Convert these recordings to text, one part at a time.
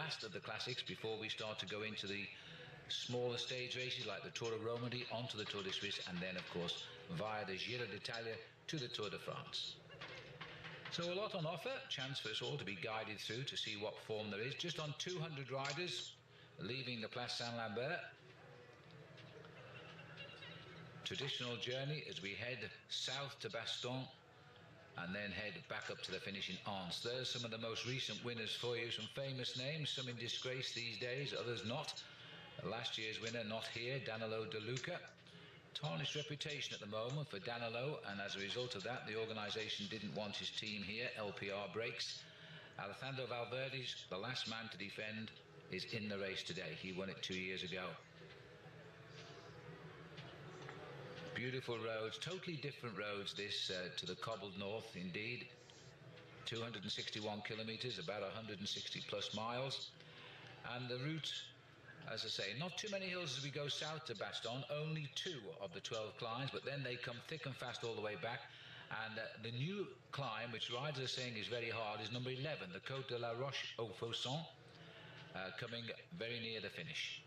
last of the classics before we start to go into the smaller stage races like the Tour of Romandy, onto the Tour de Suisse, and then of course via the Giro d'Italia to the Tour de France. So a lot on offer, chance for us all to be guided through to see what form there is. Just on 200 riders leaving the Place Saint-Lambert. Traditional journey as we head south to Bastogne and then head back up to the finish in Ardennes. There's some of the most recent winners for you, some famous names, some in disgrace these days, others not. Last year's winner not here, Danilo De Luca. Tarnished reputation at the moment for Danilo, and as a result of that the organisation didn't want his team here. LPR breaks. Alejandro Valverde, the last man to defend, is in the race today. He won it 2 years ago. Beautiful roads, totally different roads this to the cobbled north indeed. 261 kilometres, about 160 plus miles, and the route, as I say, not too many hills as we go south to Bastogne, only 2 of the 12 climbs, but then they come thick and fast all the way back. And the new climb, which riders are saying is very hard, is number 11, the Côte de la Roche-aux-Faucons, coming very near the finish.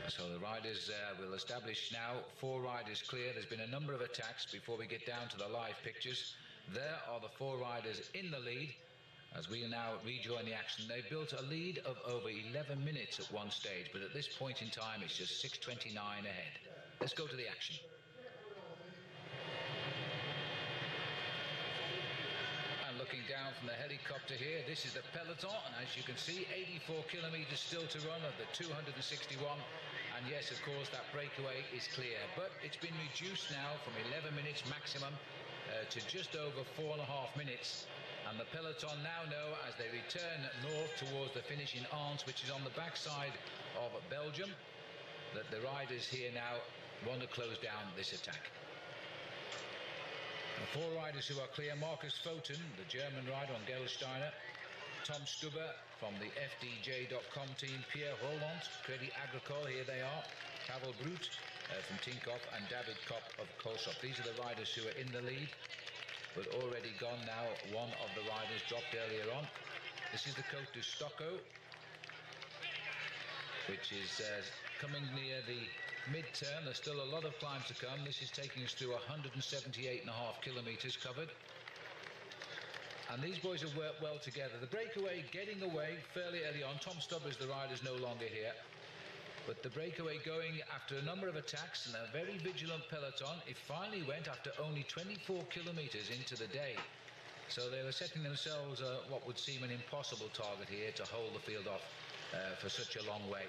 So the riders will establish now, 4 riders clear. There's been a number of attacks before we get down to the live pictures. There are the 4 riders in the lead as we now rejoin the action. They've built a lead of over 11 minutes at one stage, but at this point in time it's just 6:29 ahead. Let's go to the action. And looking down from the helicopter here, this is the Peloton, and as you can see, 84 kilometres still to run of the 261. And yes, of course, that breakaway is clear, but it's been reduced now from 11 minutes maximum to just over 4.5 minutes. And the Peloton now know, as they return north towards the finish in Ardennes, which is on the backside of Belgium, that the riders here now want to close down this attack. The 4 riders who are clear: Markus Foten, the German rider on Gerolsteiner, Tom Stubber from the FDJ.com team, Pierre Roland, Crédit Agricole, here they are, Pavel Brut from Tinkoff, and David Kopp of Kolsop. These are the riders who are in the lead, but already gone now. One of the riders dropped earlier on. This is the Côte du Stocco, which is coming near the mid-term. There's still a lot of climb to come. This is taking us through 178.5 kilometres covered. And these boys have worked well together. The breakaway getting away fairly early on. Tom Stubber is the rider's no longer here. But the breakaway going after a number of attacks and a very vigilant Peloton. It finally went after only 24 kilometres into the day. So they were setting themselves what would seem an impossible target here, to hold the field off for such a long way.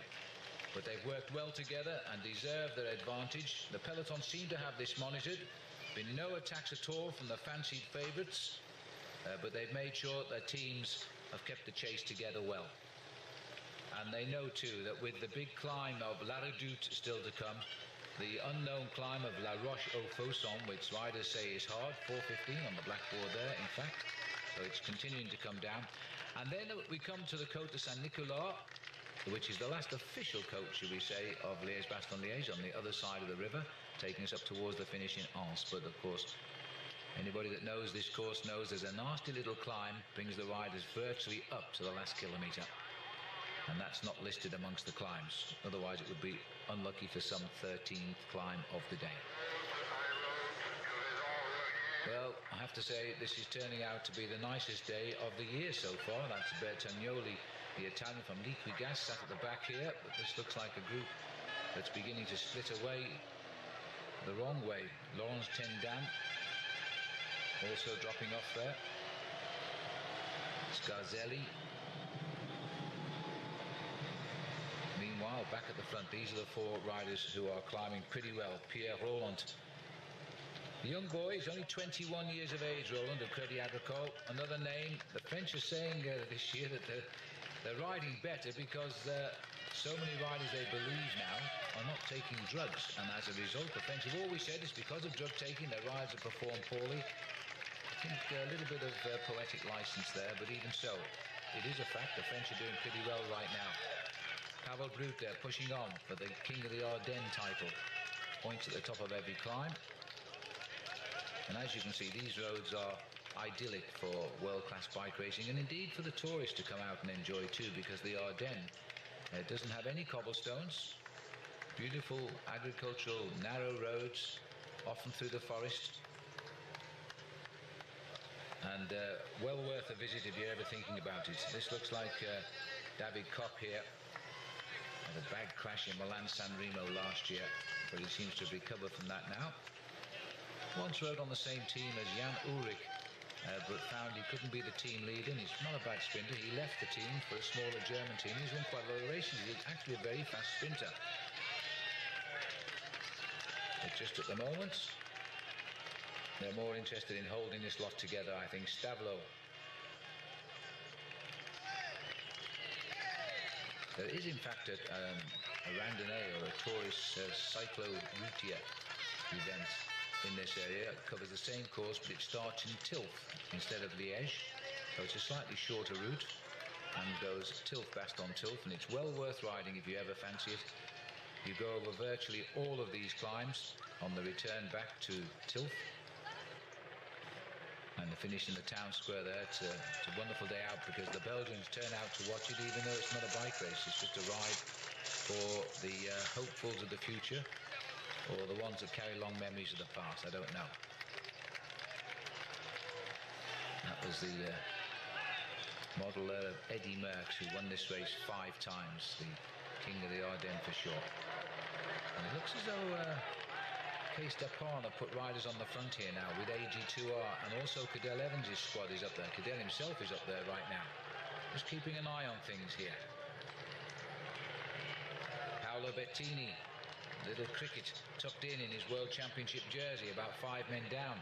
But they've worked well together and deserve their advantage. The Peloton seem to have this monitored. Been no attacks at all from the fancied favourites. But they've made sure their teams have kept the chase together well. And they know too that with the big climb of La Redoute still to come, the unknown climb of La Roche-aux-Faucons, which riders say is hard, 4:15 on the blackboard there, in fact. So it's continuing to come down. And then we come to the Côte de Saint-Nicolas, which is the last official côte, should we say, of Liège-Bastogne-Liège, on the other side of the river, taking us up towards the finish in Ardennes. But of course, anybody that knows this course knows there's a nasty little climb, brings the riders virtually up to the last kilometre. And that's not listed amongst the climbs. Otherwise, it would be unlucky for some 13th climb of the day. Well, I have to say, this is turning out to be the nicest day of the year so far. That's Bertagnoli, the Italian from Liquigas, sat at the back here. But this looks like a group that's beginning to split away the wrong way. Laurence Tendam also dropping off there. Scarzelli. Meanwhile, back at the front, these are the 4 riders who are climbing pretty well. Pierre Roland, the young boy, is only 21 years of age, Roland, of Crédit Agricole. Another name. The French are saying this year that they're riding better because so many riders they believe now are not taking drugs. And as a result, the French have always said it's because of drug taking their riders have performed poorly. I think a little bit of poetic license there, but even so, it is a fact. The French are doing pretty well right now. Pavel Brut there pushing on for the King of the Ardennes title. Points at the top of every climb. And as you can see, these roads are idyllic for world-class bike racing, and indeed for the tourists to come out and enjoy too, because the Ardennes doesn't have any cobblestones. Beautiful agricultural narrow roads, often through the forest, and well worth a visit if you're ever thinking about it. This looks like David Koch here. Had a bad crash in Milan-San Remo last year, but he seems to have recovered from that now. Once rode on the same team as Jan Ulrich, but found he couldn't be the team leader, and he's not a bad sprinter. He left the team for a smaller German team. He's won quite a lot of races. He's actually a very fast sprinter. But just at the moment, they're more interested in holding this lot together, I think. Stavlo. There is, in fact, a randonnée or a tourist cyclo-routier event in this area. It covers the same course, but it starts in Tilf instead of Liège. So it's a slightly shorter route and goes Tilf-Baston-Tilf, and it's well worth riding if you ever fancy it. You go over virtually all of these climbs on the return back to Tilf, and the finish in the town square there. It's a wonderful day out, because the Belgians turn out to watch it, even though it's not a bike race. It's just a ride for the hopefuls of the future, or the ones that carry long memories of the past. I don't know. That was the model there of Eddy Merckx, who won this race 5 times, the king of the Ardennes for sure. And it looks as though Case Dapon have put riders on the front here now, with AG2R, and also Cadel Evans' squad is up there. Cadel himself is up there right now, just keeping an eye on things here. Paolo Bettini, little cricket tucked in his World Championship jersey, about 5 men down.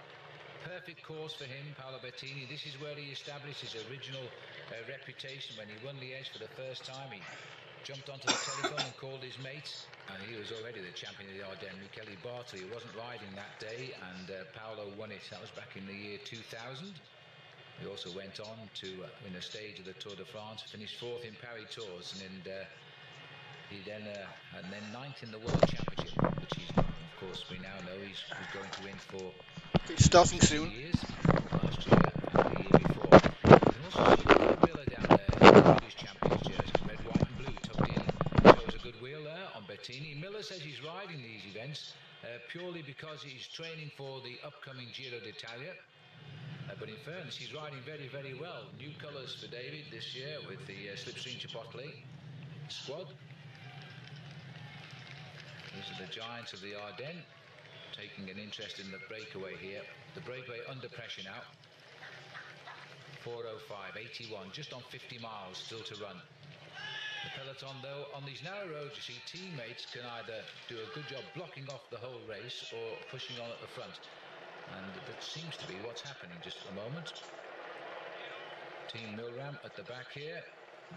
Perfect course for him, Paolo Bettini. This is where he established his original reputation when he won Liège for the first time. He jumped onto the telephone and called his mates, and he was already the champion of the Ardennes. Michele Bartoli wasn't riding that day, and Paolo won it. That was back in the year 2000. He also went on to win a stage of the Tour de France, finished 4th in Paris Tours, and he then and then 9th in the World Championship, which he's, of course, we now know he's going to win for it's starting soon. Years, last year and the year before. You can also see the gorilla down there in the British Champions jersey, red, white and blue tucked in. Shows a good wheel there on Bettini. Miller says he's riding these events purely because he's training for the upcoming Giro d'Italia. But in fairness, he's riding very, very well. New colours for David this year with the Slipstream Chipotle squad. These are the giants of the Ardennes, taking an interest in the breakaway here. The breakaway under pressure now. 4:05, 81, just on 50 miles still to run. The Peloton, though, on these narrow roads, you see teammates can either do a good job blocking off the whole race or pushing on at the front. And that seems to be what's happening just at the moment. Team Milram at the back here.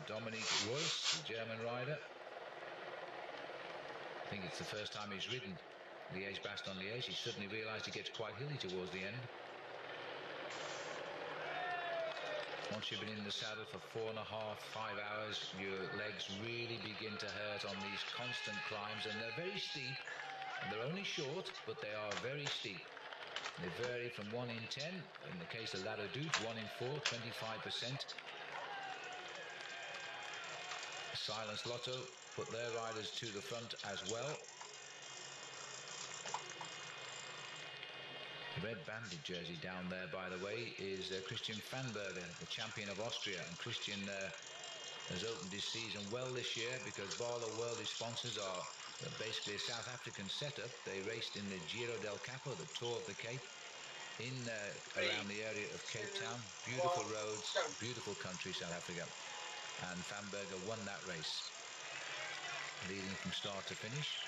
Dominique Royce, the German rider. I think it's the first time he's ridden Liège-Bastogne-Liège. He suddenly realised it gets quite hilly towards the end. Once you've been in the saddle for 4.5, 5 hours, your legs really begin to hurt on these constant climbs, and they're very steep. And they're only short, but they are very steep. They vary from 1 in 10. In the case of La Redoute, 1 in 4, 25%. Silence Lotto put their riders to the front as well. The red banded jersey down there, by the way, is Christian Fanberger, the champion of Austria. And Christian has opened his season well this year, because Barlow World, his sponsors, are basically a South African setup. They raced in the Giro del Capo, the Tour of the Cape, in around the area of Cape Town. Beautiful roads, beautiful country, South Africa. And Fanberger won that race, leading from start to finish.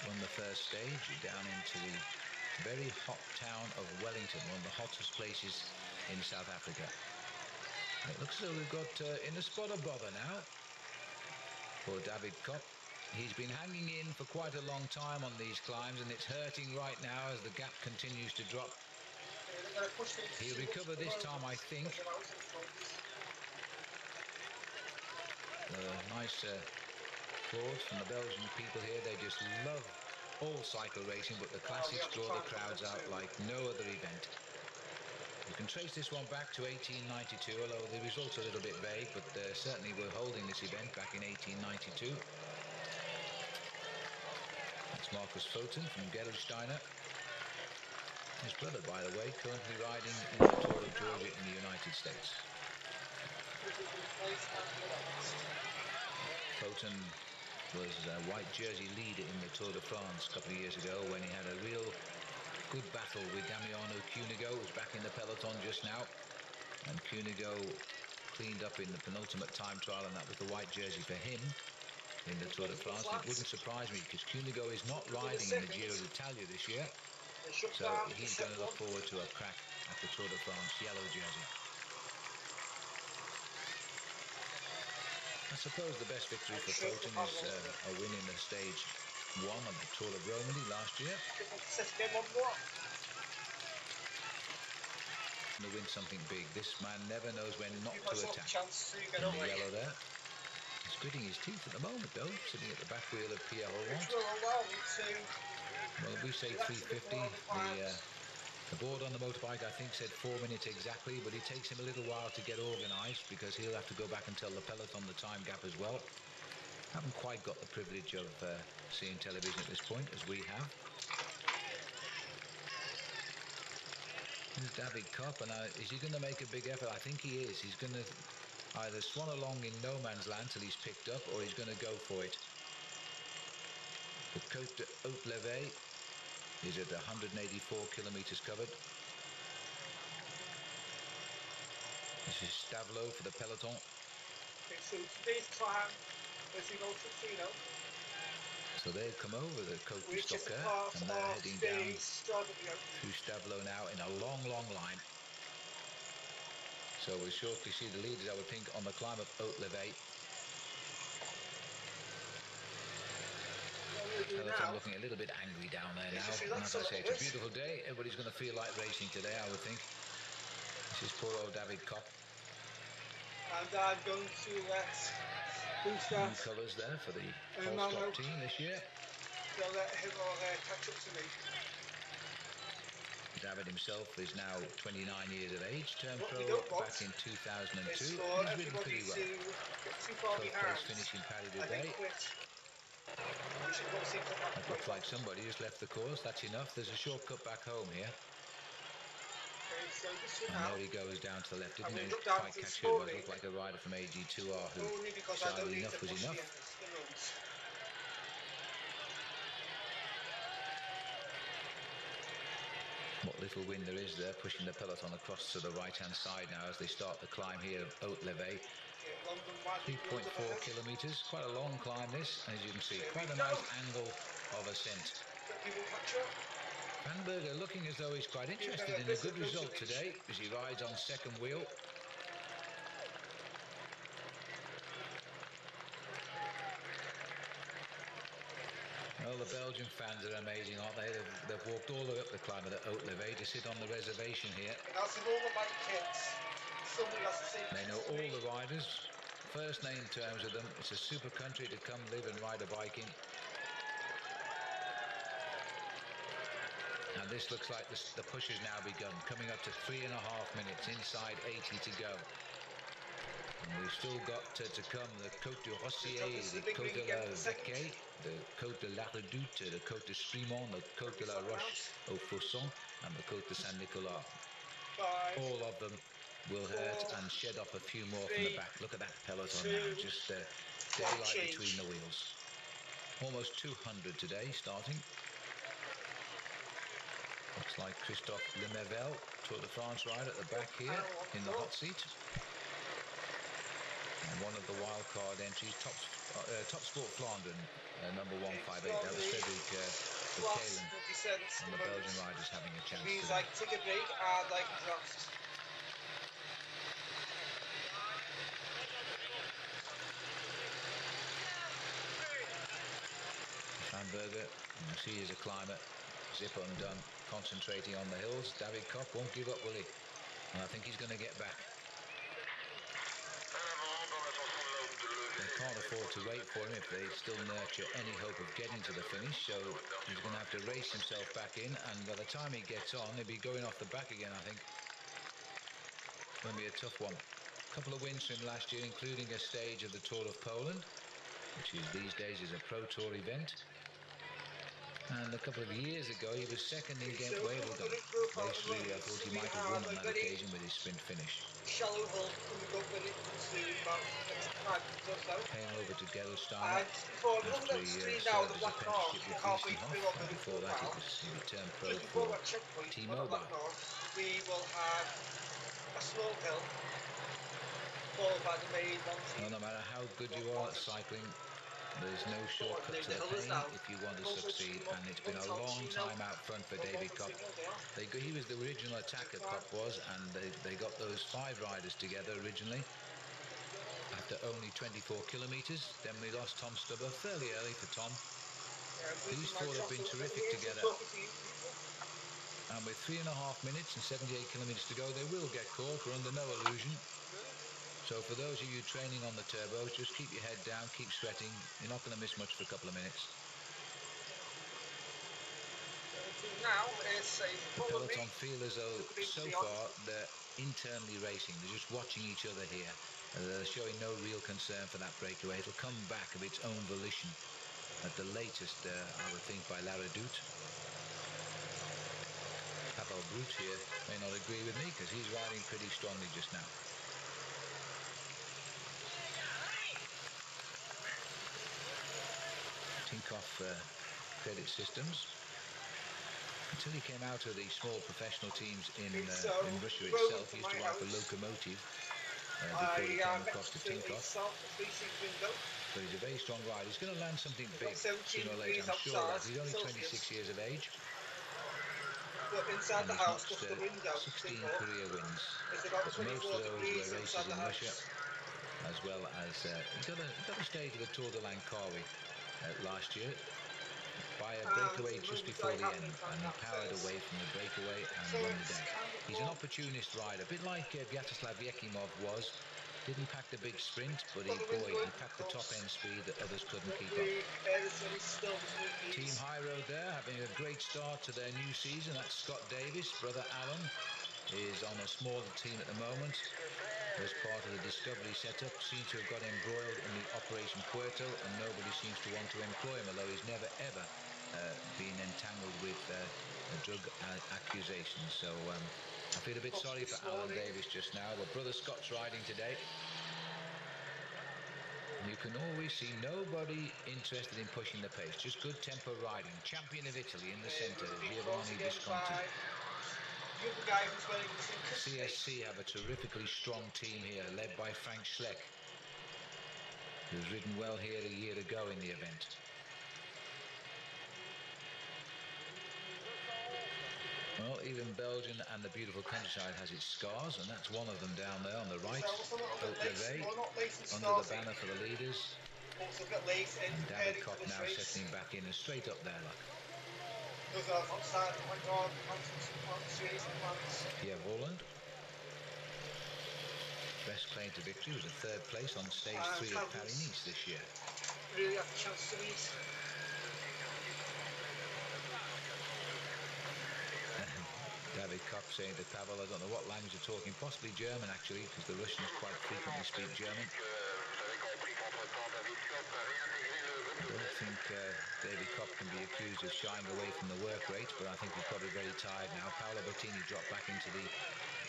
Won the first stage down into the very hot town of Wellington, one of the hottest places in South Africa. And it looks as though we've got in the spot a bother now for David Koch. He's been hanging in for quite a long time on these climbs, and it's hurting right now as the gap continues to drop. He'll recover this time, I think. Nice applause from the Belgian people here. They just love all cycle racing, but the classics draw the crowds out like no other event. You can trace this one back to 1892, although the results are a little bit vague, but certainly we're holding this event back in 1892. That's Markus Photon from Gerolsteiner. His brother, by the way, currently riding in the Tour of Georgia in the United States. Photon was a white jersey leader in the Tour de France a couple of years ago when he had a real good battle with Damiano Cunego, who's back in the Peloton just now. And Cunego cleaned up in the penultimate time trial, and that was the white jersey for him in the Tour de France. It wouldn't surprise me because Cunego is not riding in the Giro d'Italia this year, so he's going to look forward to a crack at the Tour de France yellow jersey. I suppose the best victory for Photon is a win in the stage 1 of the Tour of Romandy last year. To win something big. This man never knows when not to attack. In the yellow there. He's gritting his teeth at the moment, though, sitting at the back wheel of Pierre Laurent. Well, we say 350. The board on the motorbike, I think, said 4 minutes exactly, but it takes him a little while to get organised because he'll have to go back and tell the Peloton the time gap as well. Haven't quite got the privilege of seeing television at this point, as we have. Here's David Kopp, and is he going to make a big effort? I think he is. He's going to either swan along in no man's land till he's picked up, or he's going to go for it. The Côte de Haute-Levée is at 184 kilometers covered. This is Stavelot for the Peloton. Okay, so today's climb is in Montalcino. So they've come over the Côte de Stocker and they're heading down through Stavelot now in a long, long line. So we'll shortly see the leaders, I would think, on the climb of Haute-Levée. Peloton looking a little bit angry down there now. And as I say, it's a beautiful day. Everybody's going to feel like racing today, I would think. This is poor old David Kopp. And I'm going to let new colours there for the All-Stop team this year. They'll let him or catch up to me. David himself is now 29 years of age, turned pro back in 2002. He's ridden pretty well. 12th place finish in Paris-Roubaix. That looks like somebody just left the course. That's enough. There's a shortcut back home here. And there he goes down to the left. Didn't quite catch who it was. Looked like a rider from AG2R who decided enough was enough. What little wind there is there, pushing the Peloton across to the right-hand side now as they start the climb here of Haute-Levée. 3.4 kilometres, quite a long climb this, as you can see, quite a nice angle of ascent. Vandenberger looking as though he's quite interested in a good result today as he rides on second wheel. Well, the Belgian fans are amazing, aren't they? They've walked all the way up the climb of the Haute-Levée to sit on the reservation here. They know all the riders, first name terms of them. It's a super country to come live and ride a bike in. And this looks like the push has now begun, coming up to 3.5 minutes, inside 80 to go. And we've still got to come the Côte du Rossier, the Côte de la Vecquet, the Côte de la Redoute, the Côte de Strimont, the Côte de la Roche au Fausson, and the Côte de Saint-Nicolas. All of them will hurt and shed off a few more from the back. Look at that Peloton now, just daylight between the wheels. Almost 200 today, starting. Looks like Christophe Lemervel, Tour de France rider at the back here in the hot seat. And one of the wildcard entries, Top Sport Flandern, number 158. That was Frederick Verkelen and the Belgian riders having a chance today. Like take a break and like draft. Vandenberger, you see he's a climber, zip undone, concentrating on the hills. David Kopp won't give up, will he? And I think he's going to get back. they can't afford to wait for him if they still nurture any hope of getting to the finish. So he's going to have to race himself back in, and by the time he gets on, he'll be going off the back again, I think. Going to be a tough one. A couple of wins for him last year, including a stage of the Tour of Poland, which is these days is a Pro Tour event. And a couple of years ago, he was second in Ghent Wevelgem. Race 3, I thought he might have won on that occasion with his sprint finish. Shallow hill coming up when it comes to about 25 or so. Came over to Gerolsteiner Before after he served his apprenticeship with Wiesenhof, and before that he returned pro for T-Mobile. We will have a slow hill followed by the main one. Well, no matter how good you are at cycling, there's no shortcut to the pain if you want to succeed, and it's been a long time out front for David Kopp. He was the original attacker, Kopp was, and they got those 5 riders together originally after only 24 kilometres. Then we lost Tom Stubber fairly early for Tom. These 4 have been terrific together, and with 3.5 minutes and 78 kilometres to go, they will get caught. We're under no illusion. So for those of you training on the turbos, just keep your head down, keep sweating. You're not going to miss much for a couple of minutes. The Peloton feel as though so far they're internally racing. They're just watching each other here. They're showing no real concern for that breakaway. It'll come back of its own volition at the latest, I would think, by Redoute. Pavel Brute here may not agree with me because he's riding pretty strongly just now. Tinkoff credit systems. Until he came out of the small professional teams in Russia itself, he used to ride for Lokomotiv before he came across to Tinkoff. But he's a very strong rider. He's going to land something big sooner or later, I'm sure of that. He's only 26 years of age. But inside the house, just the window. 16 career wins. But most of those were races in Russia, as well as he got a stage of the Tour de Langkawi last year by a breakaway just before the end, and he powered away from the breakaway and won the day. He's an opportunist rider, a bit like Vyacheslav Yekimov was. Didn't pack the big sprint, but he packed the top end speed that others couldn't keep up. Team High Road there having a great start to their new season. That's Scott Davis. Brother Alan is on a smaller team at the moment. Was part of the Discovery setup, seems to have got embroiled in the Operation Puerto, and nobody seems to want to employ him, although he's never ever been entangled with drug accusations. So I feel a bit sorry for Alan Davis just now, but Brother Scott's riding today. You can always see nobody interested in pushing the pace, just good tempo riding. Champion of Italy in the centre, Giovanni Visconti. CSC have a terrifically strong team here, led by Frank Schleck, who's ridden well here a year ago in the event. Well, even Belgium and the beautiful countryside has its scars, and that's one of them down there on the right. Haute Reveille, under the banner for the leaders. And David Kopp now settling back in and straight up there, look. Pierre Roland. Best claim to victory was a 3rd place on stage 3 of Paris-Nice this year. Really have a chance to meet. David Kopp saying to Pavel, I don't know what language you're talking, possibly German actually, because the Russians quite frequently speak German. I don't think David Kopp can be accused of shying away from the work rate, but I think he's probably very tired now. Paolo Bettini dropped back into the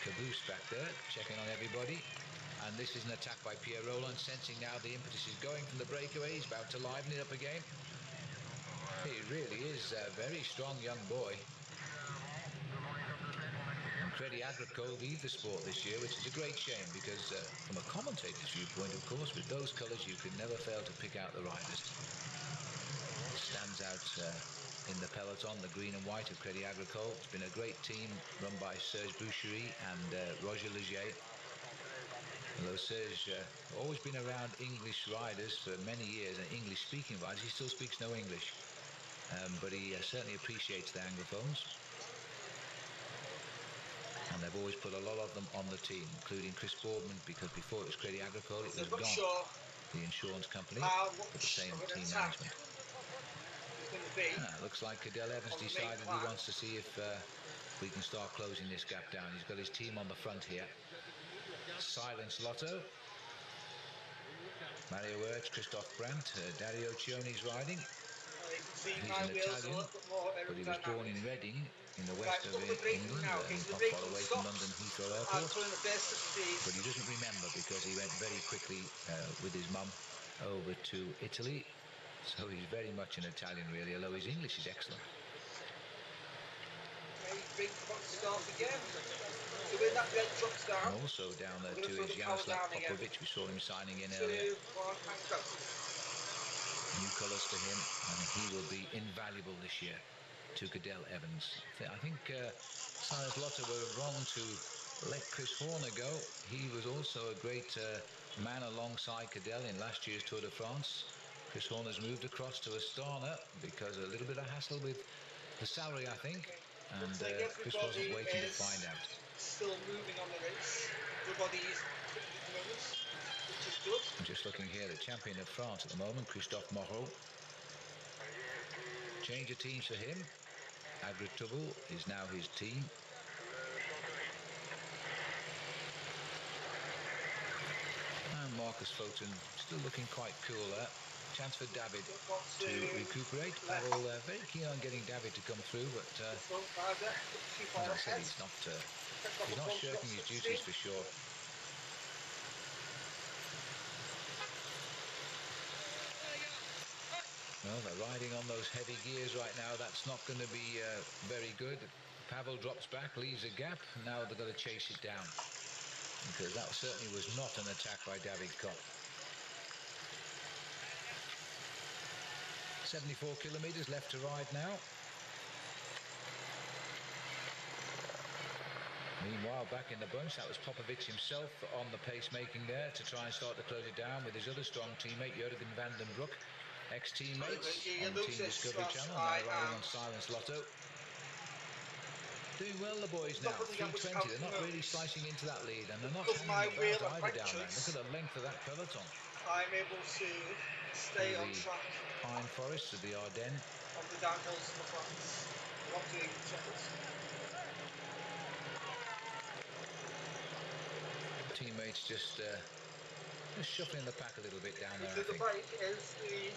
caboose back there, checking on everybody. And this is an attack by Pierre Roland, sensing now the impetus is going from the breakaway. He's about to liven it up again. He really is a very strong young boy. And Crédit Agricole lead the sport this year, which is a great shame because from a commentator's viewpoint, of course, with those colours you can never fail to pick out the riders. Stands out in the peloton, the green and white of Crédit Agricole. It's been a great team run by Serge Boucherie and Roger Leger. Although Serge always been around English riders for many years, and English-speaking riders, he still speaks no English. But he certainly appreciates the Anglophones. And they've always put a lot of them on the team, including Chris Boardman, because before it was Crédit Agricole, it was gone. the insurance company, how but the much same of an team attack management. is going to be Looks like Cadell Evans on the main decided he plan. wants to see if we can start closing this gap down. He's got his team on the front here. Silence Lotto. Mario Wirtz, Christoph Brandt, Dario Cioni's riding. You can see He's my an wheels are a Italian, little bit more but he was born aerodynamic. in Reading, in the Right, west of look at the braking England, now. Okay, so not the far braking away from stopped. London Heathrow I'm Airport. doing the best of speed. But he doesn't remember because he went very quickly with his mum over to Italy. So he's very much an Italian, really, although his English is excellent. Okay, brake's about to start again. So when that red truck's down, And also down there we're going to too throw is the power Jaroslav down again. Popovic. We saw him signing in 2, earlier. 1, and go. New colours for him, and he will be invaluable this year to Cadell Evans. I think Silence Lotto were wrong to let Chris Horner go. He was also a great man alongside Cadell in last year's Tour de France. Chris Horner's moved across to Astana because a little bit of hassle with the salary, I think. And Chris wasn't waiting to find out. Still moving on the race. Everybody is quickly at the moment, which is good. I'm just looking here, the champion of France at the moment, Christophe Moreau. Change of teams for him. Agritouble is now his team. And Marcus Foten still looking quite cool there. Chance for David to recuperate. Pavel very keen on getting David to come through, but as I said, he's not shirking his duties for sure. Well, they're riding on those heavy gears right now. That's not going to be very good. Pavel drops back, leaves a gap. Now they've got to chase it down, because that certainly was not an attack by David Kopp. 74 kilometres left to ride now. Meanwhile, back in the bunch, that was Popovic himself on the pacemaking there to try and start to close it down with his other strong teammate, Jurgen van den Broek. Ex-teammates on Team Discovery Channel, now riding on Silence Lotto. Doing well, the boys now. 320. They're not really slicing into that lead, and they're not hanging about either down there. Look at the length of that peloton. I'm able to stay on track. Pine forests of the Ardennes. On the downhills in the front. Not doing shuttles. Teammates just shuffling the pack a little bit down there, I think. The bike is the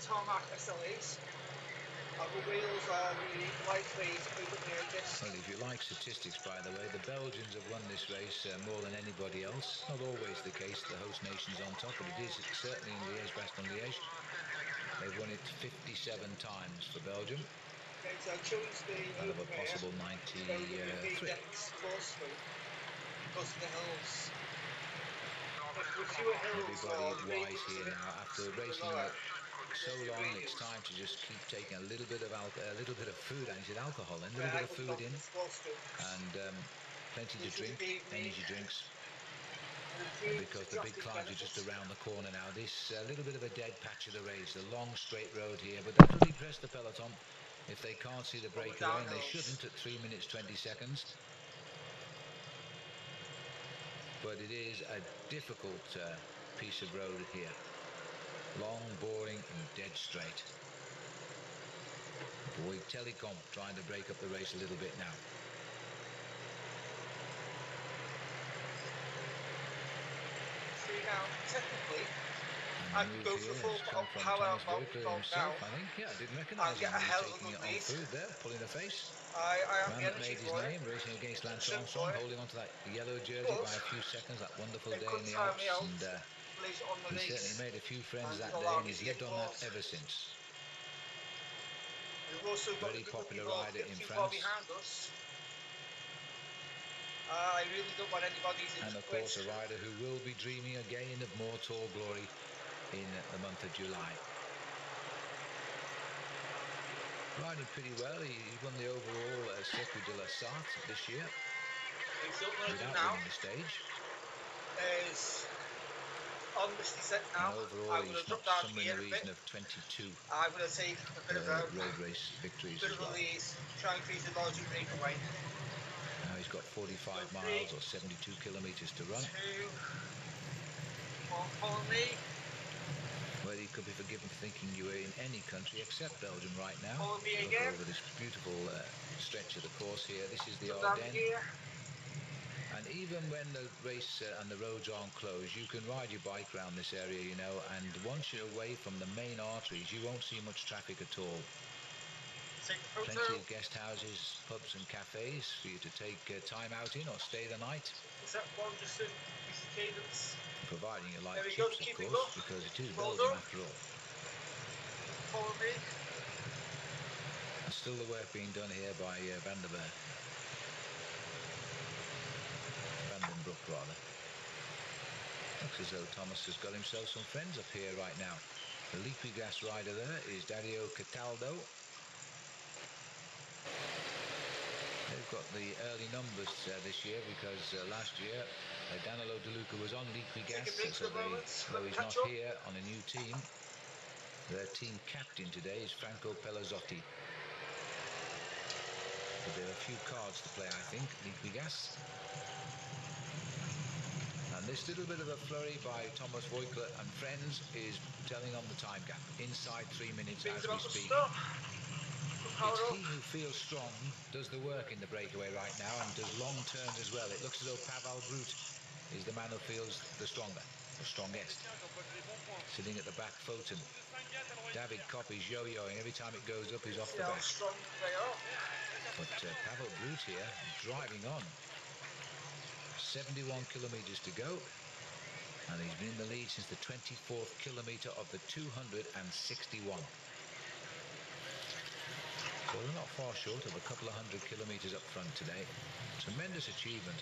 tarmac SLAs. The wheels are the lightweight open air discs. Well, if you like statistics, by the way, the Belgians have won this race more than anybody else. Not always the case, the host nation's on top, but it is certainly in Liège-Bastogne-Liège. They've won it 57 times for Belgium. Okay, so choose the out of a possible 93. because of the hills. Everybody wise here now. After racing so long, it's time to just keep taking a little bit of food. And he said alcohol, and a little bit of food in, and plenty to drink, energy drinks. Because the big climbs are just around the corner now. This little bit of a dead patch of the race, a long straight road here, but that will depress the peloton if they can't see the breakaway, and they shouldn't at 3 minutes 20 seconds. But it is a difficult piece of road here. Long, boring, and dead straight. Boy, Telecom trying to break up the race a little bit now. See now, technically, I could go for full power up himself, I think. Yeah, I didn't recognise him. He was taking it on food there, pulling a face. I am Man that made his name, racing against Lance Armstrong, holding onto that yellow jersey by a few seconds, that wonderful day in the Alps, and he certainly made a few friends that day, and he's lived on that ever since. Very popular rider in France. I really don't want anybody's in. And of course a rider who will be dreaming again of more Tour glory in the month of July. Riding pretty well. He won the overall Circuit de la Sarthe this year without winning the stage. Is on the set now. And overall he's not somewhere in the region of 22 I'm going to take a bit of a road race victories as well. Try and create a larger breakaway. Now he's got 45 miles or 72 kilometres to run. Follow me. Well, you could be forgiven for thinking you were in any country except Belgium right now. Follow me Look again. over this beautiful stretch of the course here. This is the Come down Ardennes. here. And even when the race and the roads aren't closed, you can ride your bike around this area, you know, and once you're away from the main arteries, you won't see much traffic at all. Take the photo. Plenty of guest houses, pubs and cafes for you to take time out in or stay the night. Is that one just to use the cadence? Providing you like There we chips, go, of keeping course, up. because it is Well Belgium done. after all. Follow me. And still the work being done here by Van den Broek, rather. Looks as though Thomas has got himself some friends up here right now. The Liquigas rider there is Dario Cataldo. They've got the early numbers this year because last year Danilo De Luca was on Liquigas, so though he's not here on a new team, their team captain today is Franco Pelazzotti. But there are a few cards to play, I think, Liquigas. And this little bit of a flurry by Thomas Voigtler and friends is telling on the time gap. Inside 3 minutes as we speak. It's he who feels strong, does the work in the breakaway right now, and does long turns as well. It looks as though Pavel Brute is the man who feels the stronger, the strongest. Sitting at the back, Photon. David Kopp is yo-yoing. Every time it goes up, he's off the back. But Pavel Brute here, driving on. 71 kilometres to go. And he's been in the lead since the 24th kilometre of the 261. So they're not far short of a couple of 100 kilometres up front today. Tremendous achievement.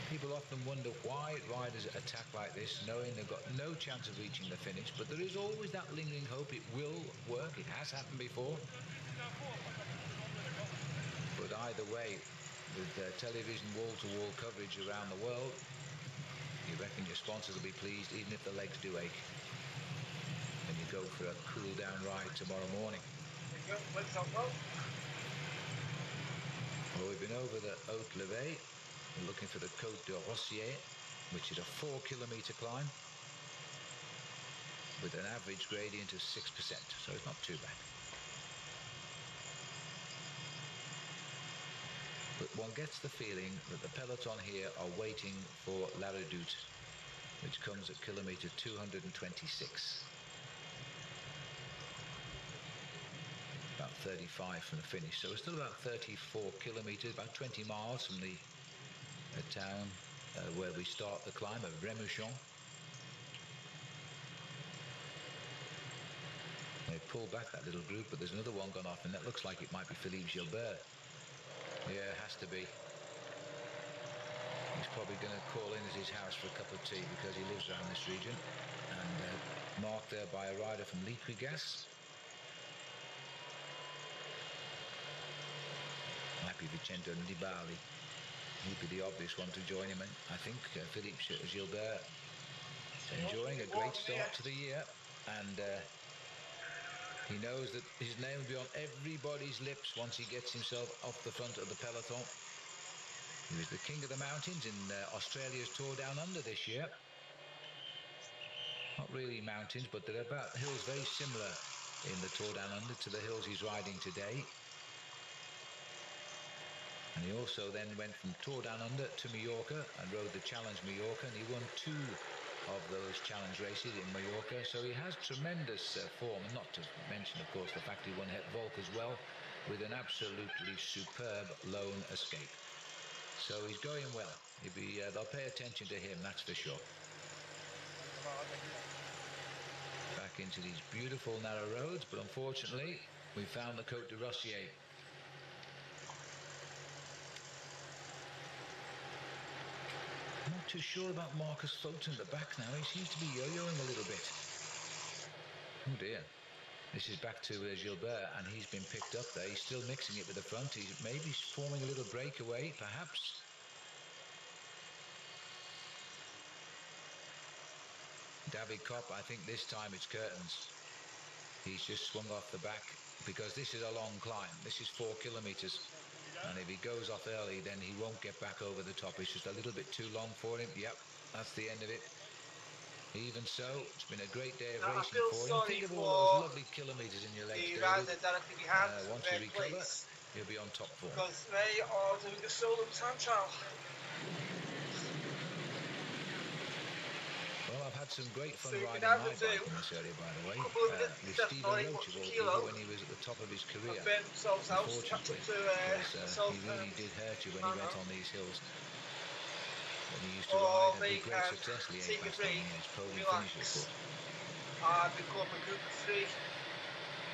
People often wonder why riders attack like this, knowing they've got no chance of reaching the finish, but there is always that lingering hope it will work. It has happened before. But either way, with television wall-to-wall coverage around the world, you reckon your sponsors will be pleased even if the legs do ache. And you go for a cool-down ride tomorrow morning. Well, we've been over the Haute Levée. We're looking for the Côte de Rossier, which is a 4-kilometre climb with an average gradient of 6%, so it's not too bad. But one gets the feeling that the peloton here are waiting for La Redoute, which comes at kilometre 226. About 35 from the finish, so we're still about 34 kilometres, about 20 miles from the town where we start the climb of Rémuchon. They pulled back that little group, but there's another one gone off, and that looks like it might be Philippe Gilbert. Yeah, it has to be. He's probably going to call in at his house for a cup of tea because he lives around this region. And marked there by a rider from Liquigas. Happy Vincenzo Nibali. He'd be the obvious one to join him in. I think Philippe Gilbert enjoying a great start to the year, and he knows that his name will be on everybody's lips once he gets himself off the front of the peloton. He was the king of the mountains in Australia's Tour Down Under this year. Not really mountains, but they're about hills very similar in the Tour Down Under to the hills he's riding today. And he also then went from Tour Down Under to Mallorca and rode the Challenge Mallorca, and he won 2 of those challenge races in Mallorca. So he has tremendous form, and not to mention, of course, the fact he won Het Volk as well with an absolutely superb lone escape. So he's going well. They'll pay attention to him, that's for sure. Back into these beautiful narrow roads, but unfortunately we found the Côte de Rossier. I'm not too sure about Marcus Photon at the back now. He seems to be yo-yoing a little bit. Oh dear. This is back to Gilbert, and he's been picked up there. He's still mixing it with the front. He's maybe forming a little breakaway, perhaps. David Kopp, I think this time it's curtains. He's just swung off the back because this is a long climb. This is 4 kilometres. And if he goes off early, then he won't get back over the top. It's just a little bit too long for him. Yep, that's the end of it. Even so, it's been a great day of Now, I racing feel for him. sorry Think of all those for lovely kilometres in your legs, the David. rider directly behind us in Once you third recover, place, you'll be on top form. because they are doing a solo time trial. Well, I've had some great fun So you can riding either my do bike in this area, by the way, a couple of minutes with Stephen definitely, Roach watch of the all kilo, people when he was at the top of his career. and burn themselves out to catch Unfortunately, up to because myself he really did hurt you when he went on these hills. When he used to or ride they with great can success, Liège take a Bastogne break, Liège, podium finish, of relax, course. and become a group of 3.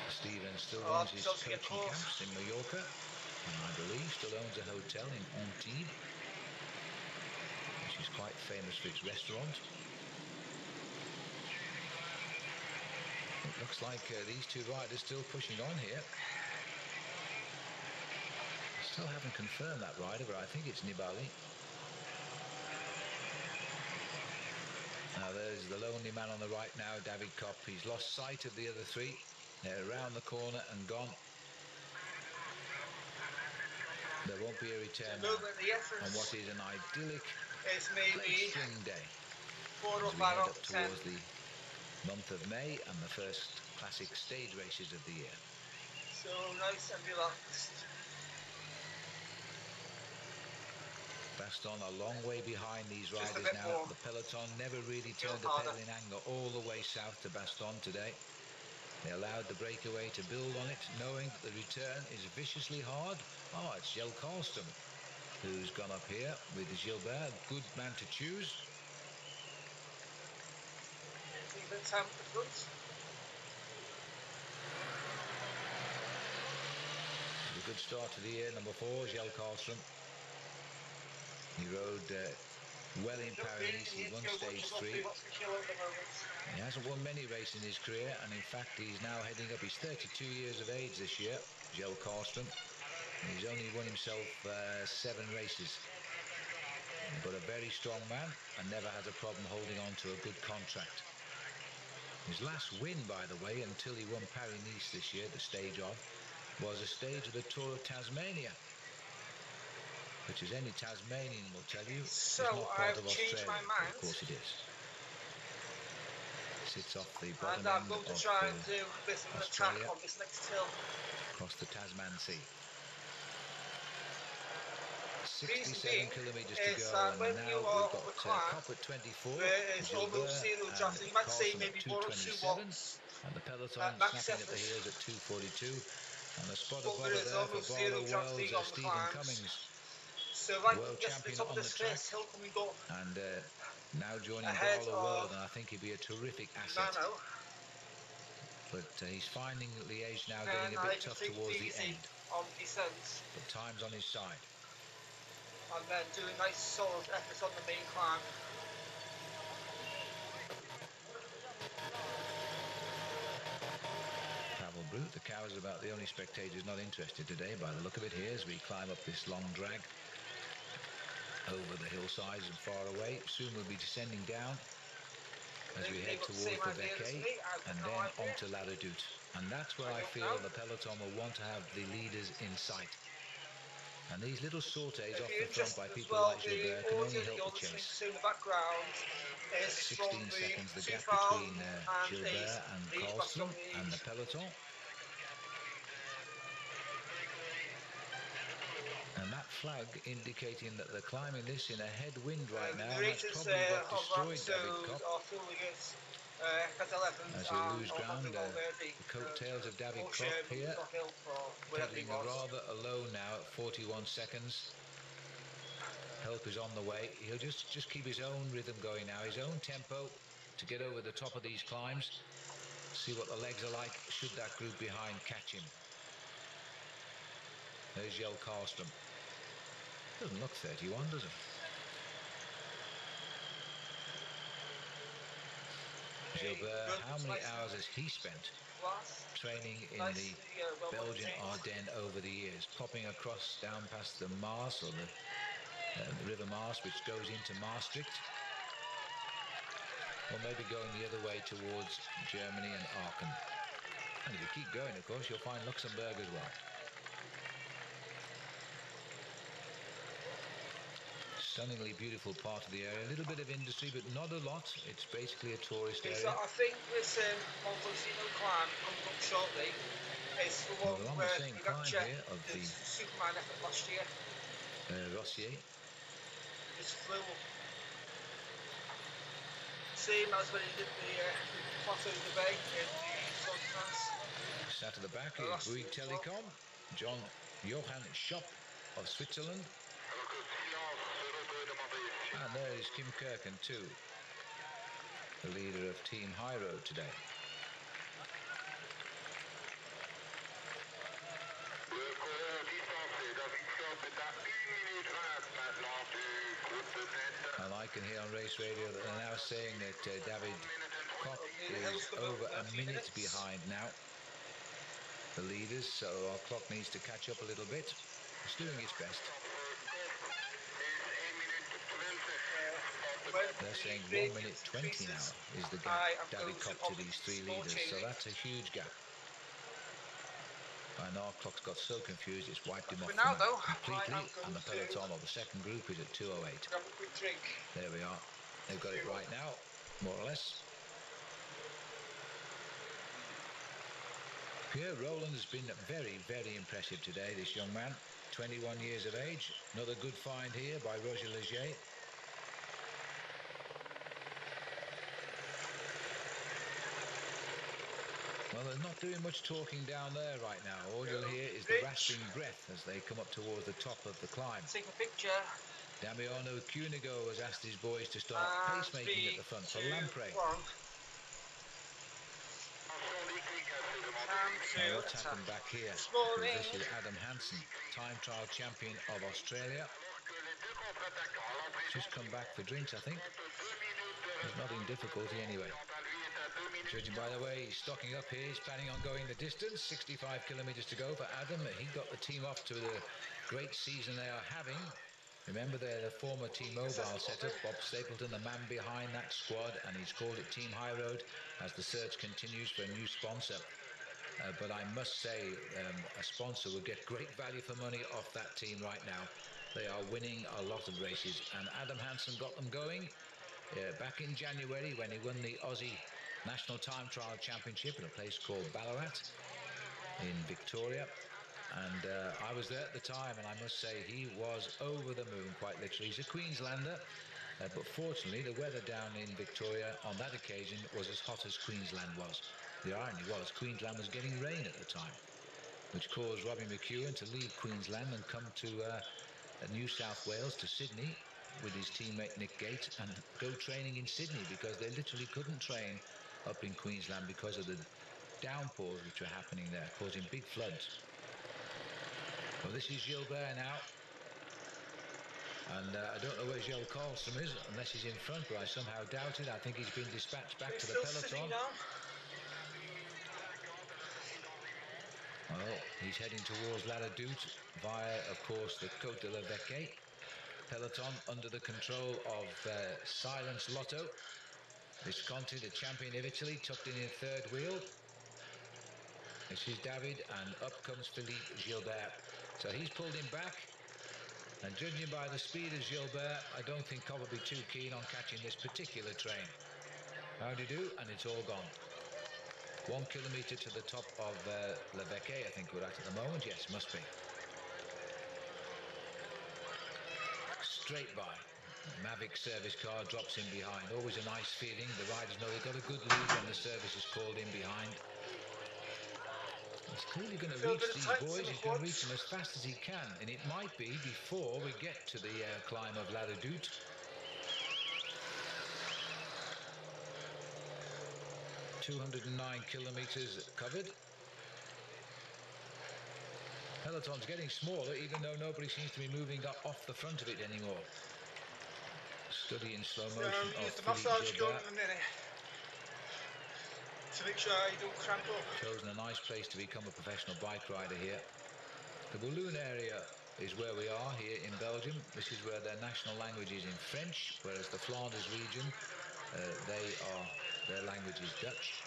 Stephen still I'll runs be his able to get coaching close. camps in Mallorca, and I believe still owns a hotel in Antibes, which is quite famous for its restaurant. It looks like these two riders still pushing on here. Still haven't confirmed that rider, but I think it's Nibali. Now there's the lonely man on the right now, David Kopp. He's lost sight of the other 3. They're around the corner and gone. There won't be a return now on what is an idyllic late spring day 4 or as we 5 head out up of 10. towards the month of May and the first classic stage races of the year. So nice and relaxed. Bastogne a long way behind these riders now. More. The Peloton never really turned the pedal in anger all the way south to Bastogne today. They allowed the breakaway to build on it, knowing that the return is viciously hard. Oh, it's Jelle Karlström who's gone up here with Gilbert. Good man to choose. Even time at the front. A good start to the year, number 4, Jelle Karlström. He rode well in Paris. He won stage 3. He hasn't won many races in his career, and in fact he's now heading up. He's 32 years of age this year, Jelle Karlström. He's only won himself 7 races, but a very strong man and never has a problem holding on to a good contract. His last win, by the way, until he won Paris-Nice this year, the stage of, was a stage of the Tour of Tasmania, which, as any Tasmanian will tell you, so is not part of changed Australia, my mind. but of course it is. Sits off the bottom and I'm end going to of try and do a bit of an attack Australia, on this next hill. across the Tasman Sea. 67 kilometres to go, and now we've got Kopp at 24, Gilbert and you might say Karlström at maybe 1 or 2 2:27, watts. and the Peloton snapping at the heels at 2:42, and a spot But above there it is there for almost Barlow 0 World's drafting on the Stephen climbs. Cummings, So if I can world get to the champion top of on this the track, first hill coming up, and now joining ahead Barlow of World, and I think he'd be a terrific asset. Mano, But he's finding Liège now then getting a I bit can tough take towards it the easy end, on descent, but time's on his side. and then do a nice solid effort on the main climb. Pavel Brute, the cow, is about the only spectators not interested today by the look of it here as we climb up this long drag over the hillsides and far away. Soon we'll be descending down as we head towards the Decisive and then onto La Redoute. And that's where I feel the Peloton will want to have the leaders in sight. And these little sorties off the front by people like Gilbert can only help the chase. 16 seconds the gap between Gilbert and Karlström and the Peloton. And that flag indicating that they're climbing this in a headwind right now, and that's probably what destroyed David Kopp. As you lose ground, the coattails of David Kopp here, pedaling rather alone now at 41 seconds. Help is on the way. He'll just keep his own rhythm going now, his own tempo to get over the top of these climbs. See what the legs are like should that group behind catch him. There's Jelle Karlström. Doesn't look 31, does it? Gilbert, how many hours has he spent training in the Belgian Ardennes over the years, popping across down past the Maas, or the River Maas, which goes into Maastricht, or maybe going the other way towards Germany and Aachen. And if you keep going, of course, you'll find Luxembourg as well. Stunningly beautiful part of the area. A little bit of industry, but not a lot. It's basically a tourist area. I think this Montalcino climb coming up shortly is the one Well, on where the same climb here of the Superman effort last year. Rossier. Just flew up. Same as when he did the Plateau de Bay in the Tour de France. Sat at the back is Bouygues Telecom, John Johann Schopp of Switzerland. And there is Kim Kirken too, the leader of Team High Road today. And I can hear on race radio that they're now saying that David Koch is over a minute behind now the leaders, so our clock needs to catch up a little bit. It's doing its best. They're saying 1 minute 20 now is the gap, David Koch to these three leaders, so that's a huge gap. And our clock's got so confused it's wiped him off the map completely, and the Peloton of the second group is at 2:08. Grab a quick drink. There we are. They've got it right now, more or less. Pierre Roland has been very, very impressive today, this young man. 21 years of age. Another good find here by Roger Leger. Well, they're not doing much talking down there right now. All you'll hear is the rasping breath as they come up towards the top of the climb. Take a picture. Damiano Cunego has asked his boys to start pacemaking at the front for Lamprey. Now what's happened back here? Because this is Adam Hansen, time trial champion of Australia. Just come back for drinks, I think. He's not in difficulty anyway. Judging by the way he's stocking up here, he's planning on going the distance. 65 kilometres to go for Adam. He got the team off to the great season they are having. Remember, they're the former T-Mobile setup. Bob Stapleton, the man behind that squad, and he's called it Team High Road as the search continues for a new sponsor. But I must say, a sponsor would get great value for money off that team right now. They are winning a lot of races, and Adam Hansen got them going back in January when he won the Aussie National Time Trial Championship at a place called Ballarat in Victoria. And I was there at the time, and I must say he was over the moon, quite literally. He's a Queenslander, but fortunately the weather down in Victoria on that occasion was as hot as Queensland was. The irony was Queensland was getting rain at the time, which caused Robbie McEwen to leave Queensland and come to New South Wales, to Sydney, with his teammate Nick Gate, and go training in Sydney because they literally couldn't train up in Queensland because of the downpours which were happening there, causing big floods. Well, this is Gilbert now, and I don't know where Gilles Carlson is unless he's in front, but I somehow doubt it. I think he's been dispatched back to the Peloton. Well, he's heading towards La Redoute via, of course, the Côte de la Vecchie. Peloton under the control of Silence Lotto. Visconti, the champion of Italy, tucked in third wheel. This is David, and up comes Philippe Gilbert. So he's pulled him back, and judging by the speed of Gilbert, I don't think Cobb will be too keen on catching this particular train. How do you do? And it's all gone. 1 kilometre to the top of La Vecchie, I think we're at the moment. Yes, must be. Straight by. Mavic service car drops in behind. Always a nice feeling. The riders know they've got a good lead when the service is called in behind. He's clearly going to reach these boys. He's going to reach them as fast as he can, and it might be before we get to the climb of La Redoute. .209 kilometres covered. Peloton's getting smaller, even though nobody seems to be moving off the front of it anymore. Study in slow motion of Philippe Gilbert. To make sure you don't cramp up. Chosen a nice place to become a professional bike rider here. The Walloon area is where we are here in Belgium. This is where their national language is in French, whereas the Flanders region, their language is Dutch.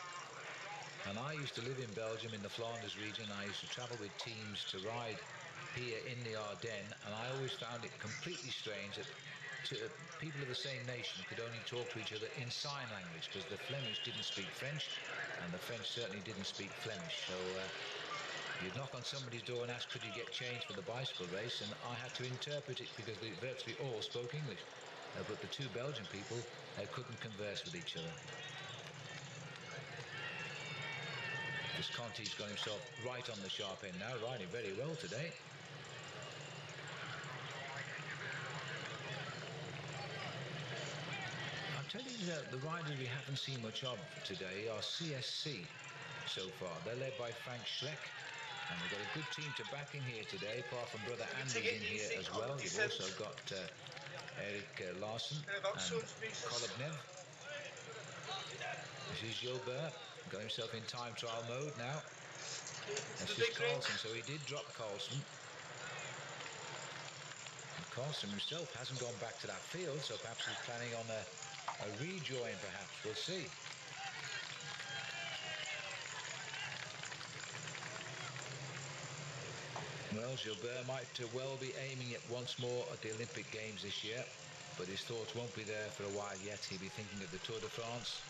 And I used to live in Belgium in the Flanders region. I used to travel with teams to ride here in the Ardennes, and I always found it completely strange that people of the same nation could only talk to each other in sign language, because the Flemish didn't speak French and the French certainly didn't speak Flemish. So you'd knock on somebody's door and ask, could you get change for the bicycle race? And I had to interpret it because they virtually all spoke English. But the two Belgian people couldn't converse with each other. Visconti's got himself right on the sharp end now, riding very well today. I'll tell you, the riders we haven't seen much of today are CSC so far. They're led by Frank Schleck, and we've got a good team to back in here today, apart from brother Andy's in here as well. You've also got Eric Larsen and Kolobnev. This is Gilbert, got himself in time trial mode now. This is Carlson, so he did drop Carlson. And Carlson himself hasn't gone back to that field, so perhaps he's planning on a rejoin, perhaps. We'll see. Well, Gilbert might well be aiming at once more at the Olympic Games this year, but his thoughts won't be there for a while yet. He'll be thinking of the Tour de France.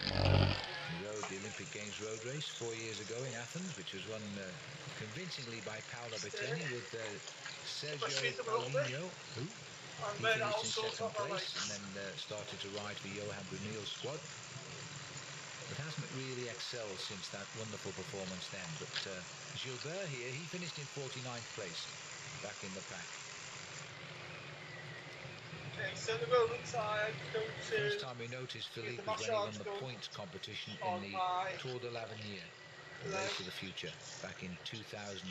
He rode the Olympic Games road race 4 years ago in Athens, which was run convincingly by Paolo Bettini with Sergio Paulinho, who he finished in second place and then started to ride for Johan Brunel's squad. But hasn't really excelled since that wonderful performance then. But Gilbert here, he finished in 49th place, back in the pack. Okay, so the moments I go to... First time we noticed Philippe was when he won the points competition in the Tour de l'Avenir, the race of the future, back in 2002.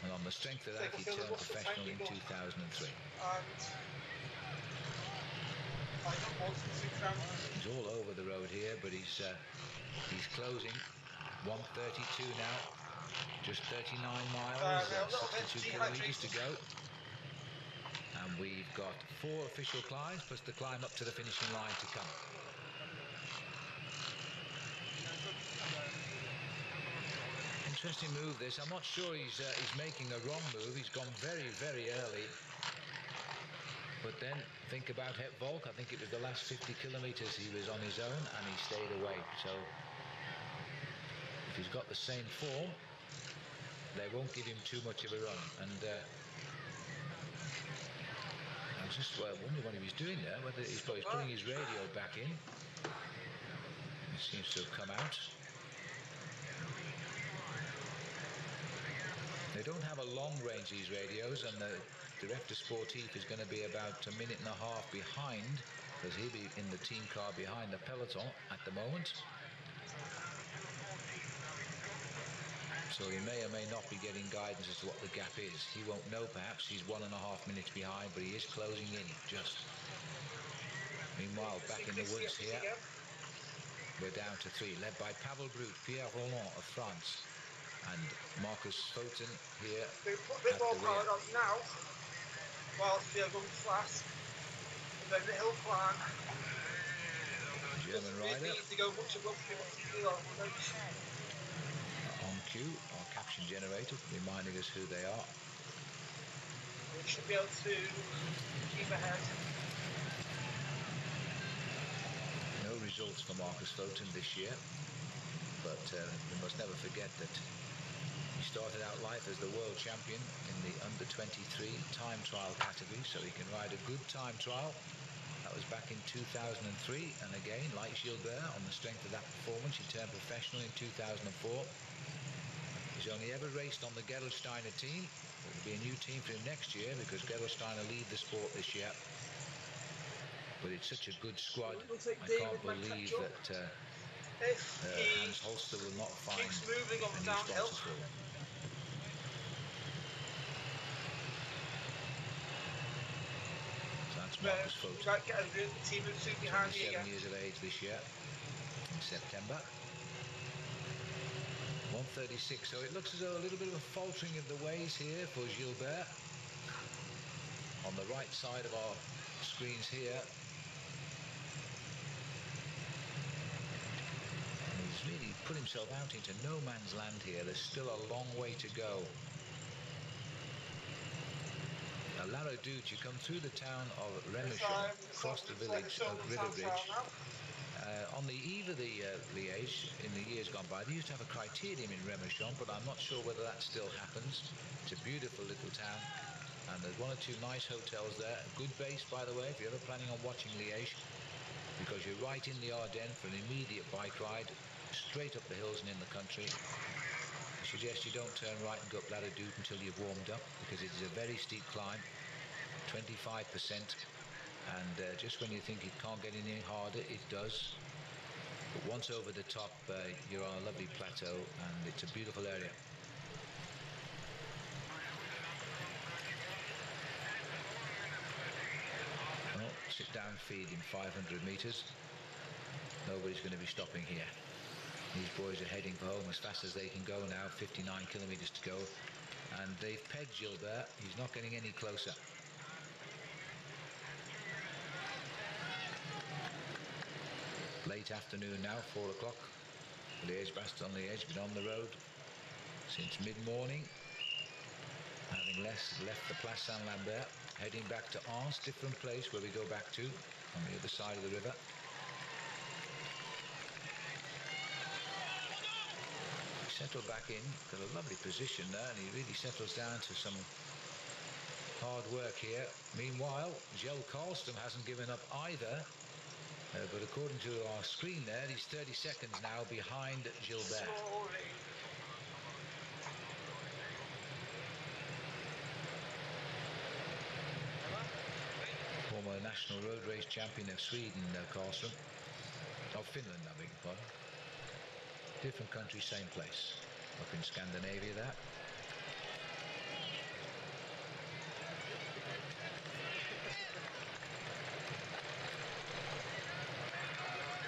And on the strength of that, he turned professional in 2003. He's all over the road here, but he's closing. 1:32 now, just 39 miles, 62 kilometers to go. And we've got 4 official climbs, plus the climb up to the finishing line to come. Interesting move this. I'm not sure he's making a wrong move. He's gone very, very early. But then think about Het Volk. I think it was the last 50 kilometers he was on his own and he stayed away. So if he's got the same form, they won't give him too much of a run. And I was just wondering what he was doing there, whether he's putting his radio back in. It seems to have come out. They don't have a long range, these radios, and the Director Sportif is going to be about a minute and a half behind, because he'll be in the team car behind the Peloton at the moment. So he may or may not be getting guidance as to what the gap is. He won't know, perhaps. He's 1.5 minutes behind, but he is closing in just. Meanwhile, back in the woods here, we're down to 3, led by Pavel Brut, Pierre Roland of France, and Marcus Foten here they put a bit more power on now, whilst they're going flat, and then the hill climb. German rider. Need to go much above 50 kilos. On cue, our caption generator, reminding us who they are. We should be able to keep ahead. No results for Marcus Foten this year, but we must never forget that he started out life as the world champion in the under-23 time trial category, so he can ride a good time trial. That was back in 2003, and again, like Gilbert, on the strength of that performance, he turned professional in 2004. He's only ever raced on the Gerolsteiner team. It will be a new team for him next year, because Gerolsteiner lead the sport this year. But it's such a good squad, I can't believe that Hans Holster will not find a new sponsor for them. So that's Marcus Foten, 27 years of age this year, in September. 1:36, so it looks as though a little bit of a faltering of the ways here for Gilbert. On the right side of our screens here. He's really put himself out into no man's land here. There's still a long way to go. Now, La Redoute, you come through the town of It's Remerchon, cross the like village of showdown Riverbridge. now. On the eve of the Liège, in the years gone by, they used to have a criterium in Remerchon, but I'm not sure whether that still happens. It's a beautiful little town, and there's one or two nice hotels there. A good base, by the way, if you're ever planning on watching Liège, because you're right in the Ardennes for an immediate bike ride, straight up the hills and in the country. I suggest you don't turn right and go up La Redoute until you've warmed up, because it is a very steep climb, 25%. And just when you think it can't get any harder, it does. But once over the top, you're on a lovely plateau, and it's a beautiful area. Well, sit down feed in 500 meters. Nobody's going to be stopping here. These boys are heading for home as fast as they can go now. 59 kilometers to go, and they've pegged Gilbert. He's not getting any closer. Late afternoon now, 4 o'clock. Liège-Bastogne-Liège, been on the road since mid-morning, having left the Place Saint-Lambert, heading back to Ardennes, different place where we go back to, on the other side of the river. Settled back in, got a lovely position there, and he really settles down to some hard work here. Meanwhile, Gilles Carlston hasn't given up either, but according to our screen there, he's 30 seconds now behind Gilbert. Former national road race champion of Sweden, Carlsson, of Finland, I beg your pardon. Different country, same place. Up in Scandinavia there.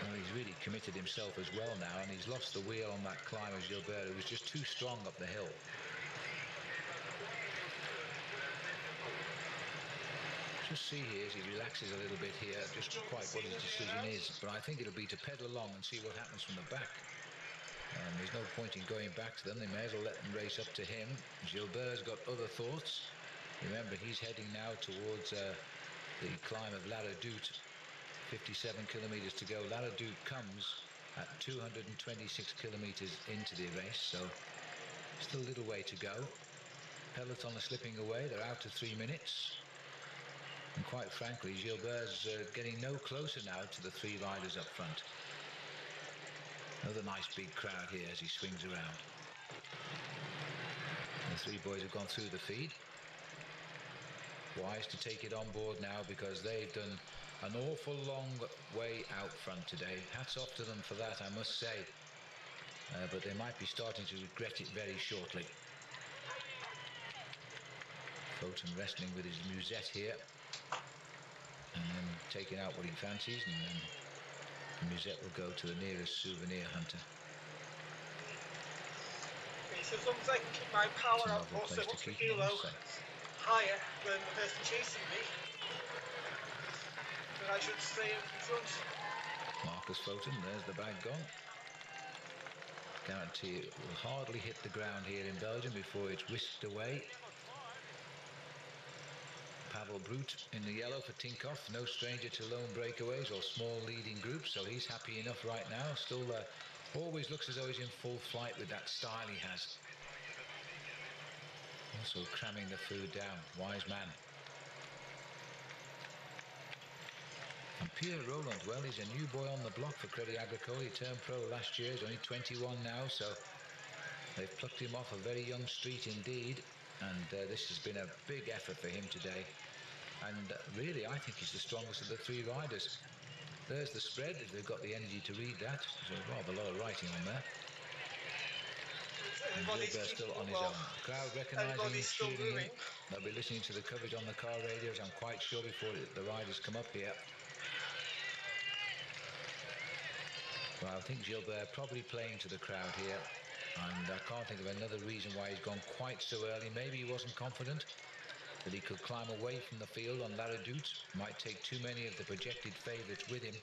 Well, he's really committed himself as well now, and he's lost the wheel on that climb as Gilbert. It was just too strong up the hill. Just see here as he relaxes a little bit here, just quite what his decision is. But I think it'll be to pedal along and see what happens from the back. There's no point in going back to them. They may as well let them race up to him. Gilbert's got other thoughts. Remember, he's heading now towards the climb of La Redoute. 57 kilometers to go. La Redoute comes at 226 kilometers into the race, so still a little way to go. Peloton are slipping away. They're out to 3 minutes. And quite frankly, Gilbert's getting no closer now to the three riders up front. Another nice big crowd here as he swings around. The three boys have gone through the feed. Wise to take it on board now, because they've done an awful long way out front today. Hats off to them for that, I must say. But they might be starting to regret it very shortly. Photon wrestling with his musette here, and then taking out what he fancies, and then the musette will go to the nearest souvenir hunter. Okay, so as long as I can keep my power output, so what's the kilo higher than the person chasing me, then I should stay in front. Marcus Photon, there's the bag gone. Guarantee it will hardly hit the ground here in Belgium before it's whisked away. Pavel Brut in the yellow for Tinkoff, no stranger to lone breakaways or small leading groups, so he's happy enough right now. Still always looks as though he's in full flight with that style he has. Also cramming the food down, wise man. And Pierre Roland, well, he's a new boy on the block for Crédit Agricole. He turned pro last year, he's only 21 now, so they've plucked him off a very young street indeed. And this has been a big effort for him today. And really, I think he's the strongest of the three riders. There's the spread, if they've got the energy to read that. There's a rather lot of writing on there. And Gilbert's still on his own. The crowd recognising him, cheering him. They'll be listening to the coverage on the car radios, I'm quite sure, before the riders come up here. Well, I think Gilbert probably playing to the crowd here. And I can't think of another reason why he's gone quite so early. Maybe he wasn't confident that he could climb away from the field on La Redoute. Might take too many of the projected favourites with him.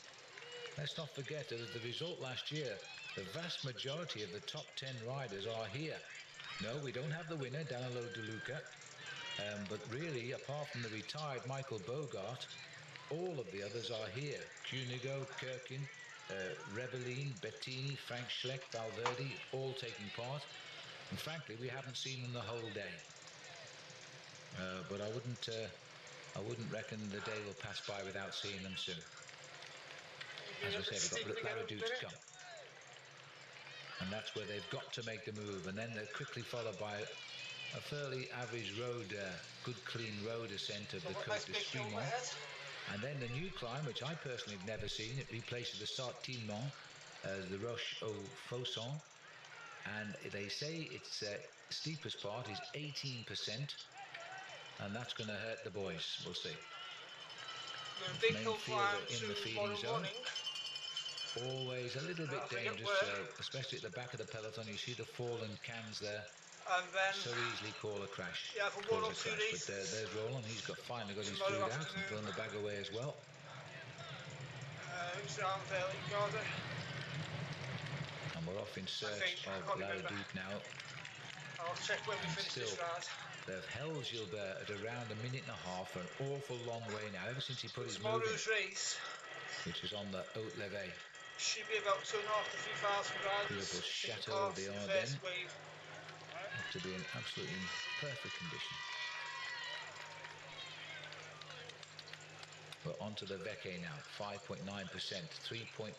Let's not forget that as the result last year, the vast majority of the top 10 riders are here. No, we don't have the winner, Danilo De Luca. But really, apart from the retired Michael Bogart, all of the others are here. Cunigo, Kirkin, Rebellin, Bettini, Frank Schleck, Valverde, all taking part. And frankly, we haven't seen them the whole day. But I wouldn't reckon the day will pass by without seeing them soon. As I say, we've got Redoute to come. And that's where they've got to make the move. And then they're quickly followed by a fairly average road, good clean road ascent of the Côte de Spumont. And then the new climb, which I personally have never seen, it replaces the Sartimont as the Roche au Fosson. And they say its steepest part is 18%. And that's going to hurt the boys. We'll see. The big hill climb in the feeding zone. Always a little bit dangerous, especially at the back of the peloton. You see the fallen cans there. And then so easily call a crash. Yeah, for Cause one or a two crash. reasons. But there's Roland. He's finally got his food out and thrown the bag away as well. Who's around there? Garda. And we're off in search of Redoute now. I'll check when we finish this ride. They've held Gilbert at around a minute and a half for an awful long way now, ever since he put his move in, race, which is on the Haute Levée. Should be about 2,500 to 3,000 riders. Beautiful chateau of the Ardennes. To be in absolutely perfect condition. We're onto the Vecche now, 5.9%, 3.1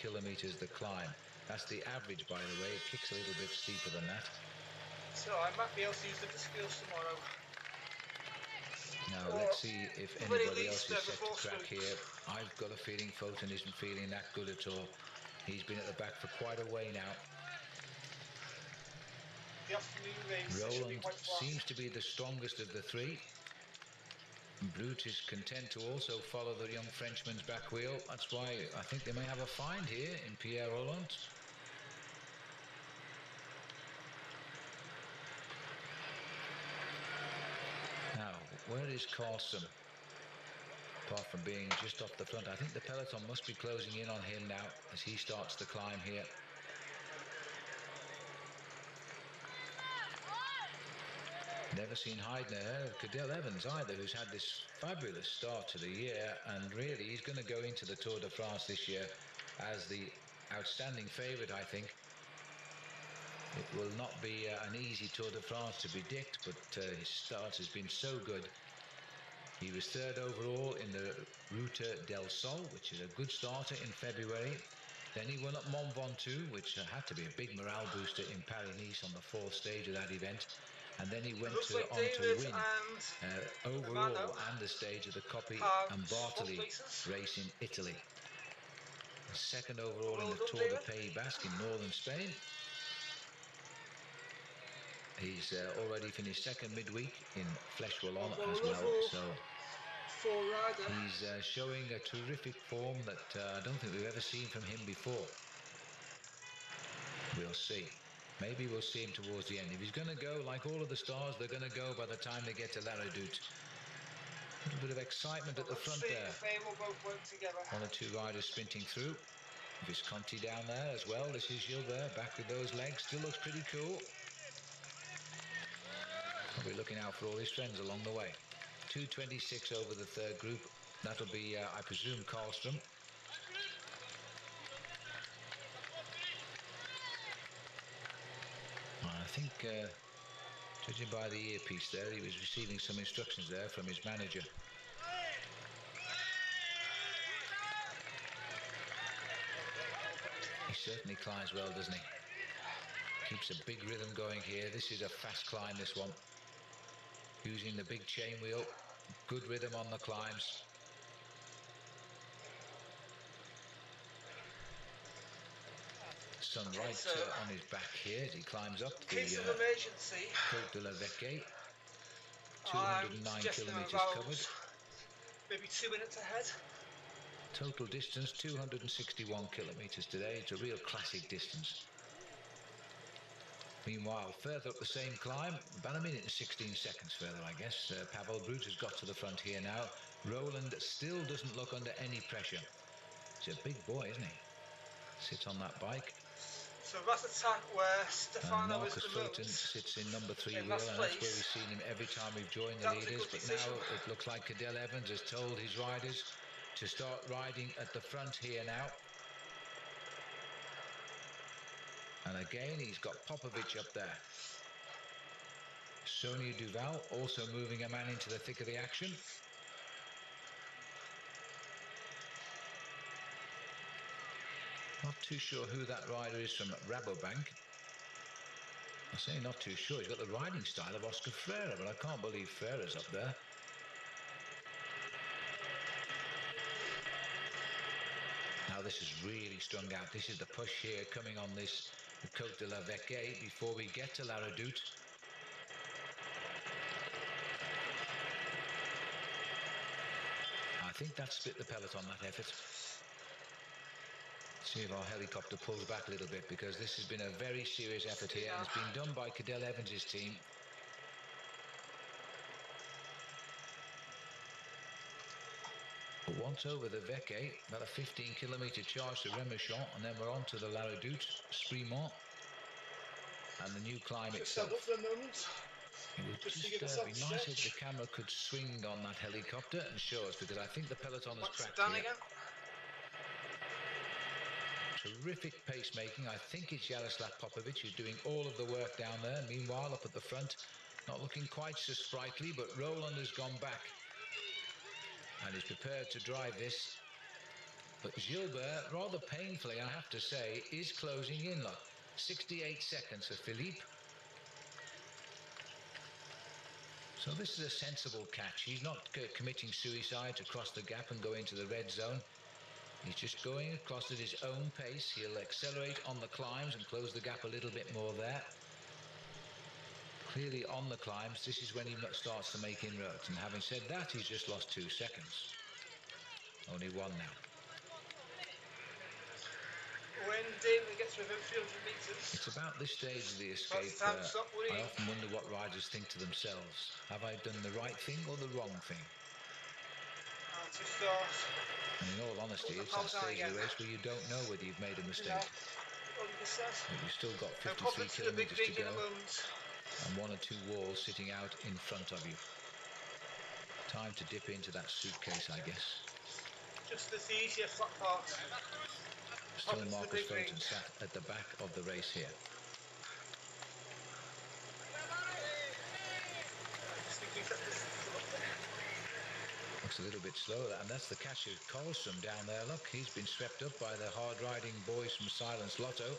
kilometres the climb. That's the average, by the way. It kicks a little bit steeper than that. So I might be able to use the disc wheels tomorrow. Now let's see if anybody else is set to track here. I've got a feeling Photon isn't feeling that good at all. He's been at the back for quite a way now. Roland seems to be the strongest of the three. Brute is content to also follow the young Frenchman's back wheel. That's why I think they may have a find here in Pierre Roland. Now, where is Carlson? Apart from being just off the front, I think the peloton must be closing in on him now as he starts the climb here. Never seen Heidner, Cadell Evans either, who's had this fabulous start to the year, and really he's going to go into the Tour de France this year as the outstanding favourite, I think. It will not be an easy Tour de France to predict, but his start has been so good. He was third overall in the Route del Sol, which is a good starter in February. Then he won at Mont Ventoux, which had to be a big morale booster in Paris-Nice on the fourth stage of that event. And then he went on to win overall and the stage of the Coppi and Bartoli race in Italy. Second overall in the Tour de Pays Basque in northern Spain. He's already finished second midweek in Flèche Wallonne as well. So he's showing a terrific form that I don't think we've ever seen from him before. We'll see. Maybe we'll see him towards the end. If he's going to go, like all of the stars, they're going to go by the time they get to La Redoute. A little bit of excitement at the front there. One or two riders sprinting through. Visconti down there as well. This is Gilbert back with those legs. Still looks pretty cool. Probably looking out for all his friends along the way. 2:26 over the third group. That'll be, I presume, Karlström. I think, judging by the earpiece there, he was receiving some instructions there from his manager. He certainly climbs well, doesn't he? Keeps a big rhythm going here. This is a fast climb, this one. Using the big chain wheel. Good rhythm on the climbs. Sun right on his back here as he climbs up the Côte de la Vecche. 209 kilometres covered. Maybe 2 minutes ahead. Total distance 261 kilometres today. It's a real classic distance. Meanwhile, further up the same climb, about a minute and 16 seconds further, I guess. Pavel Brute has got to the front here now. Roland still doesn't look under any pressure. He's a big boy, isn't he? Sits on that bike. So So that's the tank where And Stefano is Marcus the Foton moment. sits in number 3 in wheel, last and that's where place. we've seen him every time we've joined the That was a leaders. good But decision. now it looks like Cadell Evans has told his riders to start riding at the front here now. And again, he's got Popovic up there. Sonia Duval also moving a man into the thick of the action. Not too sure who that rider is from Rabobank. I say not too sure. He's got the riding style of Oscar Freire, but I can't believe Freire's up there. Now this is really strung out. This is the push here coming on this Côte de la Vecchie before we get to La Redoute. I think that split the peloton, that effort. See if our helicopter pulls back a little bit, because this has been a very serious effort here, and it's been done by Cadell Evans' team. But once over the Vecchie, about a 15-kilometre charge to Remouchon, and then we're on to the La Redoute, Sprimont, and the new climb itself. Stand up for a moment. It would just be nice if the camera could swing on that helicopter and show us, because I think the peloton has cracked here. Again. Terrific pacemaking. I think it's Jaroslav Popovic who's doing all of the work down there. Meanwhile, up at the front, not looking quite so sprightly, but Roland has gone back and is prepared to drive this. But Gilbert, rather painfully, I have to say, is closing in. Look, 68 seconds for Philippe. So this is a sensible catch. He's not committing suicide to cross the gap and go into the red zone. He's just going across at his own pace. He'll accelerate on the climbs and close the gap a little bit more there. Clearly on the climbs, this is when he starts to make inroads. And having said that, he's just lost 2 seconds. Only 1 now. When Damon gets within 300 metres. It's about this stage of the escape. I often wonder what riders think to themselves. Have I done the right thing or the wrong thing? And in all honesty, it's that stage of the race where you don't know whether you've made a mistake. But you've still got 53 kilometres to go, and 1 or 2 walls sitting out in front of you. Time to dip into that suitcase, I guess. Just this easier flat part. Still Marcus Foton sat at the back of the race here. Looks a little bit slower, and that's the catch of Karlström down there. Look, he's been swept up by the hard-riding boys from Silence Lotto.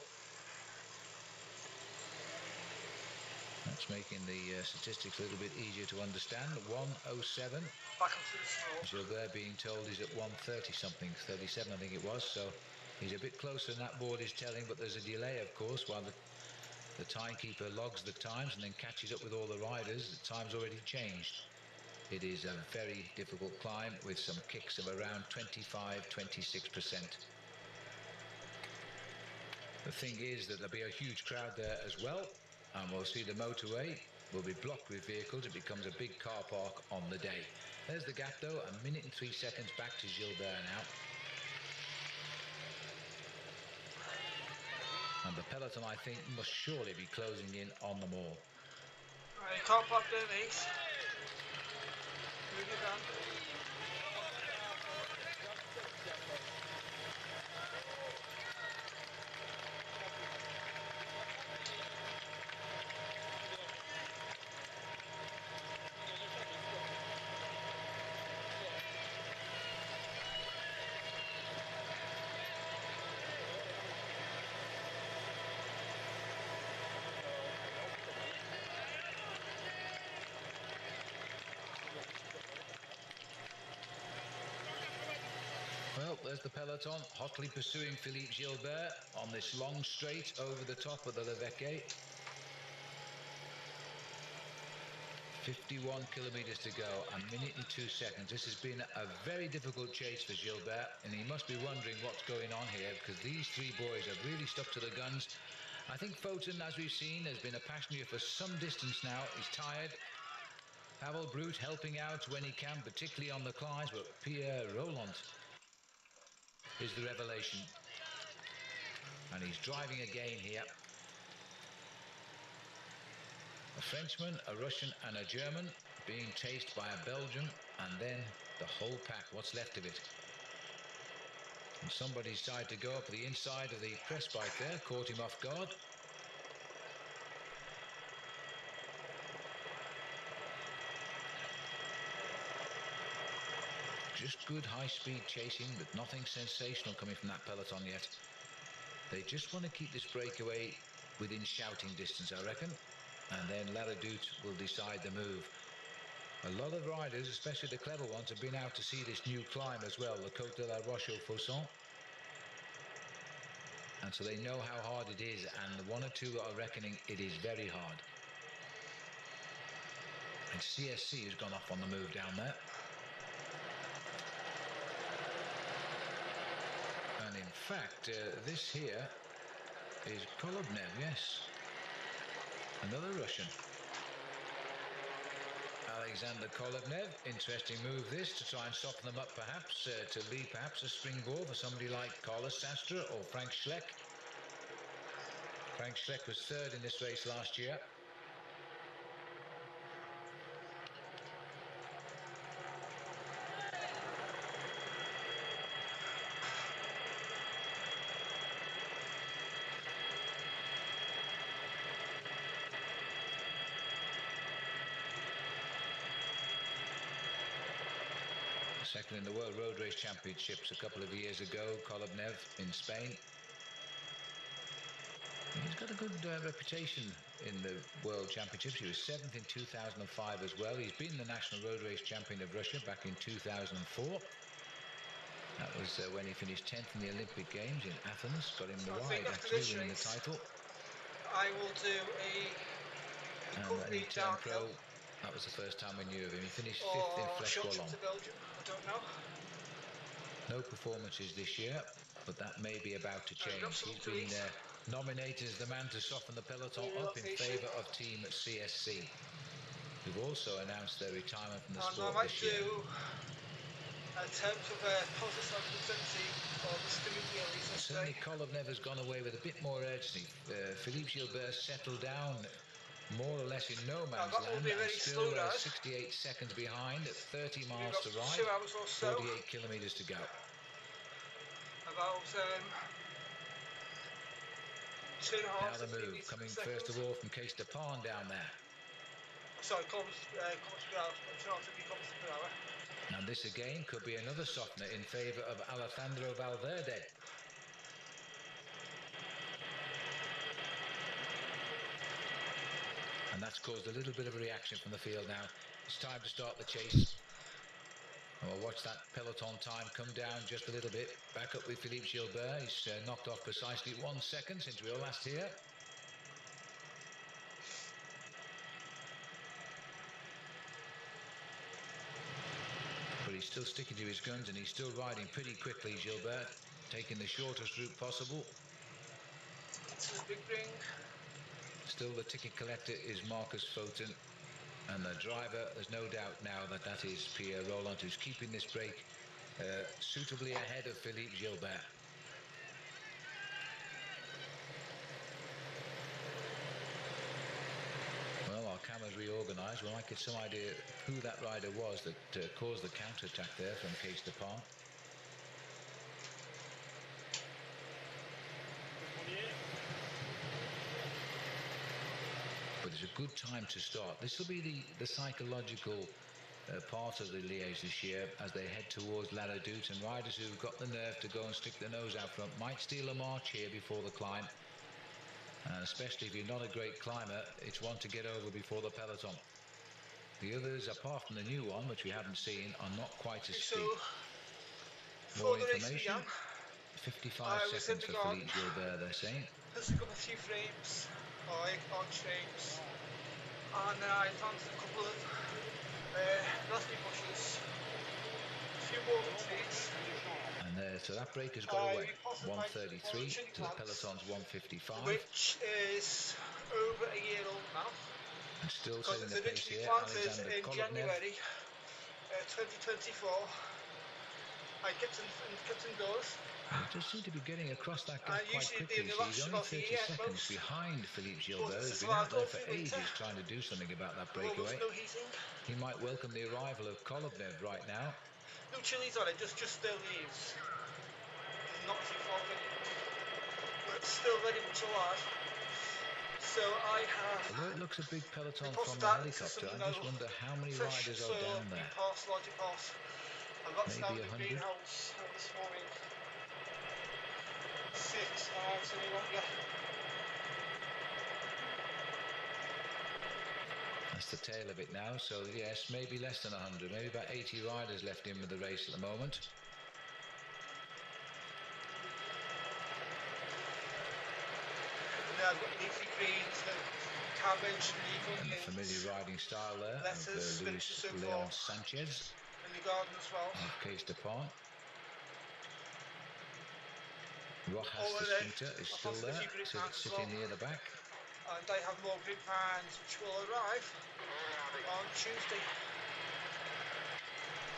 That's making the statistics a little bit easier to understand. 1:07. Gilbert being told he's at 1:30 something, 37 I think it was, so he's a bit closer than that board is telling, but there's a delay, of course, while the timekeeper logs the times and then catches up with all the riders. The time's already changed. It is a very difficult climb with some kicks of around 25-26%. The thing is that there'll be a huge crowd there as well, and we'll see the motorway will be blocked with vehicles. It becomes a big car park on the day. There's the gap though, 1 minute and 3 seconds back to Gilbert now. And the peloton, I think, must surely be closing in on them all. Right, car park there, mate. Move it down. Well, there's the peloton, hotly pursuing Philippe Gilbert on this long straight over the top of the Le Vecchie. 51 kilometres to go, 1 minute and 2 seconds. This has been a very difficult chase for Gilbert, and he must be wondering what's going on here, because these 3 boys have really stuck to the guns. I think Foton, as we've seen, has been a passenger for some distance now. He's tired. Pavel Brut helping out when he can, particularly on the climbs, but Pierre Roland is the revelation. And he's driving again here. A Frenchman, a Russian and a German being chased by a Belgian, and then the whole pack, what's left of it. And somebody's tried to go up the inside of the press bike there, caught him off guard. Just good high-speed chasing, but nothing sensational coming from that peloton yet. They just want to keep this breakaway within shouting distance, I reckon. And then Redoute will decide the move. A lot of riders, especially the clever ones, have been out to see this new climb as well, the Côte de la Roche-aux-Faucons. And so they know how hard it is, and one or two are reckoning it is very hard. And CSC has gone off on the move down there. And in fact, this here is Kolobnev, yes. Another Russian. Alexander Kolobnev, interesting move this, to try and soften them up perhaps, to lead perhaps a springboard for somebody like Carlos Sastre or Frank Schleck. Frank Schleck was third in this race last year. Second in the World Road Race Championships a couple of years ago, Kolobnev in Spain. He's got a good reputation in the World Championships. He was 7th in 2005 as well. He's been the National Road Race Champion of Russia back in 2004. That was when he finished 10th in the Olympic Games in Athens. Got him the ride, actually, winning the title. I will do a recovery downhill. That was the first time we knew of him. He finished 5th in Flèche Wallonne. To Belgium, I don't know. No performances this year, but that may be about to change. He's been nominated as the man to soften the peloton up in favour of Team CSC, who've also announced their retirement from the sport this year. A attempt of a positive representing of the steering wheel. Certainly Kolobnev has gone away with a bit more urgency. Philippe Gilbert settled down more or less in no man's land, and still 68 seconds behind at 30 miles to ride, 48 kilometres to go. About 2.5. Now the move, coming first of all from Case de Pan down there. Sorry, kilometres per hour, 250 kilometres per hour. And this again could be another softener in favour of Alejandro Valverde. And that's caused a little bit of a reaction from the field now. It's time to start the chase. And we'll watch that peloton time come down just a little bit. Back up with Philippe Gilbert. He's knocked off precisely 1 second since we were last here. But he's still sticking to his guns, and he's still riding pretty quickly, Gilbert, taking the shortest route possible. It's a big ring. Still the ticket collector is Marcus Foten, and the driver, there's no doubt now that that is Pierre Roland, who's keeping this break suitably ahead of Philippe Gilbert. Well, our cameras reorganised. We might get some idea who that rider was that caused the counter-attack there from Case de Pan. But it's a good time to start. This will be the psychological part of the Liège this year as they head towards La Redoute, and riders who've got the nerve to go and stick their nose out front might steal a march here before the climb. And especially if you're not a great climber, it's one to get over before the peloton. The others, apart from the new one, which we haven't seen, are not quite as steep. More information. 55 seconds for Philippe Gilbert, they're saying. Just a few frames, or odd frames, and then I planted a couple of raspberry bushes, a few walnut trees. And there, so that break has got away. 133 to the peloton's 155. Which is over a year old now. And still setting the pace here, Alexander Kolobnev. In January 2024. I kept indoors. He does seem to be getting across that gap quite usually quickly. the So last he's only 30 seconds behind Philippe Gilbert, who's been out there for ages trying to do something about that breakaway. No heating. He might welcome the arrival of Kolobnev right now. No chilies on it, just the leaves. Not too far in, but still very much alive. So I have. Although it looks a big peloton from the helicopter, I just wonder how many riders are down there. Larger pass. And that's down Maybe the 100. greenhouse this morning. 6 hours any longer. That's the tail of it now, so yes, maybe less than 100, maybe about 80 riders left in with the race at the moment. Yeah, I've got leafy greens, the cabbage, And the familiar riding style there lettuce, of Luis Leon Sanchez. In the garden as well. Of Case de Pont. Rojas the sprinter is still there, sitting near the back. And I have more grip vans which will arrive on Tuesday.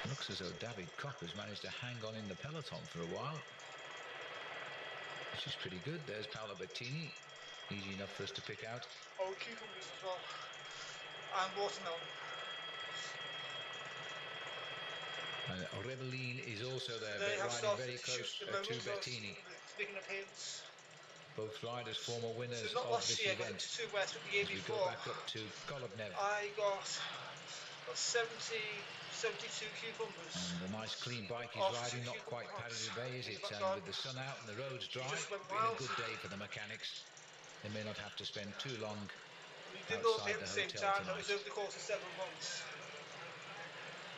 Looks as though David Kopp has managed to hang on in the peloton for a while, which is pretty good. There's Paolo Bettini, easy enough for us to pick out. Oh, cucumbers as well, and watermelon. And Rebellin is also there, riding very close to Bettini. Both riders former winners of this event. As we go back up to Kolobnev. I got 72 cucumbers. And the nice clean bike he's riding, not quite Paris-Roubaix, is it? And with the sun out and the roads dry, been a good day for the mechanics. They may not have to spend too long outside the hotel tonight. It was over the course of 7 months.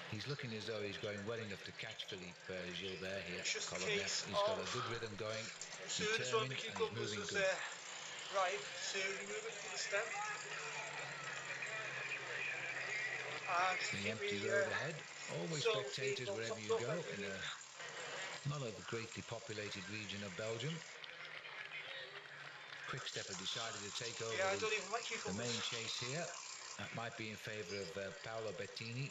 He's looking as though he's going well enough to catch Philippe Gilbert here. Kolobnev, he's got a good rhythm going, determined, and he's moving good. Right, so remove it from the stem. The empty road ahead. Always spectators wherever you go in not a greatly populated region of Belgium. Quick Step have decided to take over the main chase here. That might be in favour of Paolo Bettini.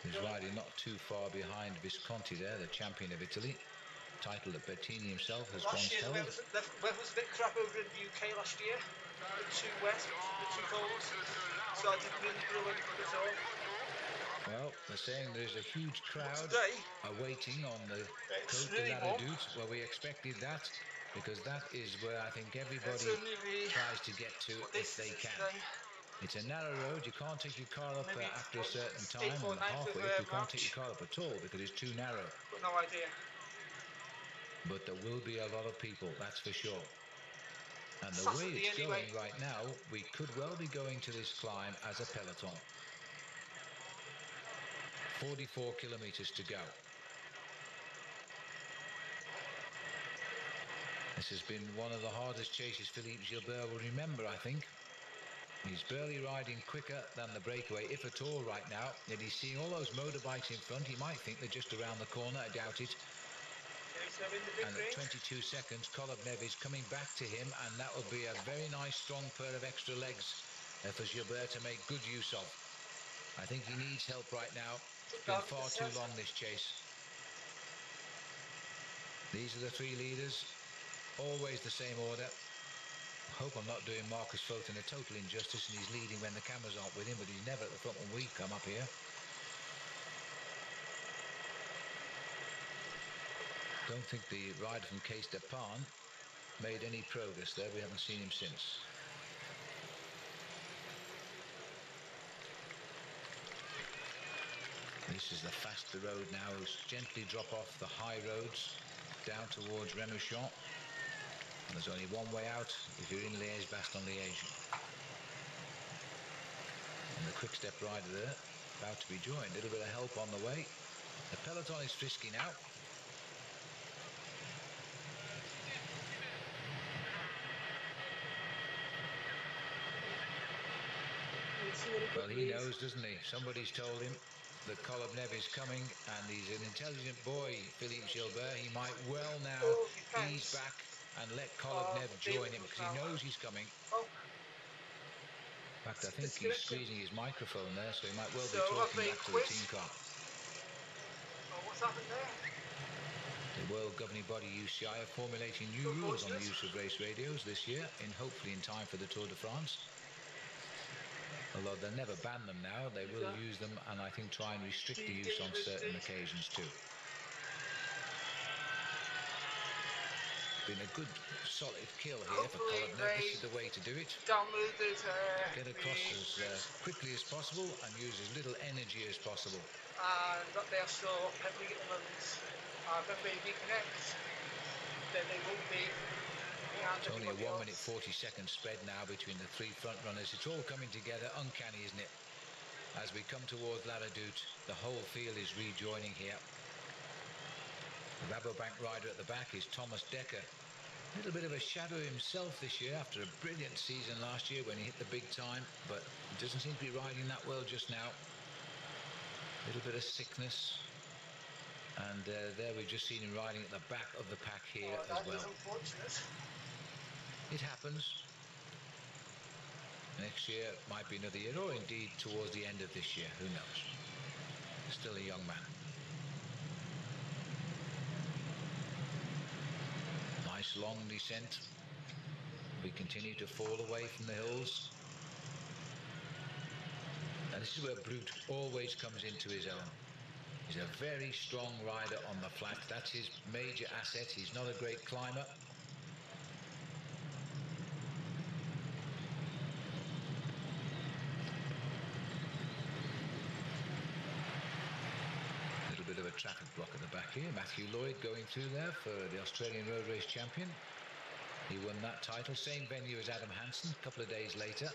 He's riding not too far behind Visconti there, the champion of Italy. Title that Bettini himself has once held. The weather was a bit crap over in the UK last year. A bit too wet, a bit too cold. So I didn't really brew anything at all. Well, they're saying there's a huge crowd awaiting on the Côte de la Redoute. Well, we expected that, because that is where I think everybody tries to get to if they can. It's a narrow road. You can't take your car up after a certain time, and halfway up you can't take your car up at all because it's too narrow. Got no idea. But there will be a lot of people, that's for sure. And the way it's going right now, we could well be going to this climb as a peloton. 44 kilometers to go. This has been one of the hardest chases Philippe Gilbert will remember, I think. He's barely riding quicker than the breakaway, if at all, right now. Yet he's seeing all those motorbikes in front. He might think they're just around the corner. I doubt it. And at 22 seconds, Kolobnev is coming back to him, and that will be a very nice, strong pair of extra legs for Gilbert to make good use of. I think he needs help right now. It's been far too long, this chase. These are the three leaders. Always the same order. I hope I'm not doing Marcus Fulton a total injustice, and he's leading when the cameras aren't with him, but he's never at the front when we come up here. Don't think the rider from Case de Pont made any progress there. We haven't seen him since. This is the faster road now. Gently drop off the high roads down towards Remouchon. And there's only one way out if you're in Liège-Bastogne-Liège. And the quick step rider there, about to be joined. A little bit of help on the way. The peloton is frisky now. Well, he knows, doesn't he? Somebody's told him that Kolobnev is coming, and he's an intelligent boy, Philippe Gilbert. He might well now ease back and let Kolobnev join him, because he knows he's coming. In fact, I think he's squeezing his microphone there, so he might well be talking back to the team car. What's happened there? It world governing body UCI are formulating new rules on the use of race radios this year, hopefully in time for the Tour de France. Although they'll never ban them now, they will use them and I think try and restrict the use on certain occasions too. Been a good solid kill here for Kolobnev. This is the way to do it. Get across as quickly as possible and use as little energy as possible. And that they are so heavily at the moment. When they reconnect, then they will be behind. It's only a 1 minute 40-second spread now between the three front runners. It's all coming together. Uncanny, isn't it? As we come towards La Redoute, the whole field is rejoining here. The Rabobank rider at the back is Thomas Dekker. A little bit of a shadow himself this year after a brilliant season last year when he hit the big time, but he doesn't seem to be riding that well just now. A little bit of sickness. And there we've just seen him riding at the back of the pack here as well. That is unfortunate. It happens. Next year might be another year, or indeed towards the end of this year. Who knows? Still a young man. Nice long descent. We continue to fall away from the hills. And this is where Brute always comes into his own. He's a very strong rider on the flat. That's his major asset. He's not a great climber. A little bit of a traffic block at the back here. Matthew Lloyd going through there for the Australian Road Race champion. He won that title. Same venue as Adam Hansen a couple of days later.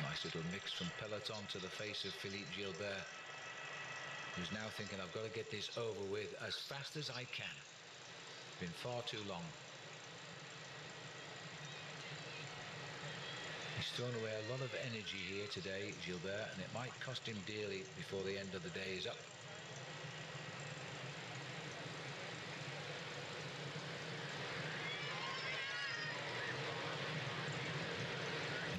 Nice little mix from Peloton to the face of Philippe Gilbert, who's now thinking, I've got to get this over with as fast as I can. It's been far too long. He's thrown away a lot of energy here today, Gilbert, and it might cost him dearly before the end of the day is up.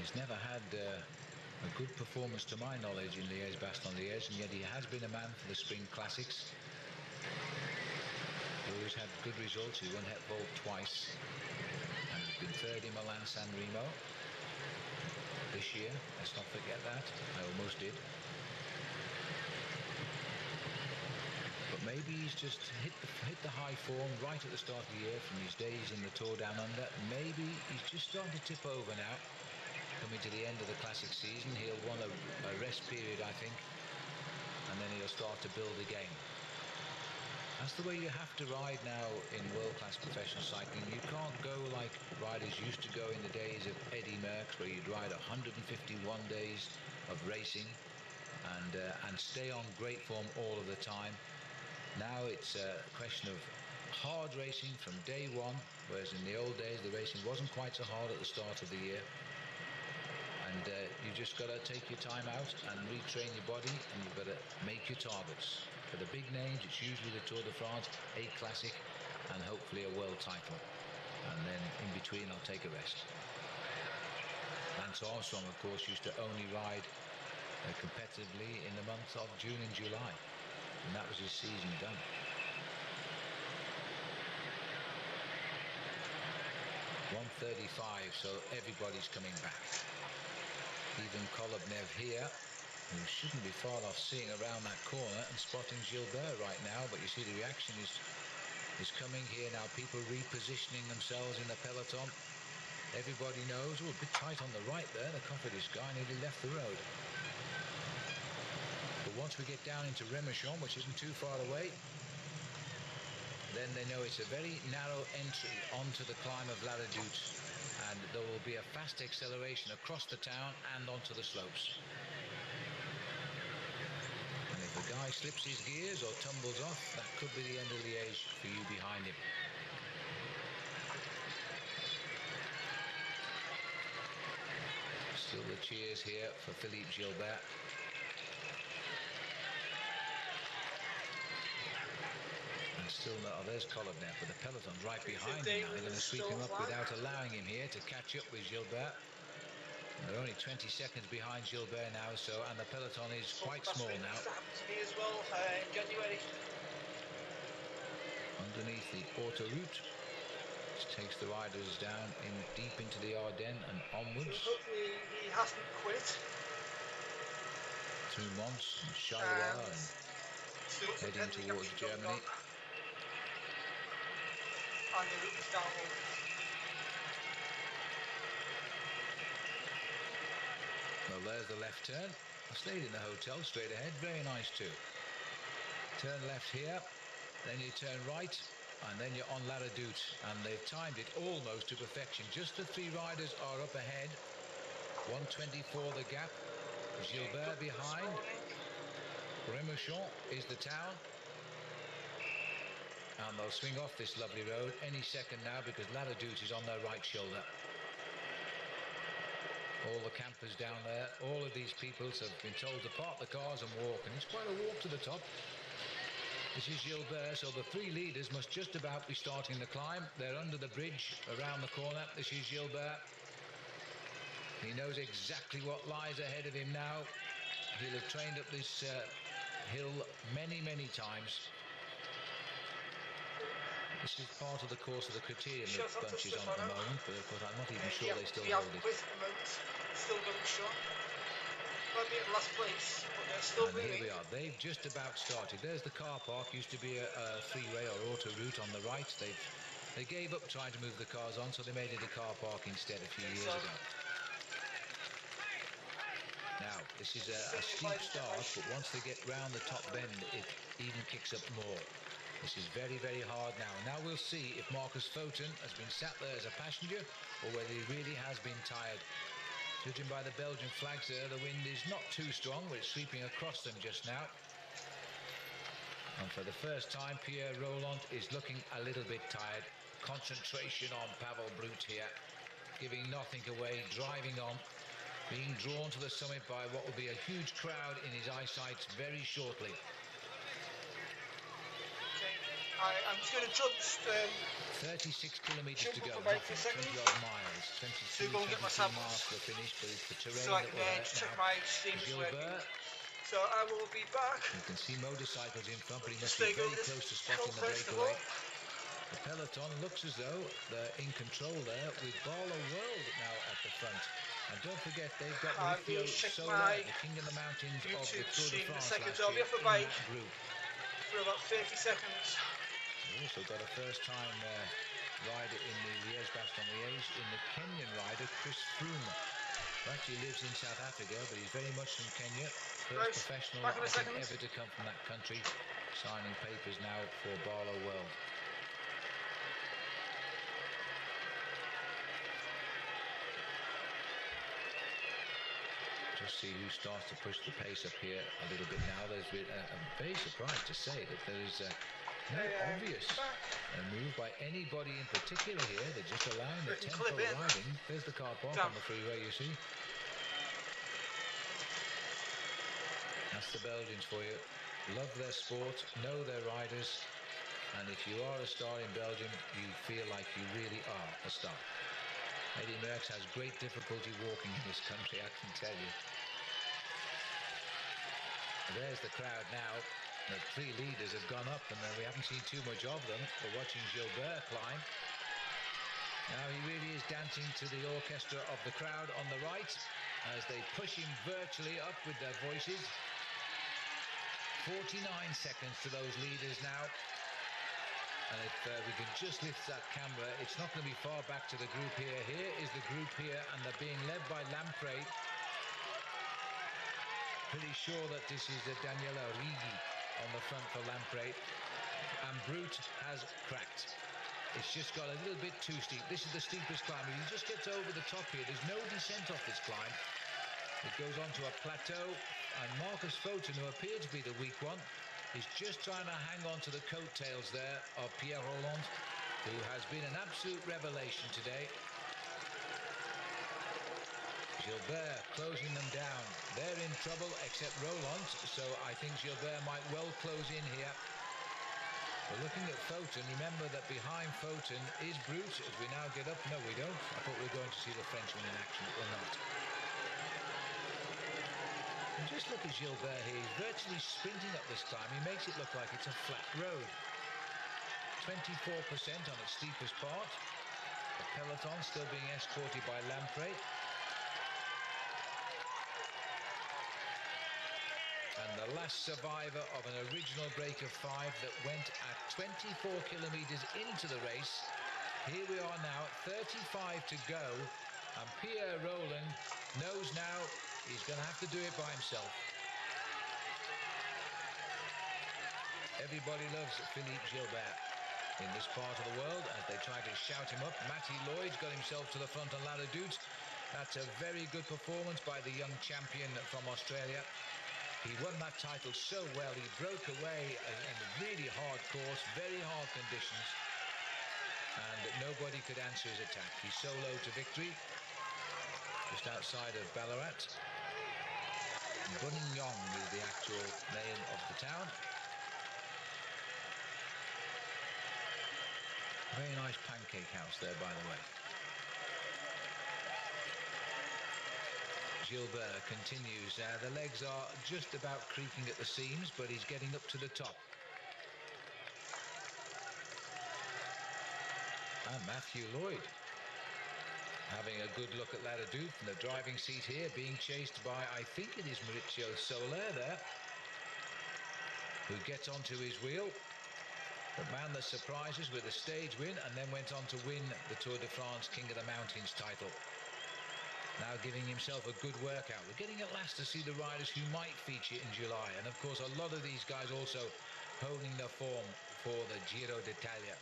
He's never had a good performance to my knowledge in Liège-Bastogne-Liège, and yet he has been a man for the Spring Classics. He always had good results. He won Het Volt twice, and he's been third in Milan-San Remo this year. Let's not forget that. I almost did. But maybe he's just hit the high form right at the start of the year from his days in the Tour Down Under. Maybe he's just starting to tip over now. Coming to the end of the classic season, he'll want a rest period, I think, and then he'll start to build again. That's the way you have to ride now in world-class professional cycling. You can't go like riders used to go in the days of Eddy Merckx, where you'd ride 151 days of racing and stay on great form all of the time. Now it's a question of hard racing from day one, whereas in the old days the racing wasn't quite so hard at the start of the year. And you just got to take your time out and retrain your body, and you've got to make your targets. For the big names, it's usually the Tour de France, a classic, and hopefully a world title. And then in between, I'll take a rest. Lance Armstrong, of course, used to only ride competitively in the months of June and July. And that was his season done. .135, so everybody's coming back. Even Kolobnev here, who shouldn't be far off seeing around that corner and spotting Gilbert right now, but you see the reaction is coming here now. People repositioning themselves in the peloton. Everybody knows, oh, a bit tight on the right there. The Cofidis guy nearly left the road. But once we get down into Remerchon, which isn't too far away, then they know it's a very narrow entry onto the climb of La Redoute, and there will be a fast acceleration across the town and onto the slopes. And if the guy slips his gears or tumbles off, that could be the end of Liège for you behind him. Still the cheers here for Philippe Gilbert. Still not, oh, there's Kolobnev, but the peloton's right behind him now. They're going to sweep him up without allowing him here to catch up with Gilbert. They're only 20 seconds behind Gilbert now, and the peloton is quite small now. That happened to me as well in January. Underneath the autoroute, which takes the riders down deep into the Ardennes and onwards. So hopefully he hasn't quit. Through Mons and Charleroi and heading towards Germany. And the route is downhill. Well, there's the left turn. I stayed in the hotel straight ahead. Very nice too. Turn left here, then you turn right, and then you're on La Redoute. And they've timed it almost to perfection. Just the 3 riders are up ahead. 1:24 the gap. Gilbert behind. Remouchon is the town. And they'll swing off this lovely road any second now because La Redoute is on their right shoulder. All the campers down there, all of these peoples have been told to park the cars and walk, and it's quite a walk to the top. This is Gilbert, so the 3 leaders must just about be starting the climb. They're under the bridge around the corner. This is Gilbert. He knows exactly what lies ahead of him now. He'll have trained up this hill many, many times. This is part of the course of the criterium that Bunch is on at the moment, but of course I'm not even sure they still hold it. Still going strong. Might be in last place, but they're still moving. Here we are. They've just about started. There's the car park. Used to be a freeway or auto route on the right. They gave up trying to move the cars on, so they made it a car park instead a few years ago. Now, this is a steep start, but once they get round the top bend, it even kicks up more. This is very, very hard now. Now we'll see if Marcus Foten has been sat there as a passenger or whether he really has been tired. Judging by the Belgian flags there, the wind is not too strong, but it's sweeping across them just now. And for the first time, Pierre Rolland is looking a little bit tired. Concentration on Pavel Brut here, giving nothing away, driving on, being drawn to the summit by what will be a huge crowd in his eyesight very shortly. I'm just going to jump 36 kilometres to go, 20 odd miles, 22 miles to the finish, but it's the terrain so I that can will check my stream is working. So I will be back. You can see motorcycles in front, but he must be very close to spotting the breakaway. The peloton looks as though they're in control there with Barlow World now at the front. And don't forget, they've got Mauricio Sola, the king of the mountains of the Tour de France last year, in that group. For about 30 seconds. We've also got a first-time rider in the Liège-Bastogne-Liège in the Kenyan rider, Chris Froome, who actually lives in South Africa, but he's very much from Kenya. First professional, I think, ever to come from that country, signing papers now for Barlow World. Just see who starts to push the pace up here a little bit now. I'm very surprised to say that there is no obvious move by anybody in particular here. They're just allowing the tempo riding. There's the car park on the freeway, you see. That's the Belgians for you. Love their sport, know their riders, and if you are a star in Belgium, you feel like you really are a star. Eddy Merckx has great difficulty walking in this country, I can tell you. There's the crowd now. The 3 leaders have gone up, and we haven't seen too much of them. We're watching Gilbert climb. Now he really is dancing to the orchestra of the crowd on the right as they push him virtually up with their voices. 49 seconds to those leaders now. And if we can just lift that camera, it's not going to be far back to the group here. Here is the group here, and they're being led by Lamprey. Pretty sure that this is Daniela Righi on the front for Lamprey. And Brut has cracked. It's just got a little bit too steep. This is the steepest climb. If he just gets over the top here, there's no descent off this climb. It goes onto a plateau, and Marcus Foten, who appeared to be the weak one, is just trying to hang on to the coattails there of Pierre Rolland, who has been an absolute revelation today. Gilbert closing them down. They're in trouble except Rolland, so I think Gilbert might well close in here. We're looking at Foten. Remember that behind Foten is Brut. As we now get up, no we don't. I thought we were going to see the Frenchman in action, but we're not. And just look at Gilbert here. He's virtually sprinting up this climb. He makes it look like it's a flat road. 24% on its steepest part. The Peloton still being escorted by Lamprey. And the last survivor of an original break of 5 that went at 24 kilometers into the race. Here we are now at 35 to go. And Pierre Roland knows now he's going to have to do it by himself. Everybody loves Philippe Gilbert in this part of the world as they try to shout him up. Matty Lloyd's got himself to the front on La Redoute. That's a very good performance by the young champion from Australia. He won that title so well. He broke away in a really hard course, very hard conditions, and nobody could answer his attack. He soloed to victory just outside of Ballarat. Buninyong is the actual name of the town. Very nice pancake house there, by the way. Gilbert continues. The legs are just about creaking at the seams, but he's getting up to the top. And Matthew Lloyd having a good look at La Redoute from the driving seat here, being chased by, I think it is Maurizio Soler there, who gets onto his wheel. The man that surprises with a stage win and then went on to win the Tour de France King of the Mountains title. Now giving himself a good workout. We're getting at last to see the riders who might feature in July. And of course, a lot of these guys also honing their form for the Giro d'Italia.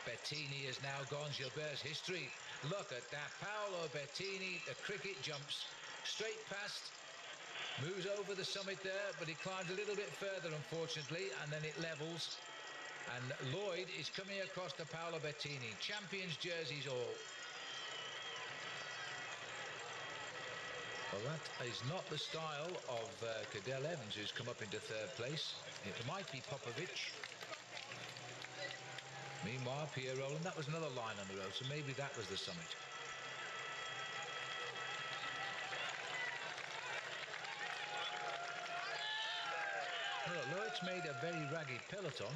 Bettini is now gone. Gilbert's history. Look at that. Paolo Bettini, the cricket jumps straight past. Moves over the summit there, but he climbs a little bit further, unfortunately, and then it levels. And Lloyd is coming across to Paolo Bettini. Champions jerseys all. Well, that is not the style of Cadel Evans, who's come up into 3rd place. It might be Popovic. Meanwhile, Pierre Roland, that was another line on the road, so maybe that was the summit. Well, although it's made a very ragged peloton,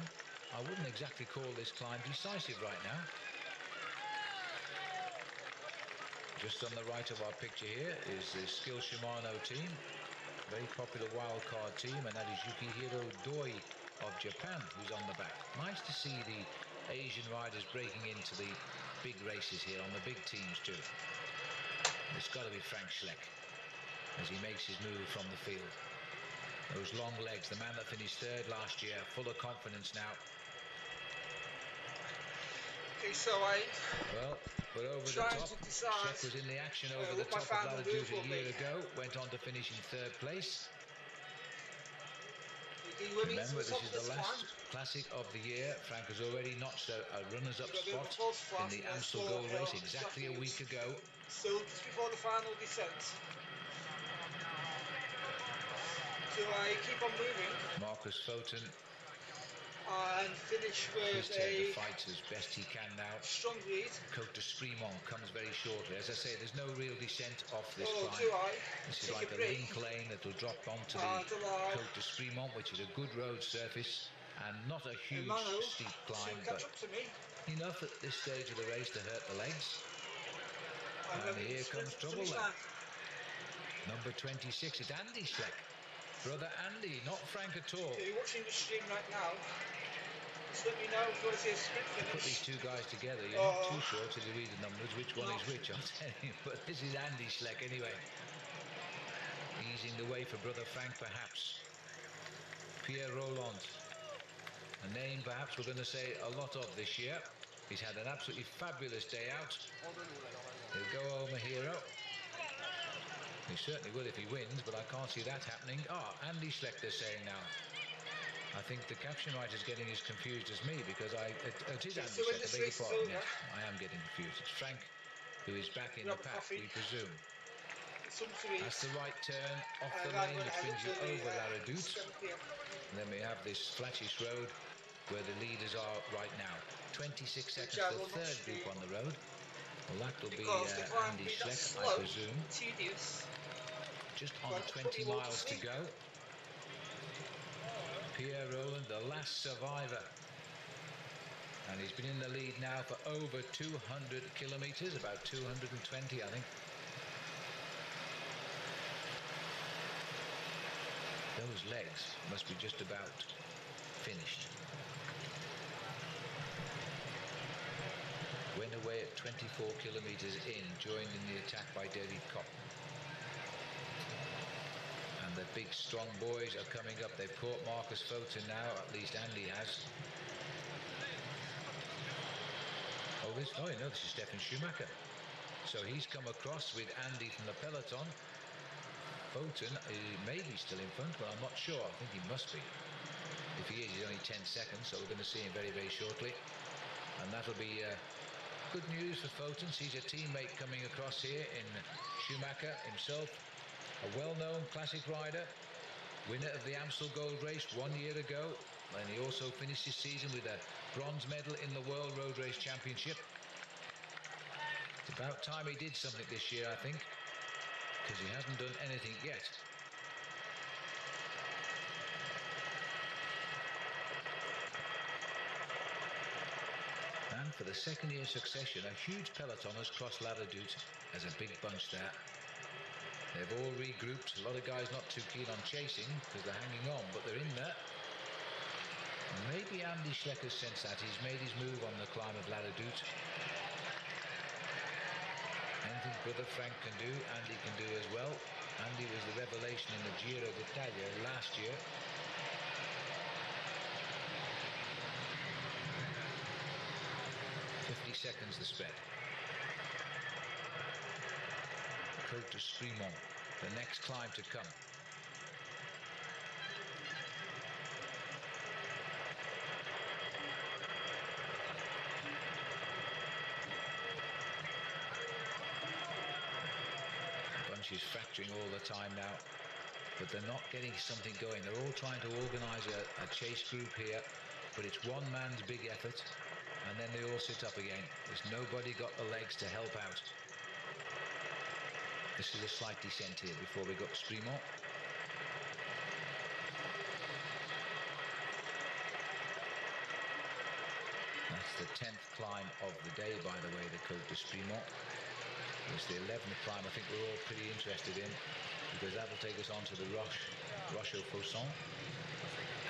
I wouldn't exactly call this climb decisive right now. Just on the right of our picture here is the Skill Shimano team, very popular wildcard team, and that is Yukihiro Doi of Japan who's on the back. Nice to see the Asian riders breaking into the big races here on the big teams too. It's got to be Frank Schleck as he makes his move from the field. Those long legs, the man that finished 3rd last year, full of confidence now. Okay, so well, but over the top, Schleck was in the action over the top of La Redoute a year ago, went on to finish in 3rd place. Remember, this is the last classic of the year. Frank has already notched a runners-up spot in the Amstel Gold Race exactly a week ago. Still just before the final descent. So I keep on moving. Marcus Foten and finish with to fight as best he can now. Strong lead. Côte de Sprimont comes very shortly. As I say, there's no real descent off this climb. This is like a link lane that will drop onto the Côte de Sprimont, which is a good road surface and not a huge steep climb, but enough at this stage of the race to hurt the legs. And here comes trouble then. Number 26, it's Andy Schleck. Brother Andy, not Frank at all. If you're watching the stream right now, just let me know if you want to see a sprint finish. Put these two guys together, you're not too sure till you read the numbers which one is which, I'll tell you. But this is Andy Schleck anyway. Easing the way for Brother Frank, perhaps. Pierre Roland, a name perhaps we're going to say a lot of this year. He's had an absolutely fabulous day out. He'll go home a hero. He certainly will if he wins, but I can't see that happening. Andy Schleck, they're saying now. I think the caption writer's getting as confused as me because it is Andy Schleck, I beg your pardon. Yes, I am getting confused. It's Frank who is back in the pack, we presume. That's the right turn off the lane which brings you over La Redoute. And then we have this flattish road where the leaders are right now. 26 seconds to the 3rd group on the road. Well, that will be Andy Schleck, I presume. Tedious. just on 20 miles to go. Pierre Roland, the last survivor. And he's been in the lead now for over 200 kilometers, about 220, I think. Those legs must be just about finished. Went away at 24 kilometers in, joined in the attack by Derek Kopp. And the big strong boys are coming up. They've caught Marcus Foten now, at least Andy has. Oh, this is Stefan Schumacher. So he's come across with Andy from the Peloton. Foten may be still in front, but I'm not sure. I think he must be. If he is, he's only 10 seconds, so we're going to see him very, very shortly. And that'll be good news for Foten. He's a teammate coming across here in Schumacher himself, a well-known classic rider, winner of the Amstel Gold Race 1 year ago, and he also finished his season with a bronze medal in the World Road Race Championship. It's about time he did something this year, I think, because he hasn't done anything yet. And for the second year succession, a huge peloton has crossed La Redoute as a big bunch there. They've all regrouped. A lot of guys not too keen on chasing because they're hanging on, but they're in there. And maybe Andy Schlecks has sensed that. He's made his move on the climb of La Redoute. Anything brother Frank can do, Andy can do as well. Andy was the revelation in the Giro d'Italia last year. Seconds the spread. Côte de Strade, the next climb to come. The bunch is fracturing all the time now, but they're not getting something going. They're all trying to organize a chase group here, but it's one man's big effort. And then they all sit up again. There's nobody got the legs to help out. This is a slight descent here before we got to Strade. That's the 10th climb of the day, by the way, the Côte de Strade. It's the 11th climb I think we're all pretty interested in, because that'll take us on to the Roche aux Faucons.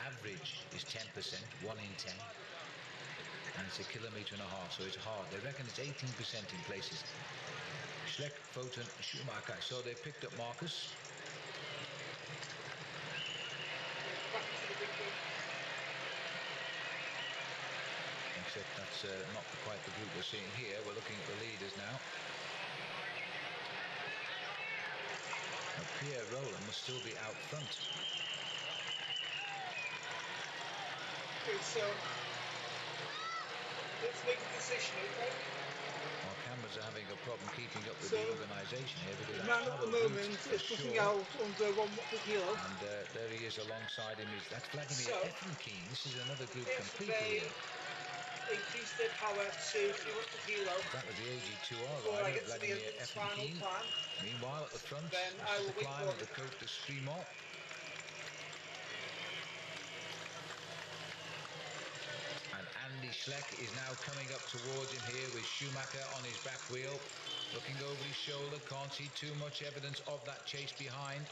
Average is 10%, 1 in 10. And it's 1.5 kilometers, so it's hard. They reckon it's 18% in places. Schlecks, Foten, Schumacher. So they picked up Marcus. Except that's not quite the group we're seeing here. We're looking at the leaders now. Now Pierre Roland must still be out front. Okay, so let's make a decision, okay? Our cameras are having a problem keeping up with the organisation here, because the man at the moment is putting out under 1 watt per kilo. And there he is alongside him. That's Vladimir Efimkin. This is another group completely. They increase their power to 3 watts per kilo. That was the AG2R rider, Vladimir Efimkin. Meanwhile, at the front, this is the climb of the Côte de Strade. Andy Schlecks is now coming up towards him here with Schumacher on his back wheel, looking over his shoulder, can't see too much evidence of that chase behind.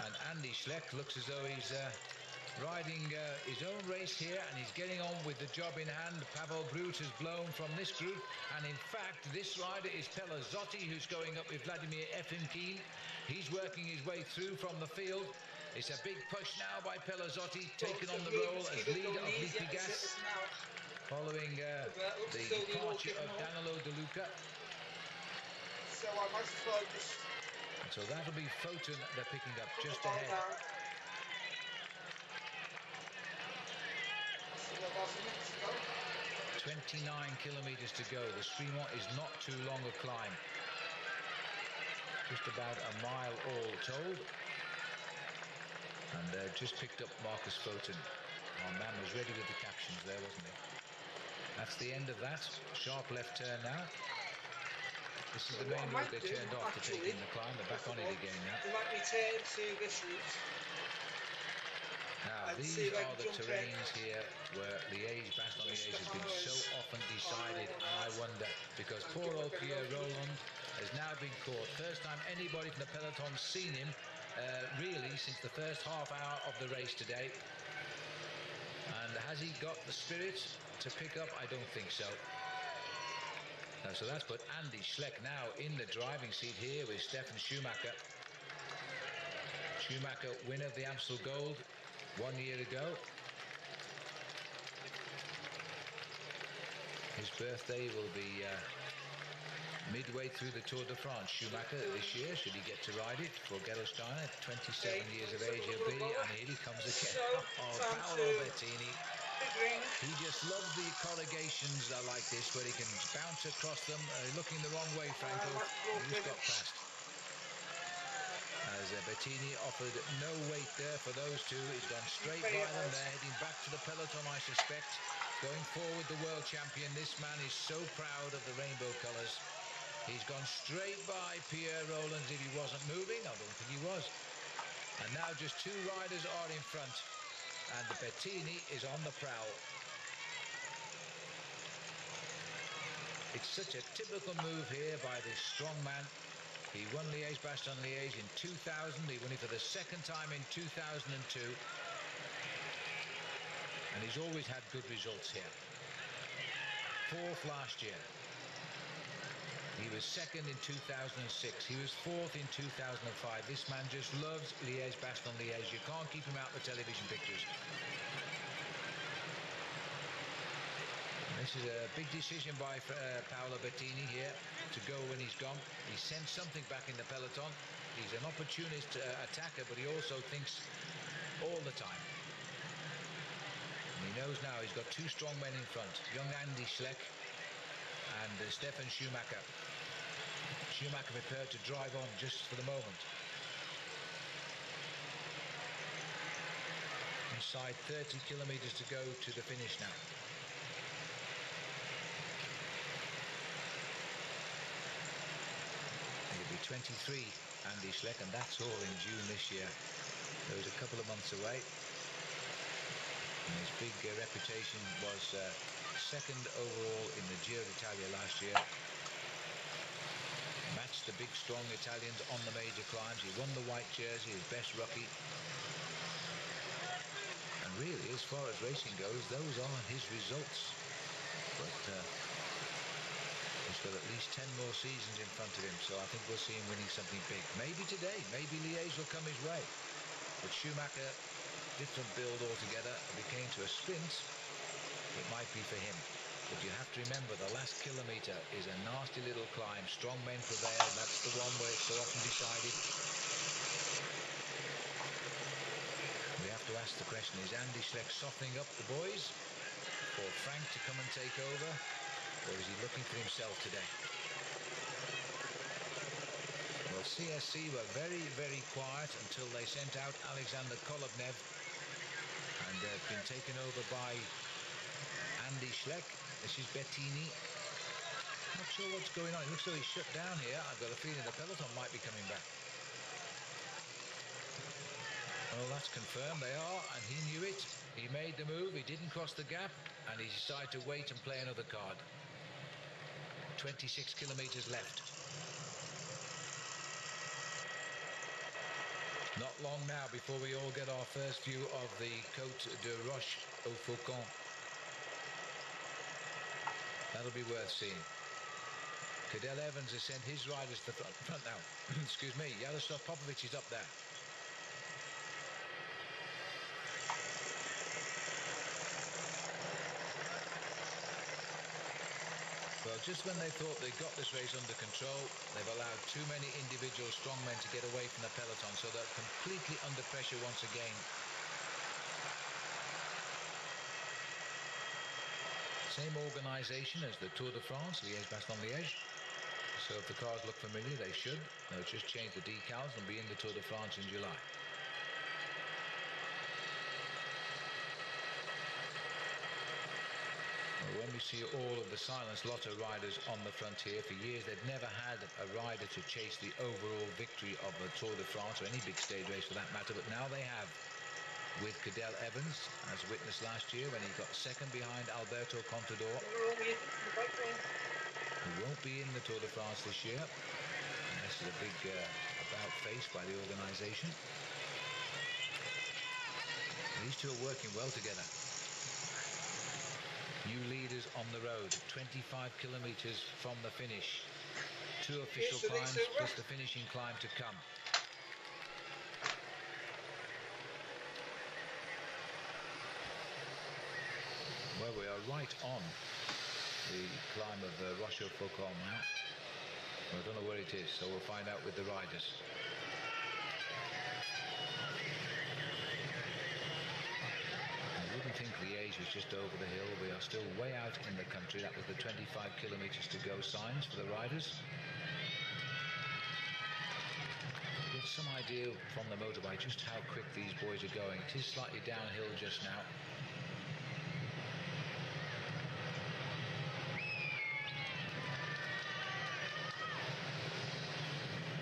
And Andy Schlecks looks as though he's riding his own race here, and he's getting on with the job in hand. Pavel Brut has blown from this group, and in fact this rider is Pelazzotti, who's going up with Vladimir Efimkin. He's working his way through from the field. It's a big push now by Pelazzotti, taken on the roll as leader of Liquigas, following the departure of Danilo De Luca. So I might as well just... And so that'll be Foten they're picking up just ahead. 29 kilometers to go. The Strade is not too long a climb. Just about a mile all told. And just picked up Marcus Foten. Our man was ready with the captions there, wasn't he? That's the end of that. Sharp left turn now. This is So the what main I route might they do, turned off to take actually, in the climb. They're back on it again now. we might return to this route. Now, And see these if I are can the jump in. terrains here where Liège-Bastogne-Liège has been so often decided, and I wonder, because poor old Pierre Roland has now been caught. First time anybody from the Peloton's seen him, really, since the first half hour of the race today. And has he got the spirit to pick up? I don't think so. So that's put Andy Schleck now in the driving seat here with Stefan Schumacher. Schumacher, winner of the Amstel Gold 1 year ago. His birthday will be midway through the Tour de France. Schumacher this year, should he get to ride it for Gerolsteiner, 27 years of age he'll be, and here he comes again. Paolo Bettini. He just loves the corrugations like this, where he can bounce across them, looking the wrong way, Franco. He just got past. As Bettini offered no weight there for those two. He's gone straight by them. They're heading back to the peloton, I suspect. Going forward, the world champion. This man is so proud of the rainbow colours. He's gone straight by Pierre Roland as if he wasn't moving. I don't think he was. And now just two riders are in front. And Bettini is on the prowl. It's such a typical move here by this strong man. He won Liège-Bastogne-Liège in 2000. He won it for the second time in 2002. And he's always had good results here. Fourth last year. He was second in 2006. He was fourth in 2005. This man just loves Liège-Bastogne-Liège. You can't keep him out of the television pictures. This is a big decision by Paolo Bettini here to go when he's gone. He sends something back in the peloton. He's an opportunist attacker, but he also thinks all the time. And he knows now he's got two strong men in front, young Andy Schleck and Stefan Schumacher. Schumacher prepared to drive on just for the moment. Inside 30 kilometers to go to the finish now. He'll be 23, Andy Schleck, and that's all in June this year. So he's a couple of months away. And his big reputation was second overall in the Giro d'Italia last year. Matched the big, strong Italians on the major climbs. He won the white jersey, his best rookie. And really, as far as racing goes, those are his results. But he's got at least 10 more seasons in front of him, so I think we'll see him winning something big. Maybe today, maybe Liège will come his way. But Schumacher, different build altogether. If it came to a sprint, it might be for him. But you have to remember, the last kilometre is a nasty little climb. Strong men prevail. That's the one where it's so often decided. We have to ask the question, is Andy Schleck softening up the boys for Frank to come and take over? Or is he looking for himself today? Well, CSC were very, very quiet until they sent out Alexander Kolobnev. And they've been taken over by Andy Schleck. This is Bettini. Not sure what's going on. It looks like he's shut down here. I've got a feeling the peloton might be coming back. Well, that's confirmed. They are, and he knew it. He made the move. He didn't cross the gap, and he decided to wait and play another card. 26 kilometers left. Not long now before we all get our first view of the Côte de Roche au Faucon. That'll be worth seeing. Cadel Evans has sent his riders to the front now. Excuse me, Jaroslav Popovic is up there. Well, just when they thought they got this race under control, they've allowed too many individual strongmen to get away from the peloton, so they're completely under pressure once again. Same organisation as the Tour de France, Liège-Bastogne-Liège. So if the cars look familiar, they should. They'll just change the decals and be in the Tour de France in July. when we see all of the Silence Lotto riders on the front here. For years they've never had a rider to chase the overall victory of the Tour de France or any big stage race for that matter, but now they have, with Cadel Evans, as witnessed last year when he got second behind Alberto Contador, who won't be in the Tour de France this year. And this is a big about face by the organisation. These two are working well together. New leaders on the road, 25 kilometres from the finish. 2 official climbs plus the finishing climb to come. Well, we are right on the climb of the Rochefoucauld now. I don't know where it is, so we'll find out with the riders. I wouldn't think Liège was just over the hill. We are still way out in the country. That was the 25 kilometres to go signs for the riders. Get some idea from the motorbike just how quick these boys are going. It is slightly downhill just now.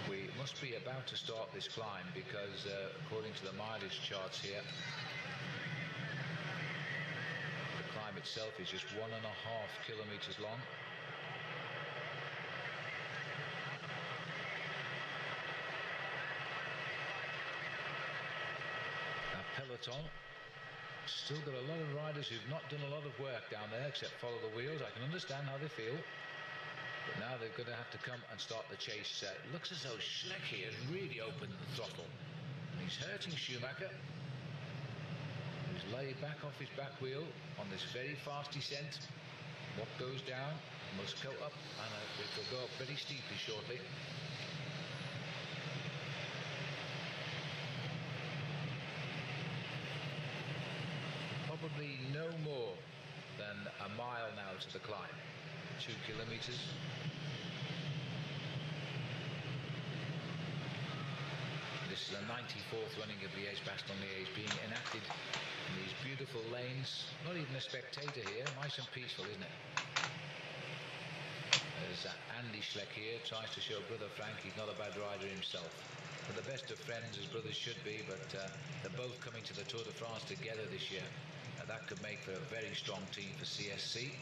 We must be about to start this climb because according to the mileage charts here, the climb itself is just 1.5 kilometres long. Now Peloton still got a lot of riders who've not done a lot of work down there except follow the wheels. I can understand how they feel. But now they're going to have to come and start the chase. It looks as though Schlecks here has really opened the throttle. He's hurting Schumacher, who's laid back off his back wheel on this very fast descent. What goes down must go up, and it will go up very steeply shortly. Probably no more than a mile now to the climb. 2 kilometres. This is the 94th running of Liège-Bastogne-Liège being enacted in these beautiful lanes. Not even a spectator here. Nice and peaceful, isn't it? There's Andy Schlecks here, tries to show brother Frank he's not a bad rider himself. They're the best of friends, as brothers should be, but they're both coming to the Tour de France together this year. That could make for a very strong team for CSC.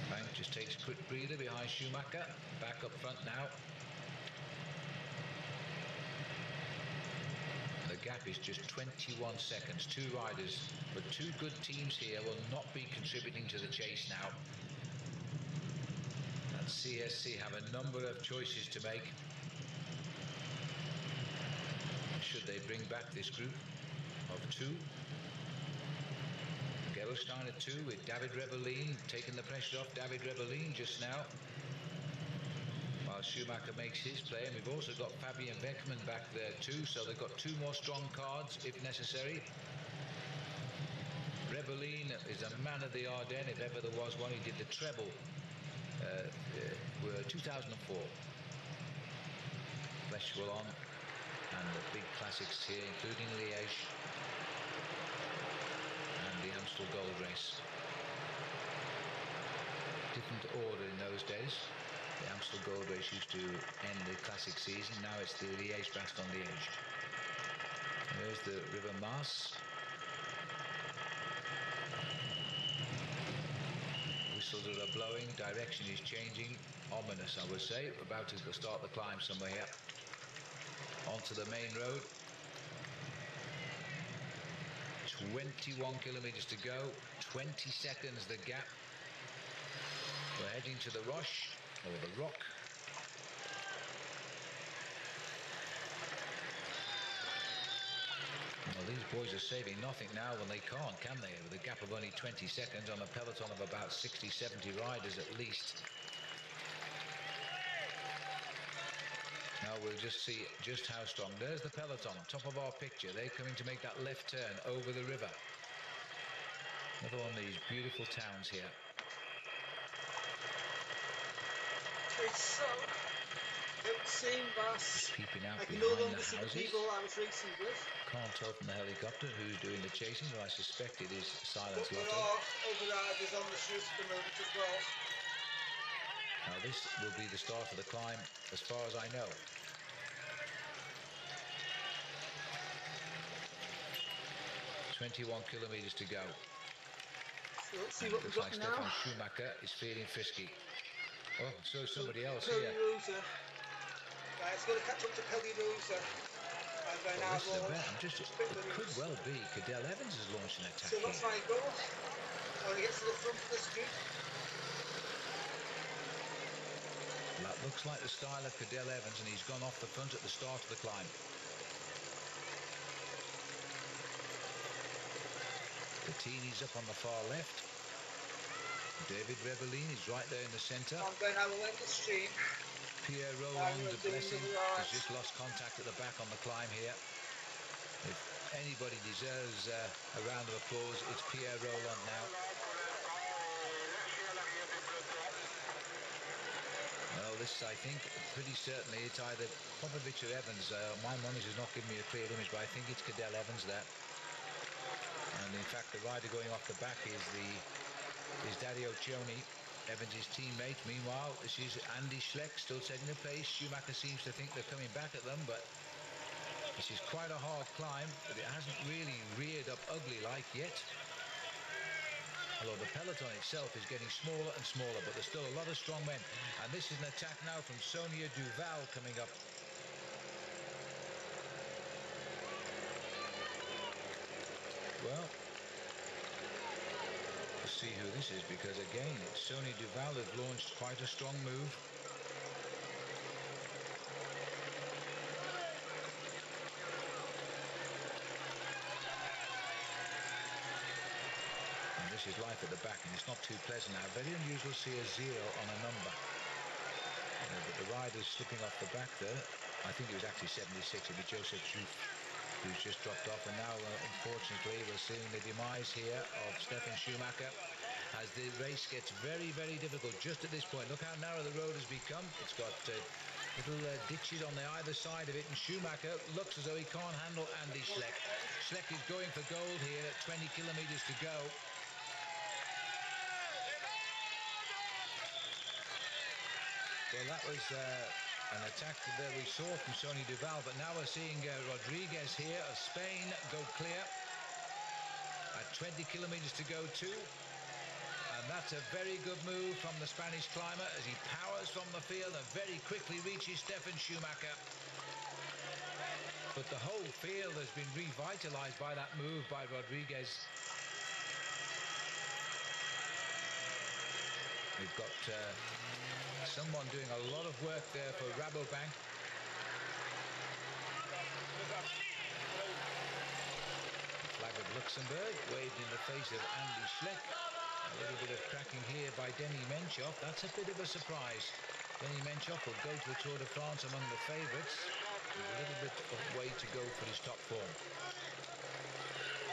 Frank just takes a quick breather behind Schumacher. Back up front now. The gap is just 21 seconds. 2 riders, but 2 good teams here will not be contributing to the chase now. And CSC have a number of choices to make. Should they bring back this group of 2? Gerolstein at 2 with David Rebellin taking the pressure off David Rebellin just now, while Schumacher makes his play. And we've also got Fabian Beckmann back there too, so they've got 2 more strong cards if necessary. Rebellin is a man of the Ardennes, if ever there was one. He did the treble 2004. Flesh Wallon and the big classics here, including Liège and the Amstel Gold Race. Different order in those days. The Amstel Gold Race used to end the classic season. Now it's the Liège-Bastogne-Liège. There's the River Maas. Whistles are blowing. Direction is changing. Ominous, I would say. We're about to start the climb somewhere here. Onto the main road. 21 kilometres to go. 20 seconds the gap. We're heading to the Roche, or the Rock. Well, these boys are saving nothing now when they can't, can they? With a gap of only 20 seconds on a peloton of about 60, 70 riders at least. Now we'll just see just how strong. There's the peloton, top of our picture. They're coming to make that left turn over the river. Another one of these beautiful towns here. Okay, so It would seem that Just peeping out I can no behind longer the see the houses. people I was racing with. Can't tell from the helicopter who's doing the chasing, but I suspect it is Silence But there Lotto. are other riders on the street at the moment as well. Now this will be the start of the climb, as far as I know. 21 kilometers to go. So let's see what we've got now. Stefan Schumacher is feeling frisky. Oh, so somebody else Peli here. Rosa. Right, it's going to catch up to Peli Rosa. And then Well, this is a bet. It could loose. well be Cadell Evans has launched an attack So that's here. my goal. When he gets to the front of the street. That looks like the style of Cadell Evans, and he's gone off the front at the start of the climb. Bettini's up on the far left. David Rebellin is right there in the centre. And then I will end the stream. Pierre Roland, blessing, has just lost contact at the back on the climb here. If anybody deserves a round of applause, it's Pierre Roland now. Well, this, I think, pretty certainly, it's either Popovic or Evans. My monitor's not giving me a clear image, but I think it's Cadell Evans there. And in fact, the rider going off the back is Dario Cioni, Evans' teammate. Meanwhile, this is Andy Schlecks still setting the pace. Schumacher seems to think they're coming back at them, but this is quite a hard climb, but it hasn't really reared up ugly like yet. Although the peloton itself is getting smaller and smaller, but there's still a lot of strong men. And this is an attack now from Sonia Duval coming up. Well, let's see who this is, because again, it's Sonia Duval who've launched quite a strong move. This is life at the back, and it's not too pleasant now. Very unusual to see a 0 on a number. But the rider's slipping off the back there. I think it was actually 76. It'd be Joseph Jouffe, who's just dropped off. And now, unfortunately, we're seeing the demise here of Stefan Schumacher as the race gets very, very difficult just at this point. Look how narrow the road has become. It's got little ditches on the either side of it, and Schumacher looks as though he can't handle Andy Schleck. Schleck is going for gold here at 20 kilometers to go. Well, that was an attack that we saw from Sonia Duval, but now we're seeing Rodriguez here of Spain go clear at 20 kilometers to go too. And that's a very good move from the Spanish climber as he powers from the field and very quickly reaches Stefan Schumacher. But the whole field has been revitalized by that move by Rodriguez. We've got someone doing a lot of work there for Rabobank. The flag of Luxembourg waved in the face of Andy Schleck. A little bit of cracking here by Denis Menchov. That's a bit of a surprise. Denis Menchov will go to the Tour de France among the favourites. There's a little bit of way to go for his top form.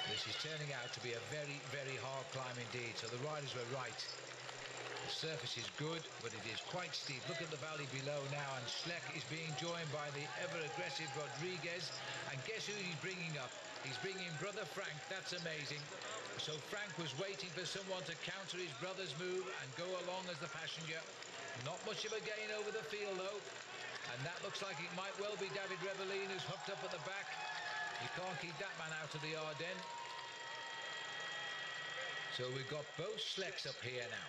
This is turning out to be a very, very hard climb indeed. So the riders were right. The surface is good, but it is quite steep. Look at the valley below now, and Schleck is being joined by the ever-aggressive Rodriguez. And guess who he's bringing up? He's bringing brother Frank. That's amazing. So Frank was waiting for someone to counter his brother's move and go along as the passenger. Not much of a gain over the field, though. And that looks like it might well be David Rebellin, who's hooked up at the back. You can't keep that man out of the Ardennes. So we've got both Schlecks up here now.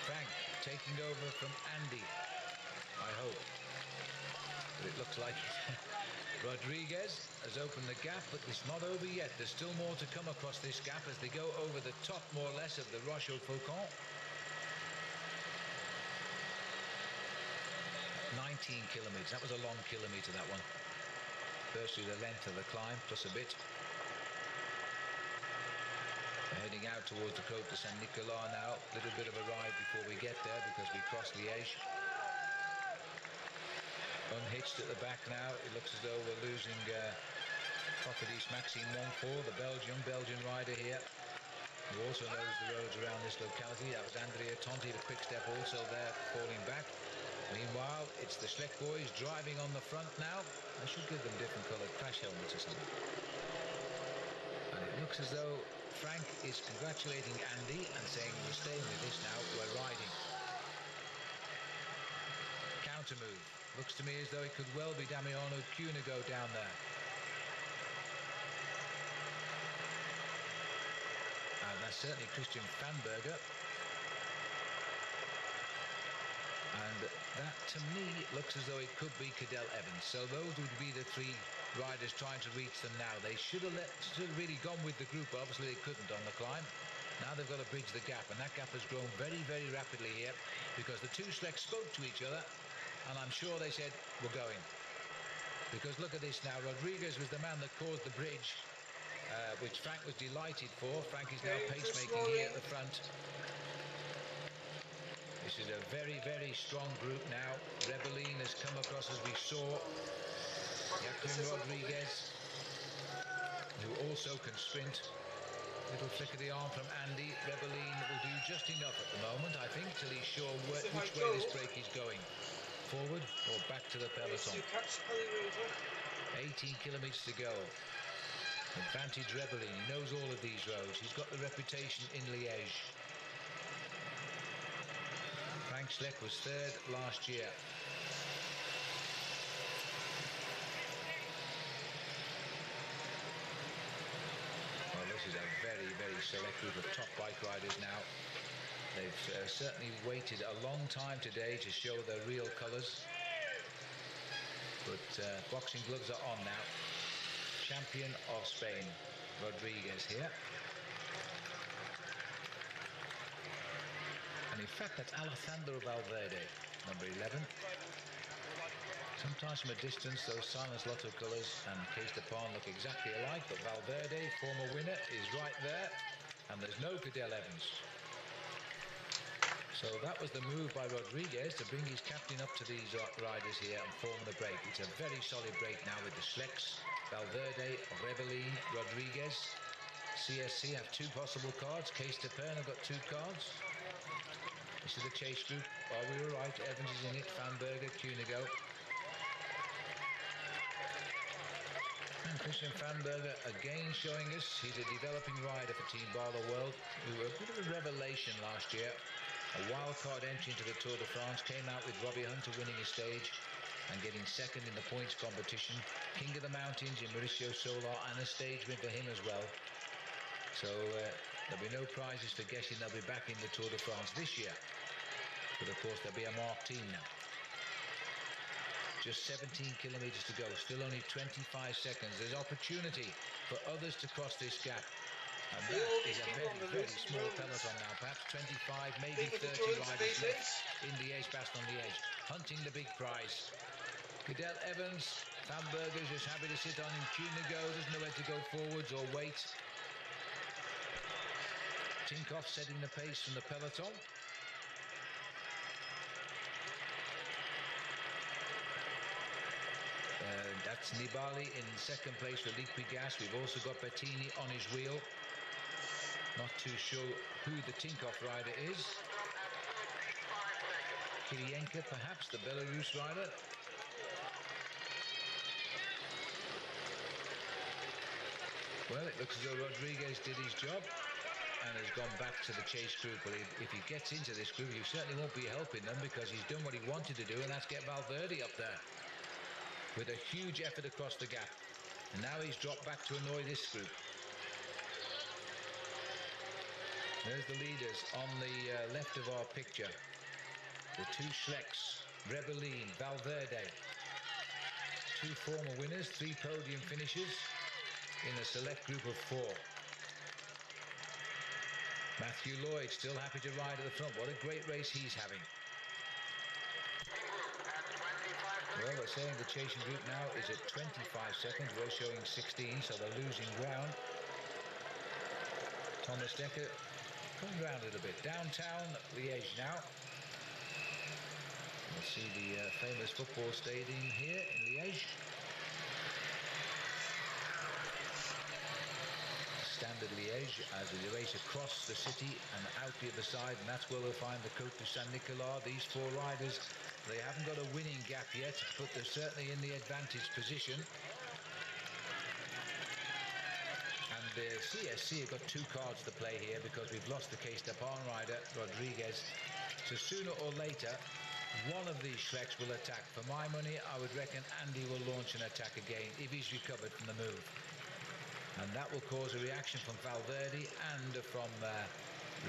Frank taking over from Andy, I hope. But it looks like Rodriguez has opened the gap, but it's not over yet. There's still more to come across this gap as they go over the top, more or less, of the Roche-au-Faucon. 19 kilometers. That was a long kilometer, that one. Firstly, the length of the climb, plus a bit. We're heading out towards the Côte de Saint-Nicolas now. A little bit of a ride before we get there because we cross Liège. Unhitched at the back now. It looks as though we're losing Cofidis Maxime Montfort, the Belgian rider here. who also knows the roads around this locality. That was Andrea Tonti, the quick step also there, falling back. Meanwhile, it's the Schleck boys driving on the front now. I should give them different coloured crash helmets or something. And it looks as though Frank is congratulating Andy and saying, we're staying with this now, we're riding. Counter move. Looks to me as though it could well be Damiano Cunego down there. And that's certainly Christian Fanberger. And that, to me, looks as though it could be Cadel Evans. So those would be the three riders trying to reach them now. They should have really gone with the group. Obviously, they couldn't on the climb. Now they've got to bridge the gap. And that gap has grown very, very rapidly here because the two Schlecks spoke to each other. And I'm sure they said, we're going. Because look at this now. Rodriguez was the man that caused the bridge, which Frank was delighted for. Frank is now pacemaking here at the front. This is a very, very strong group now. Rebellin has come across, as we saw. Joaquin Rodriguez, who also can sprint. Little flick of the arm from Andy. Rebellin will do just enough at the moment, I think, till he's sure which way this break is going. Forward or back to the peloton. 18 kilometres to go. Advantage Rebellin. He knows all of these roads. He's got the reputation in Liège. Frank Schleck was third last year. Well, this is a very, very select group of top bike riders now. They've certainly waited a long time today to show their real colours. But boxing gloves are on now. Champion of Spain, Rodriguez here. And in fact, that's Alejandro Valverde, number 11. Sometimes from a distance, those Silence Lotto colours and Case de Pan look exactly alike, but Valverde, former winner, is right there. And there's no Cadel Evans. So that was the move by Rodriguez to bring his captain up to these riders here and form the break. It's a very solid break now with the Schlecks, Valverde, Rebellin, Rodriguez. CSC have two possible cards. Case de Pan have got two cards. This is the chase group. Oh, we were right. Evans is in it. Fanberger, Cunego. And Christian Fanberger again showing us he's a developing rider for Team Barlow World, who were a bit of a revelation last year. A wildcard entry into the Tour de France, came out with Robbie Hunter winning a stage and getting second in the points competition. King of the Mountains in Mauricio Solar, and a stage win for him as well. So there'll be no prizes for guessing they'll be back in the Tour de France this year. But of course there'll be a marked team now. Just 17 kilometres to go, still only 25 seconds. There's opportunity for others to cross this gap. And that is a very, very small peloton now, perhaps 25, maybe 30 riders left in Liège-Bastogne-Liège, hunting the big prize. Cadel Evans, Fanberger is just happy to sit on him. Cunego doesn't know where to go forwards or wait. Tinkoff setting the pace from the peloton. That's Nibali in second place for Liquigas. We've also got Bettini on his wheel. Not too sure who the Tinkoff rider is. Kirienka, perhaps, the Belarus rider. Well, it looks as though Rodriguez did his job and has gone back to the chase group. Well, if he gets into this group, you certainly won't be helping them because he's done what he wanted to do, and that's get Valverde up there with a huge effort across the gap. And now he's dropped back to annoy this group. There's the leaders on the left of our picture. The two Schlecks, Rebellin, Valverde. Two former winners, 3 podium finishes in a select group of 4. Matthew Lloyd still happy to ride at the front. What a great race he's having. Well, they're saying the chasing group now is at 25 seconds. We're showing 16, so they're losing ground. Thomas Dekker coming round a little bit. Downtown Liège now. We'll see the famous football stadium here in Liège. standard Liège as we race across the city and out the other side, and that's where we'll find the Côte de Saint-Nicolas. These four riders, they haven't got a winning gap yet, but they're certainly in the advantage position. And the CSC have got two cards to play here because we've lost the K-Stepon rider, Rodriguez. So sooner or later, one of these Schlecks will attack. For my money, I would reckon Andy will launch an attack again if he's recovered from the move. And that will cause a reaction from Valverde and from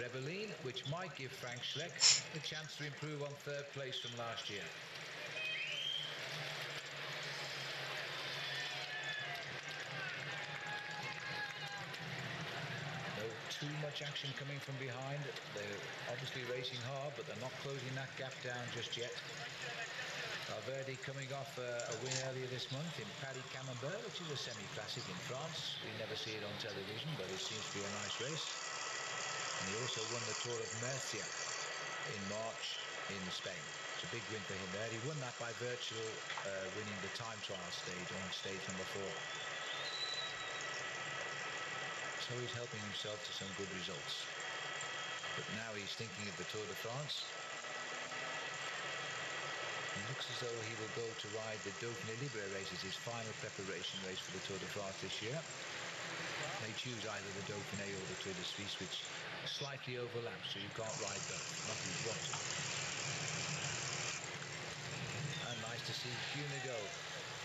Rebellin, which might give Frank Schleck a chance to improve on third place from last year. No too much action coming from behind. They're obviously racing hard, but they're not closing that gap down just yet. Valverde coming off a win earlier this month in Paris-Camembert, which is a semi-classic in France. We never see it on television, but it seems to be a nice race. And he also won the Tour of Murcia in March in Spain. It's a big win for him there. He won that by virtual winning the time trial stage on stage number 4. So he's helping himself to some good results. But now he's thinking of the Tour de France. It looks as though he will go to ride the Dauphiné Libre races, his final preparation race for the Tour de France this year. They choose either the Dauphiné or the Tour de Suisse, which slightly overlaps, so you can't ride both. Not if you want to. And nice to see Cunego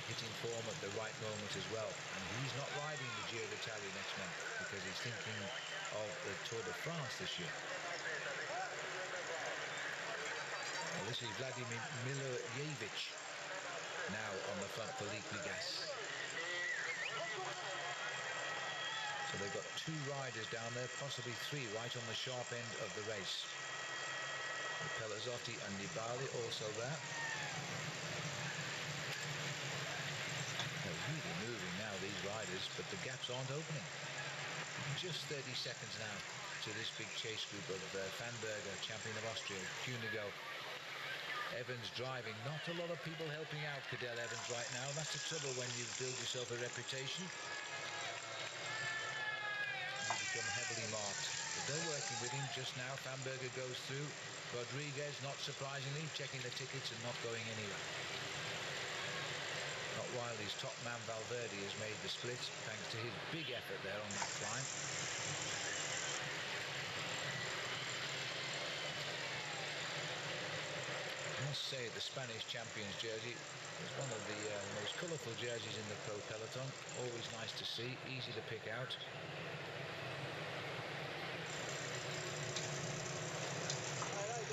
hitting form at the right moment as well. And he's not riding the Giro d'Italia next month because he's thinking of the Tour de France this year. Well, this is Vladimir Milojevich now on the front for Liquigas. So they've got two riders down there, possibly three, right on the sharp end of the race. Pelazzotti and Nibali also there. They're really moving now, these riders, but the gaps aren't opening. Just 30 seconds now to this big chase group of Vanberger, champion of Austria, Cunego, Evans driving. Not a lot of people helping out Cadel Evans right now. That's the trouble when you build yourself a reputation. You become heavily marked. But they're working with him just now. Vanberger goes through. Rodriguez, not surprisingly, checking the tickets and not going anywhere. Not while his top man Valverde has made the split, thanks to his big effort there on that climb. I must say the Spanish champions jersey is one of the most colourful jerseys in the pro peloton. Always nice to see, easy to pick out.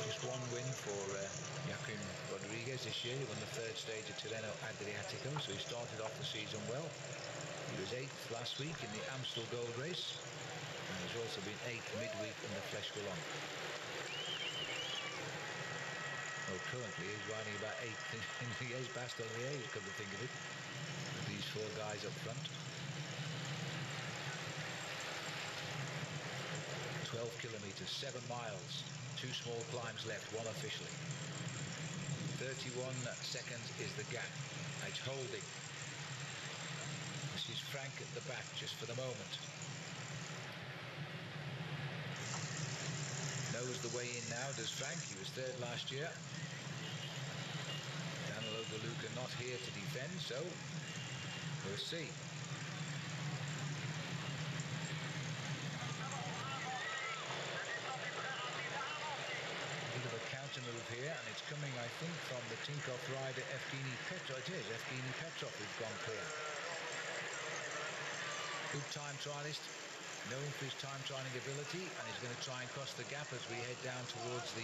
Just one win for Joaquim Rodriguez this year. He won the third stage of Tirreno Adriatico, so he started off the season well. He was 8th last week in the Amstel Gold Race, and he's also been 8th midweek in the Flèche Wallonne. Well, currently he's riding about 8th in Liège-Bastogne-Liège, come to think of it, with these four guys up front. 12 kilometres, 7 miles, 2 small climbs left, one officially. 31 seconds is the gap. It's holding. This is Frank at the back just for the moment. Knows the way in now, does Frank. He was 3rd last year. Danilo De Luca not here to defend, so we'll see. Bit of a counter move here, and it's coming, I think, from the Tinkoff rider Evgeny Petrov. It is Evgeny Petrov who's gone clear. Good time trialist, known for his time trialing ability, and he's going to try and cross the gap as we head down towards the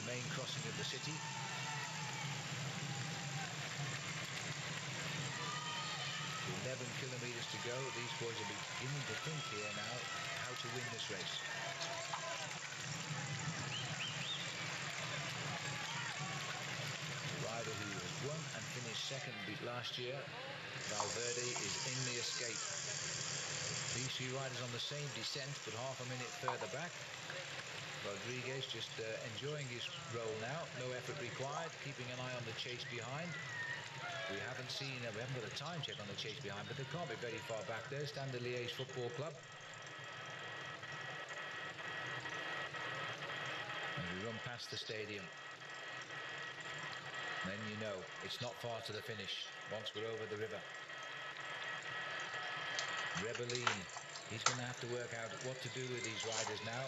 main crossing of the city. 11 kilometres to go. These boys are beginning to think here now how to win this race. The rider who has won and finished 2nd last year, Valverde, is in the escape. These three riders on the same descent, but half a minute further back. Rodriguez just enjoying his role now. No effort required, keeping an eye on the chase behind. We haven't got a time check on the chase behind, but they can't be very far back there. Stand the Liège Football Club. As we run past the stadium, then you know it's not far to the finish once we're over the river. Rebelline, he's going to have to work out what to do with these riders now.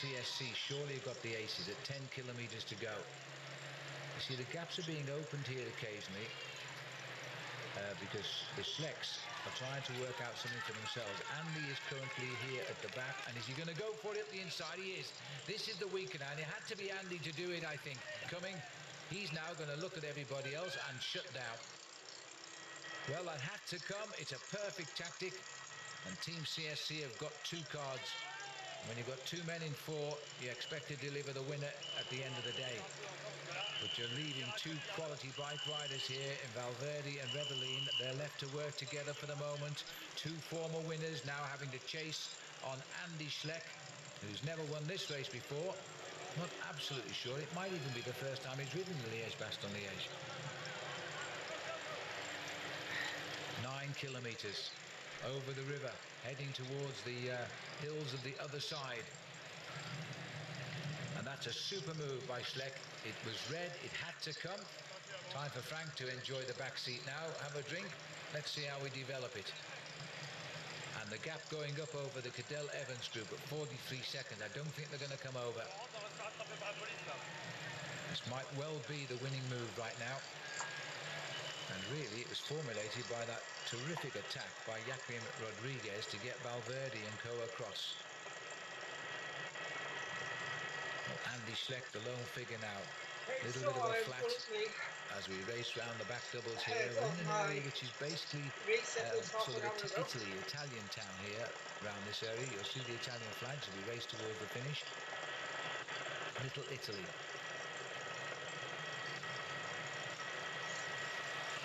CSC surely have got the aces at 10 kilometers to go. You see, the gaps are being opened here occasionally because the Schlecks are trying to work out something for themselves. Andy is currently here at the back, and is he going to go for it up the inside? He is. This is the weekend, and it had to be Andy to do it, I think. Coming, he's now going to look at everybody else and shut down. Well, that had to come. It's a perfect tactic, and Team CSC have got 2 cards. When you've got 2 men in 4, you expect to deliver the winner at the end of the day. But you're leaving 2 quality bike riders here in Valverde and Rebelline. They're left to work together for the moment. 2 former winners now having to chase on Andy Schleck, who's never won this race before. Not absolutely sure. It might even be the first time he's ridden the Liège-Bastogne-Liège. 9 kilometers over the river, heading towards the hills of the other side. And that's a super move by Schleck. It was red, it had to come. Time for Frank to enjoy the back seat now, have a drink. Let's see how we develop it. And the gap going up over the Cadell Evans group at 43 seconds. I don't think they're going to come over. This might well be the winning move right now. And really, it was formulated by that terrific attack by Joaquim Rodriguez to get Valverde and co across. Andy Schleck, the lone figure now. Little bit of a flat as we race round the back doubles here. We're in an area which is basically sort of Italian town here around this area. You'll see the Italian flags as we race towards the finish. Little Italy.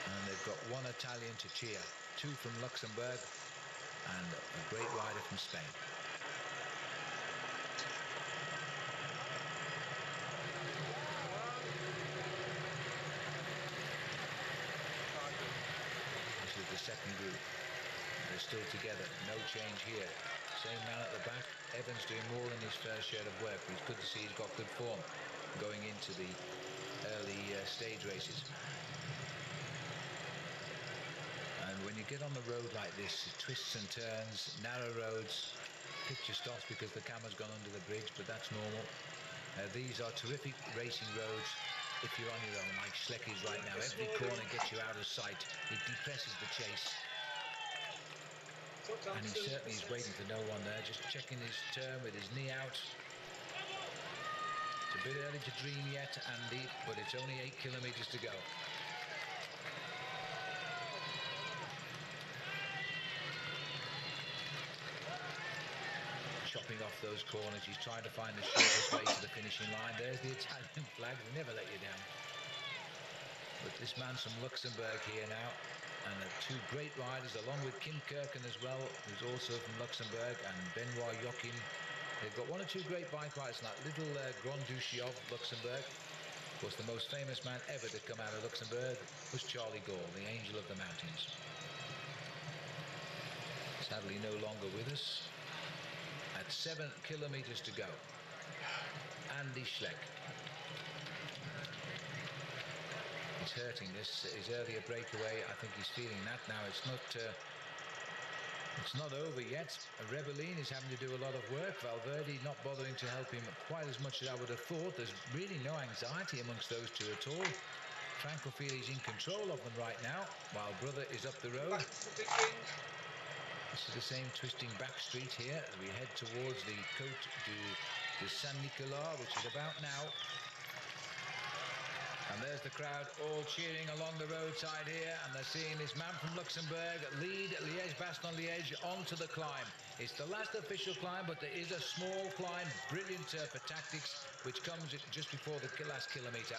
And they've got 1 Italian to cheer. 2 from Luxembourg and a great rider from Spain. Second group. They're still together. No change here. Same man at the back. Evans doing more than his fair share of work. But it's good to see he's got good form going into the early stage races. And when you get on the road like this, twists and turns, narrow roads, picture stops because the camera's gone under the bridge, but that's normal. These are terrific racing roads if you're on your own, like Schleck is right now. Every corner gets you out of sight. It depresses the chase. And he certainly is waiting for no one there, just checking his turn with his knee out. It's a bit early to dream yet, Andy, but it's only 8 kilometers to go. Chopping off those corners, he's trying to find the shortest way to the finishing line. There's the Italian flag, they never let you down. But this man's from Luxembourg here now, and the 2 great riders along with Kim Kirken as well, who's also from Luxembourg, and Benoit Joachim. They've got 1 or 2 great bike riders, like little Grand Duchy of Luxembourg. Of course, the most famous man ever to come out of Luxembourg was Charlie Gaulle, the Angel of the Mountains. Sadly no longer with us. At 7 kilometers to go. Andy Schleck. He's hurting this. His earlier breakaway, I think he's feeling that now. It's not over yet. Rebelline is having to do a lot of work. Valverde not bothering to help him quite as much as I would have thought. There's really no anxiety amongst those 2 at all. Franco feel he's in control of them right now, while brother is up the road. This is the same twisting back street here as we head towards the Côte de Saint-Nicolas, which is about now. And there's the crowd all cheering along the roadside here, and they're seeing this man from Luxembourg lead Liège-Bastogne-Liège onto the climb. It's the last official climb, but there is a small climb, brilliant for tactics, which comes just before the last kilometre.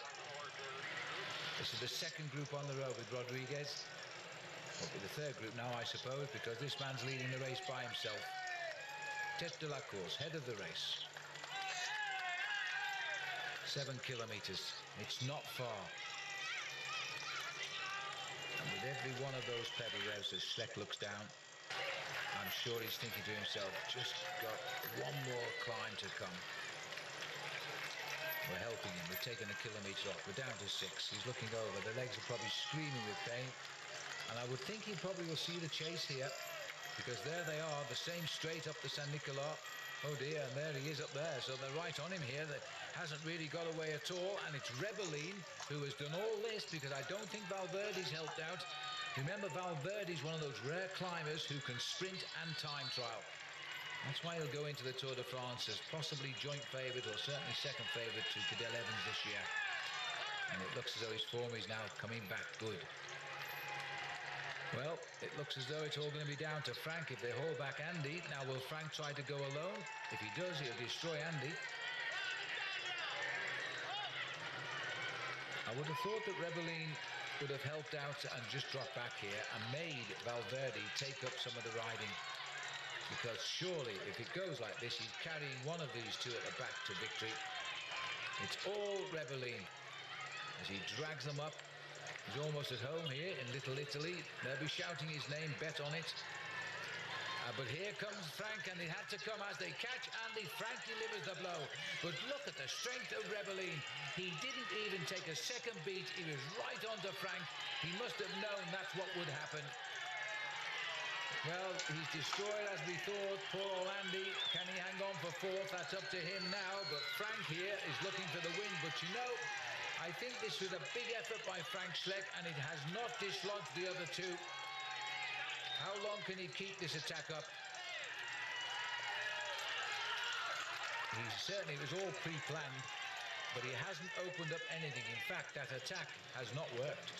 This is the second group on the road with Rodriguez. Will be the 3rd group now, I suppose, because this man's leading the race by himself. Tête de la course, head of the race. 7 kilometers. It's not far. every one of those pedal revs as Schleck looks down, I'm sure he's thinking to himself, just got one more climb to come. We're helping him. We're taking a kilometre off. We're down to 6. He's looking over. The legs are probably screaming with pain. And I would think he probably will see the chase here, because there they are, the same straight up the San Nicolas. Oh dear, and there he is up there. So they're right on him here. That hasn't really got away at all. And it's Rebellin who has done all this, because I don't think Valverde's helped out. Remember, Valverde's one of those rare climbers who can sprint and time trial. That's why he'll go into the Tour de France as possibly joint favourite, or certainly second favourite to Cadel Evans this year. And it looks as though his form is now coming back good. Well, it looks as though it's all going to be down to Frank if they hold back Andy. Now, will Frank try to go alone? If he does, he'll destroy Andy. I would have thought that Rebellin would have helped out and just dropped back here and made Valverde take up some of the riding. Because surely, if it goes like this, he's carrying one of these two at the back to victory. It's all Rebellin as he drags them up. He's almost at home here in Little Italy. They'll be shouting his name, bet on it. But here comes Frank, and it had to come as they catch Andy. Frank delivers the blow. But look at the strength of Rebellin. He didn't even take a second beat. He was right onto Frank. He must have known that's what would happen. Well, he's destroyed as we thought. Poor old Andy. Can he hang on for fourth? That's up to him now. But Frank here is looking for the win. But you know, I think this was a big effort by Frank Schleck, and it has not dislodged the other two. How long can he keep this attack up? It was all pre-planned, but he hasn't opened up anything. In fact, that attack has not worked.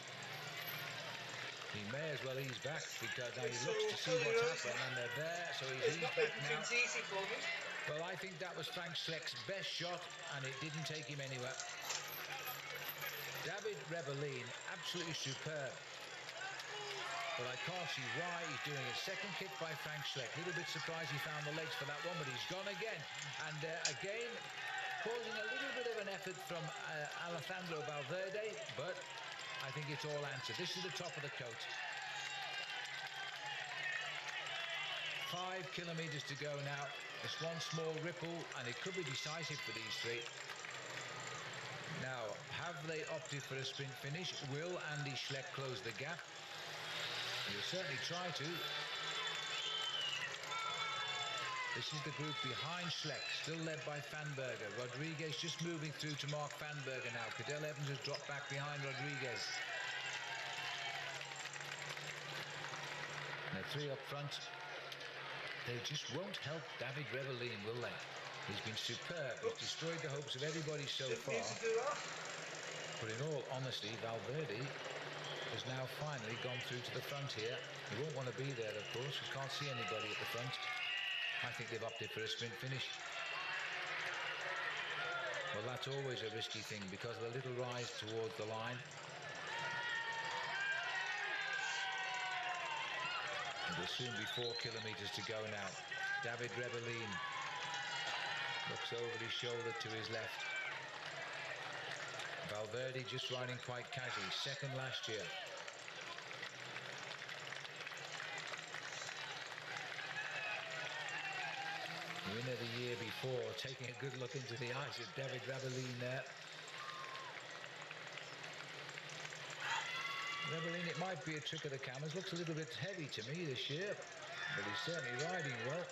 He may as well ease back, because now he looks to see what's happened, and they're there, so he's eased back now. Easy for me. Well, I think that was Frank Schleck's best shot, and it didn't take him anywhere. David Rebellin, absolutely superb. But I can't see why he's doing a second kick by Frank Schleck. A little bit surprised he found the legs for that one, but he's gone again. And again, causing a little bit of an effort from Alejandro Valverde, but I think it's all answered. This is the top of the coat. 5 kilometres to go now. Just one small ripple, and it could be decisive for these three. Now, have they opted for a sprint finish? Will Andy Schleck close the gap? He'll certainly try to. This is the group behind Schleck, still led by Vanberger. Rodriguez just moving through to Mark Vanberger now. Cadel Evans has dropped back behind Rodriguez. And the three up front, they just won't help David Rebellin, will they? He's been superb. He's destroyed the hopes of everybody so far. But in all honesty, Valverde has now finally gone through to the front here. He won't want to be there, of course. You can't see anybody at the front. I think they've opted for a sprint finish. Well, that's always a risky thing because of the little rise towards the line. It will soon be 4 kilometres to go now. David Rebellin looks over his shoulder to his left. Valverde just riding quite casually, second last year. Winner the year before, taking a good look into the eyes of David Rebellin there. Rebellin, it might be a trick of the cameras, looks a little bit heavy to me this year, but he's certainly riding well.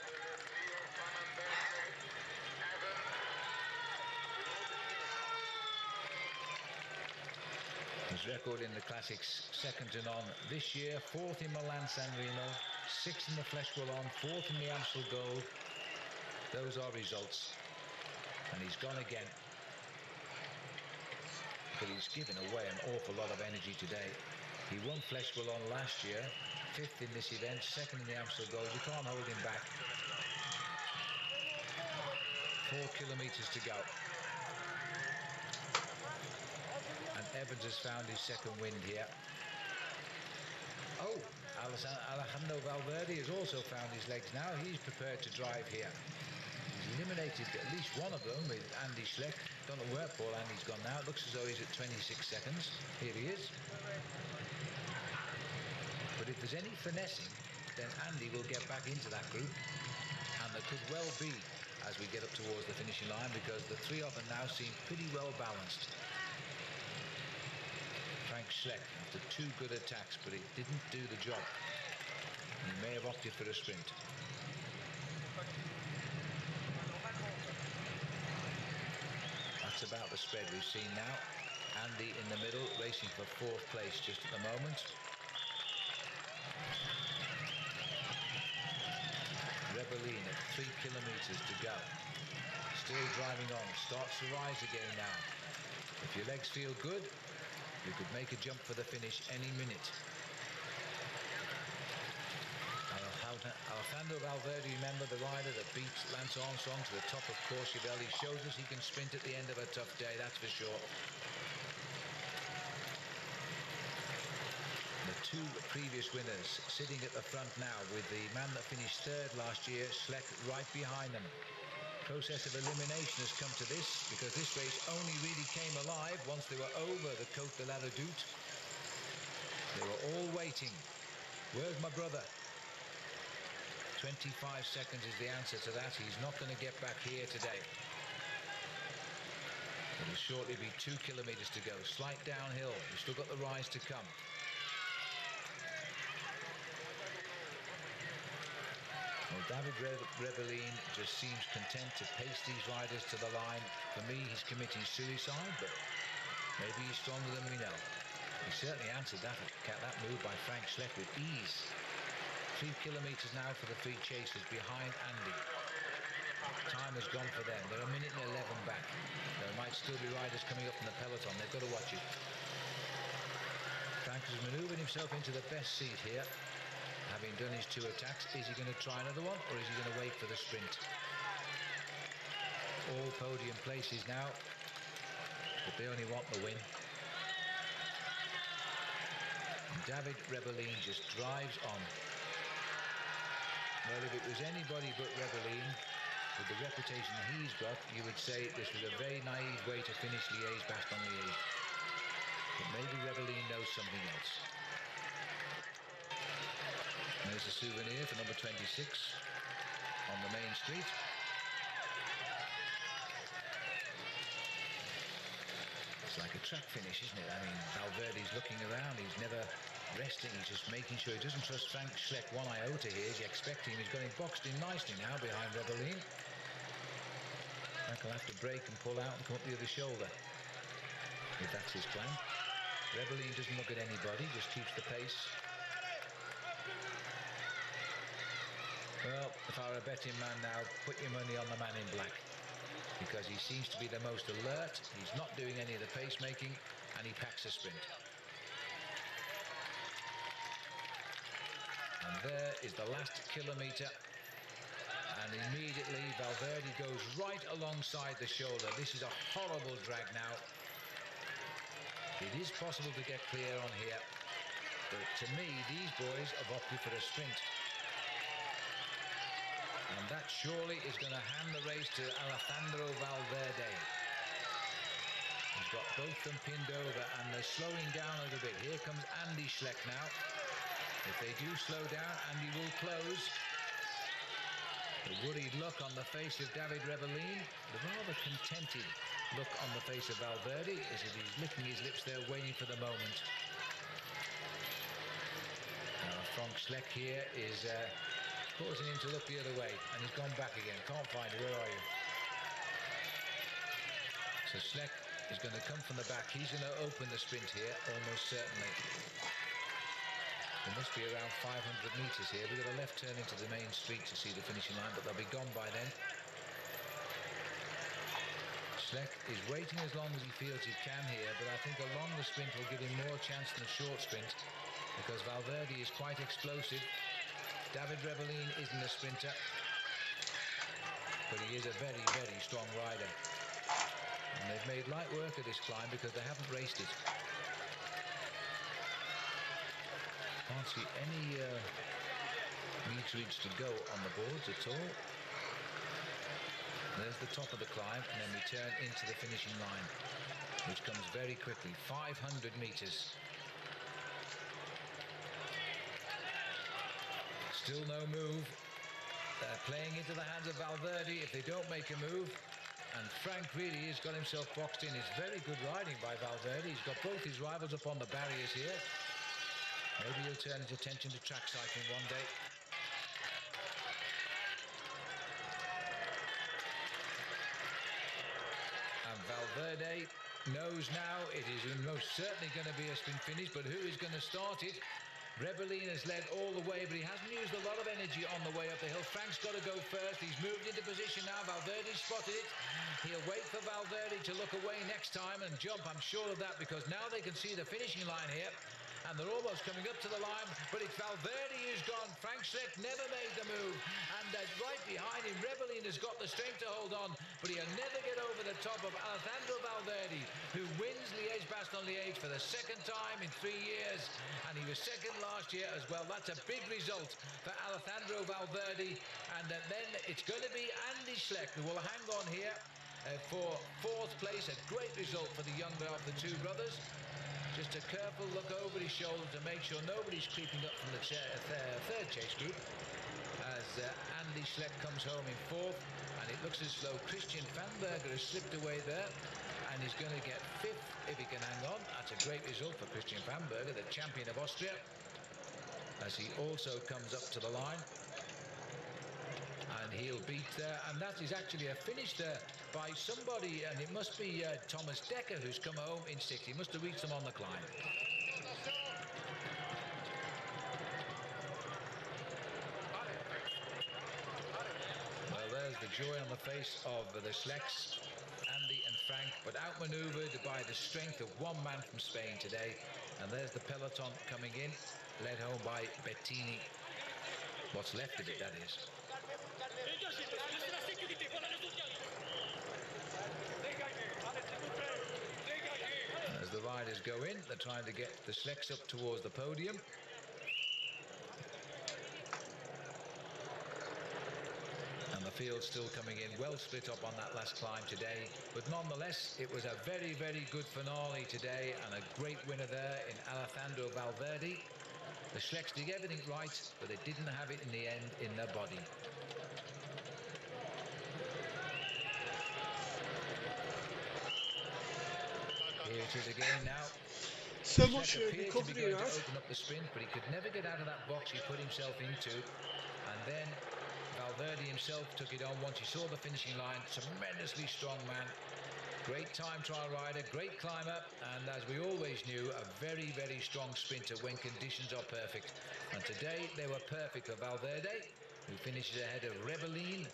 His record in the Classics, second to none this year. 4th in Milan-San Remo, 6th in the Flèche Wallonne, 4th in the Amstel Gold. Those are results. And he's gone again. But he's given away an awful lot of energy today. He won Flèche Wallonne last year, 5th in this event, 2nd in the Amstel Gold. You can't hold him back. 4 kilometres to go. Evans has found his second wind here. Oh, Alejandro Valverde has also found his legs now. He's prepared to drive here. He's eliminated at least one of them with Andy Schleck. Don't know where poor Andy's gone now. It looks as though he's at 26 seconds. Here he is. But if there's any finessing, then Andy will get back into that group. And there could well be as we get up towards the finishing line, because the three of them now seem pretty well balanced. Frank Schleck after two good attacks, but it didn't do the job. He may have opted for a sprint. That's about the spread we've seen now. Andy in the middle, racing for fourth place just at the moment. Rebellin at 3 kilometers to go. Still driving on, starts to rise again now. If your legs feel good, you could make a jump for the finish any minute. Alejandro Valverde, remember, the rider that beat Lance Armstrong to the top of Courchevel. He shows us he can sprint at the end of a tough day, that's for sure. The two previous winners sitting at the front now, with the man that finished third last year, Schleck, right behind them. Process of elimination has come to this, because this race only really came alive once they were over the Côte de la Redoute. They were all waiting. Where's my brother? 25 seconds is the answer to that. He's not going to get back here today. It'll shortly be 2 kilometers to go. Slight downhill. You've still got the rise to come. Well, David Rebellin just seems content to pace these riders to the line. For me, he's committing suicide, but maybe he's stronger than we know. He certainly answered that move by Frank Schleck with ease. 3 kilometers now for the three chasers behind Andy. Time has gone for them. They're a minute and 11 back. There might still be riders coming up from the peloton. They've got to watch it. Frank has manoeuvred himself into the best seat here, having done his two attacks. Is he going to try another one, or is he going to wait for the sprint? All podium places now, but they only want the win. And David Rebellin just drives on. Well, if it was anybody but Rebellin, with the reputation he's got, you would say this was a very naive way to finish Liège-Bastogne-Liège. But maybe Rebellin knows something else. There's a souvenir for number 26 on the main street. It's like a track finish, isn't it? I mean, Valverde's looking around. He's never resting. He's just making sure he doesn't trust Frank Schleck one iota here. He's expecting him. He's got him boxed in nicely now behind Rebellin. Frank will have to break and pull out and come up the other shoulder, if that's his plan. Rebellin doesn't look at anybody, just keeps the pace. Well, if I were a betting man now, put your money on the man in black, because he seems to be the most alert. He's not doing any of the pacemaking, and he packs a sprint. And there is the last kilometre, and immediately Valverde goes right alongside the shoulder. This is a horrible drag now. It is possible to get clear on here, but to me, these boys have opted for a sprint. And that surely is going to hand the race to Alejandro Valverde. He's got both them pinned over, and they're slowing down a little bit. Here comes Andy Schleck now. If they do slow down, Andy will close. The worried look on the face of David Rebellin, the rather contented look on the face of Valverde, as if he's licking his lips there, waiting for the moment. Now, Frank Schleck here is causing him to look the other way, and he's gone back again. Can't find it. Where are you? So Schleck is going to come from the back. He's going to open the sprint here, almost certainly. There must be around 500 metres here. We've got a left turn into the main street to see the finishing line, but they'll be gone by then. Schleck is waiting as long as he feels he can here, but I think a longer sprint will give him more chance than a short sprint, because Valverde is quite explosive. David Rebellin isn't a sprinter, but he is a very, very strong rider. And they've made light work of this climb because they haven't raced it. Can't see any meterage to go on the boards at all. There's the top of the climb, and then we turn into the finishing line, which comes very quickly. 500 meters. Still no move. They're playing into the hands of Valverde if they don't make a move. And Frank really has got himself boxed in. It's very good riding by Valverde. He's got both his rivals up on the barriers here. Maybe he'll turn his attention to track cycling one day. And Valverde knows now it is most certainly going to be a sprint finish, but who is going to start it? Rebellin has led all the way, but he hasn't used a lot of energy on the way up the hill. Frank's got to go first. He's moved into position now. Valverde's spotted it. He'll wait for Valverde to look away next time and jump. I'm sure of that, because now they can see the finishing line here. And they're almost coming up to the line, but it's Valverde who's gone. Frank Schlecks never made the move. And right behind him, Rebellin has got the strength to hold on, but he'll never get over the top of Alejandro Valverde, who wins Liège-Bastogne-Liège for the second time in 3 years. And he was second last year as well. That's a big result for Alejandro Valverde. And then it's going to be Andy Schleck who will hang on here for fourth place. A great result for the younger of the two brothers. Just a careful look over his shoulder to make sure nobody's creeping up from the third chase group as Andy Schleck comes home in fourth. And it looks as though Christian Vanberger has slipped away there and he's going to get fifth if he can hang on. That's a great result for Christian Vanberger, the champion of Austria, as he also comes up to the line. And he'll beat and that is actually a finish there by somebody, and it must be Thomas Dekker, who's come home in sixth. He must have reached them on the climb. Well, there's the joy on the face of the Schlecks, Andy and Frank, but outmaneuvered by the strength of one man from Spain today. And there's the peloton coming in, led home by Bettini. What's left of it, that is. As the riders go in, they're trying to get the Schlecks up towards the podium. And the field's still coming in, well split up on that last climb today. But nonetheless, it was a very, very good finale today, and a great winner there in Alejandro Valverde. The Schlecks did everything right, but they didn't have it in the end in their body. Here it is again now. So much appeared to be recovery, going right? to open up the sprint, but he could never get out of that box he put himself into. And then Valverde himself took it on once he saw the finishing line. Tremendously strong man. Great time trial rider, great climber, and as we always knew, a very, very strong sprinter when conditions are perfect. And today they were perfect for Valverde, who finishes ahead of Rebellin.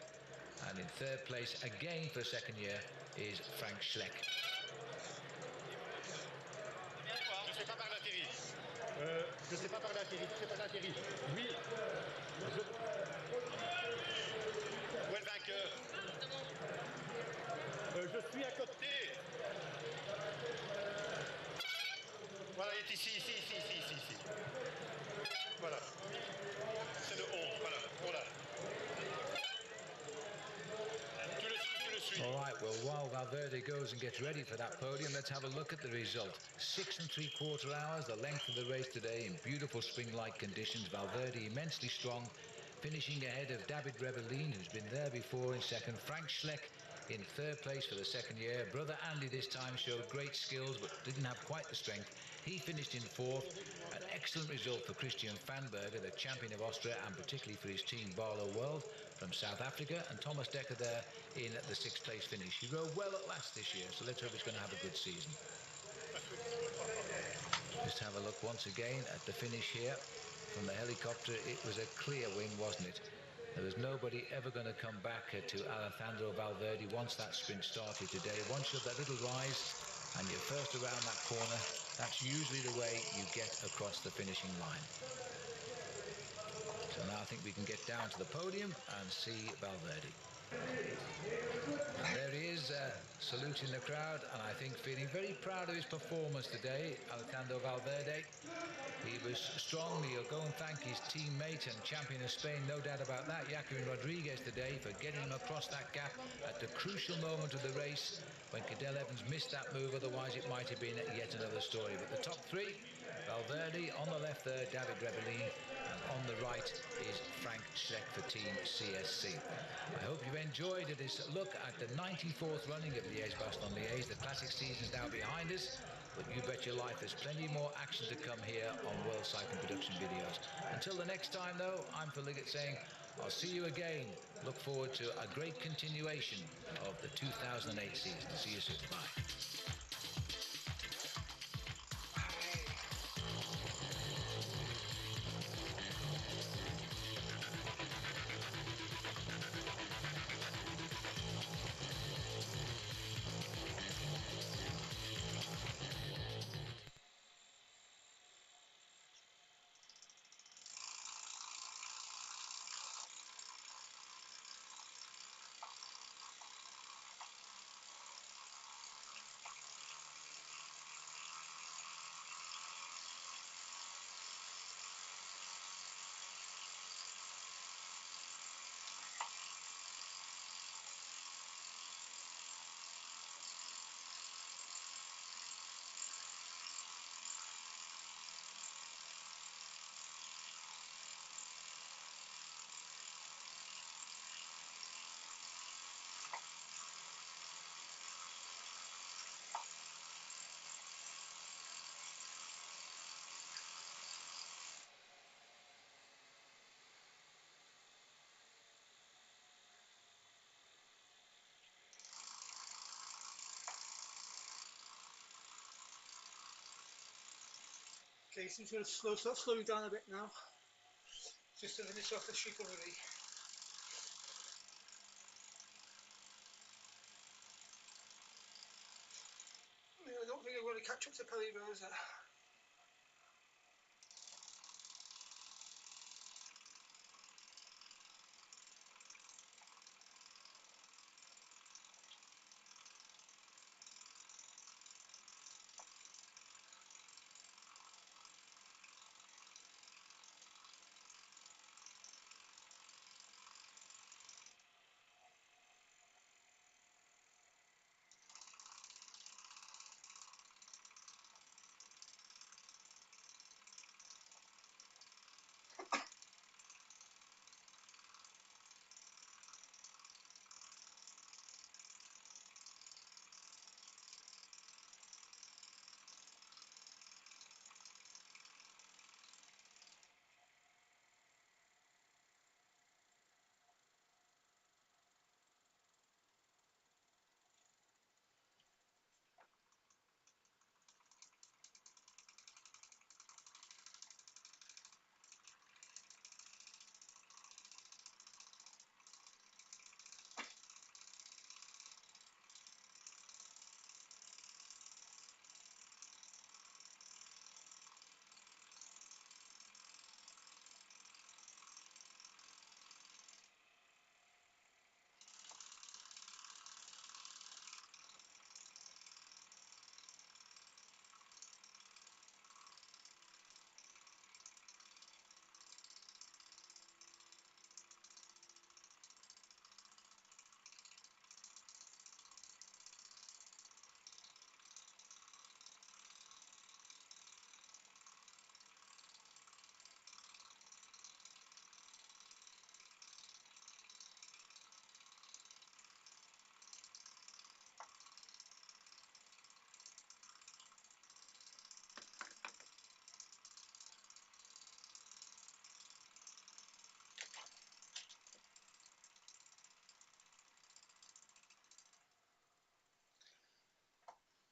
And in third place, again for a second year, is Frank Schleck. Je sais pas par là, Thierry. Je sais pas là, Thierry. Oui. Où est le vainqueur? Je suis à côté. Voilà, il est ici. Voilà. C'est le 11. Voilà. Voilà. All right, well, while Valverde goes and gets ready for that podium, let's have a look at the result. 6 3/4 hours, the length of the race today in beautiful spring-like conditions. Valverde immensely strong, finishing ahead of David Rebellin, who's been there before, in second. Frank Schleck in third place for the second year. Brother Andy this time showed great skills, but didn't have quite the strength. He finished in fourth. An excellent result for Christian Vanberger, the champion of Austria, and particularly for his team Barlow World from South Africa. And Thomas Dekker there in the sixth place finish. He rode well at last this year, so let's hope he's going to have a good season. Just have a look once again at the finish here from the helicopter. It was a clear win, wasn't it? There was nobody ever going to come back to Alejandro Valverde once that sprint started today. Once you're that little rise and you're first around that corner, that's usually the way you get across the finishing line. So now I think we can get down to the podium and see Valverde. And there he is, saluting the crowd, and I think feeling very proud of his performance today, Alejandro Valverde. He was strong. He'll go and thank his teammate and champion of Spain, no doubt about that, Joaquin Rodriguez today, for getting him across that gap at the crucial moment of the race when Cadel Evans missed that move. Otherwise it might have been yet another story. But the top three, Valverde on the left there, David Rebellin, and on the right is Frank Schleck for Team CSC. I hope you've enjoyed this look at the 94th running of Liège-Bastogne-Liège. The classic season is now behind us, but you bet your life there's plenty more action to come here on World Cycling Production videos. Until the next time, though, I'm Phil Liggett saying I'll see you again. Look forward to a great continuation of the 2008 season. See you soon. Bye. Okay, so I'm going to start slowing down a bit now, just to finish off this recovery. I don't think I'm going to catch up to Pelly Rosa.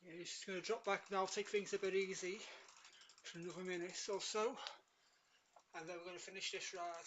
Yeah, just going to drop back now, take things a bit easy for another minute or so, and then we're going to finish this ride.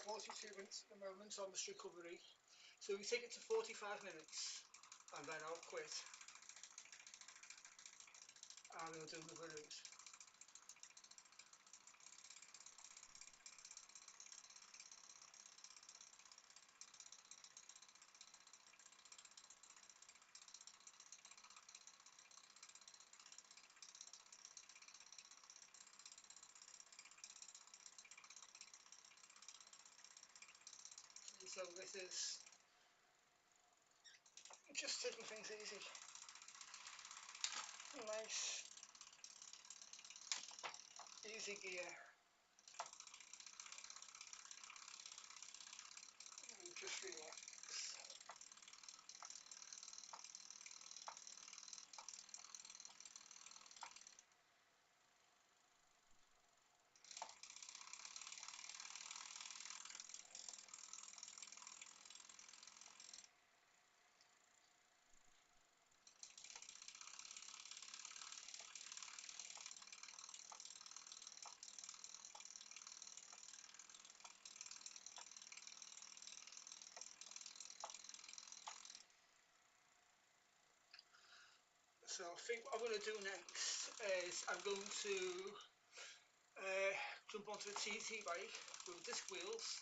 42 minutes at the moment on this recovery. So we take it to 45 minutes and then I'll quit. And we'll do another route. So this is just taking things easy. Nice, easy gear. And just relax. So I think what I'm going to do next is I'm going to jump onto a TT bike with disc wheels,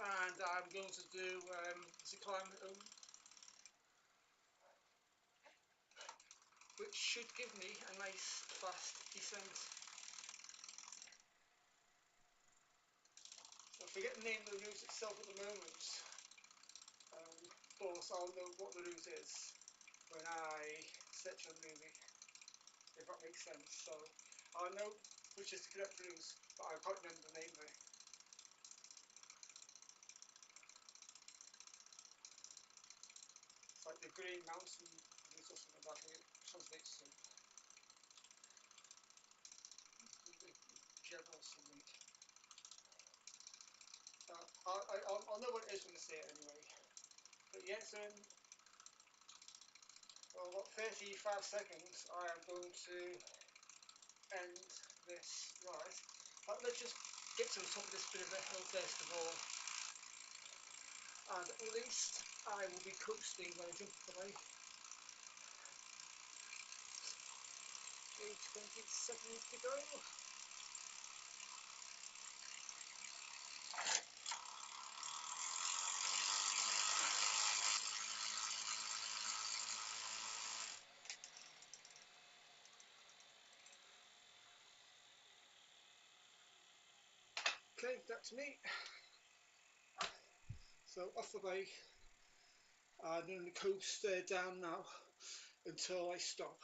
and I'm going to do the climb which should give me a nice fast descent. So I forget the name of the route itself at the moment, but I'll know what the route is when I search on Rouvy, if that makes sense. So I know which is the correct route, but I can't remember the name of it. It's like the Green Mountain route or something like that. It translates to the general something. I'll know what it is when I see it anyway. But yes, well, about 35 seconds, I am going to end this ride. Let's just get to the top of this bit of a hill first of all, and at least I will be coasting when I jump off the bike. 20 seconds to go. Okay, that's me. So off the bike, and I'm going to coast down now until I stop.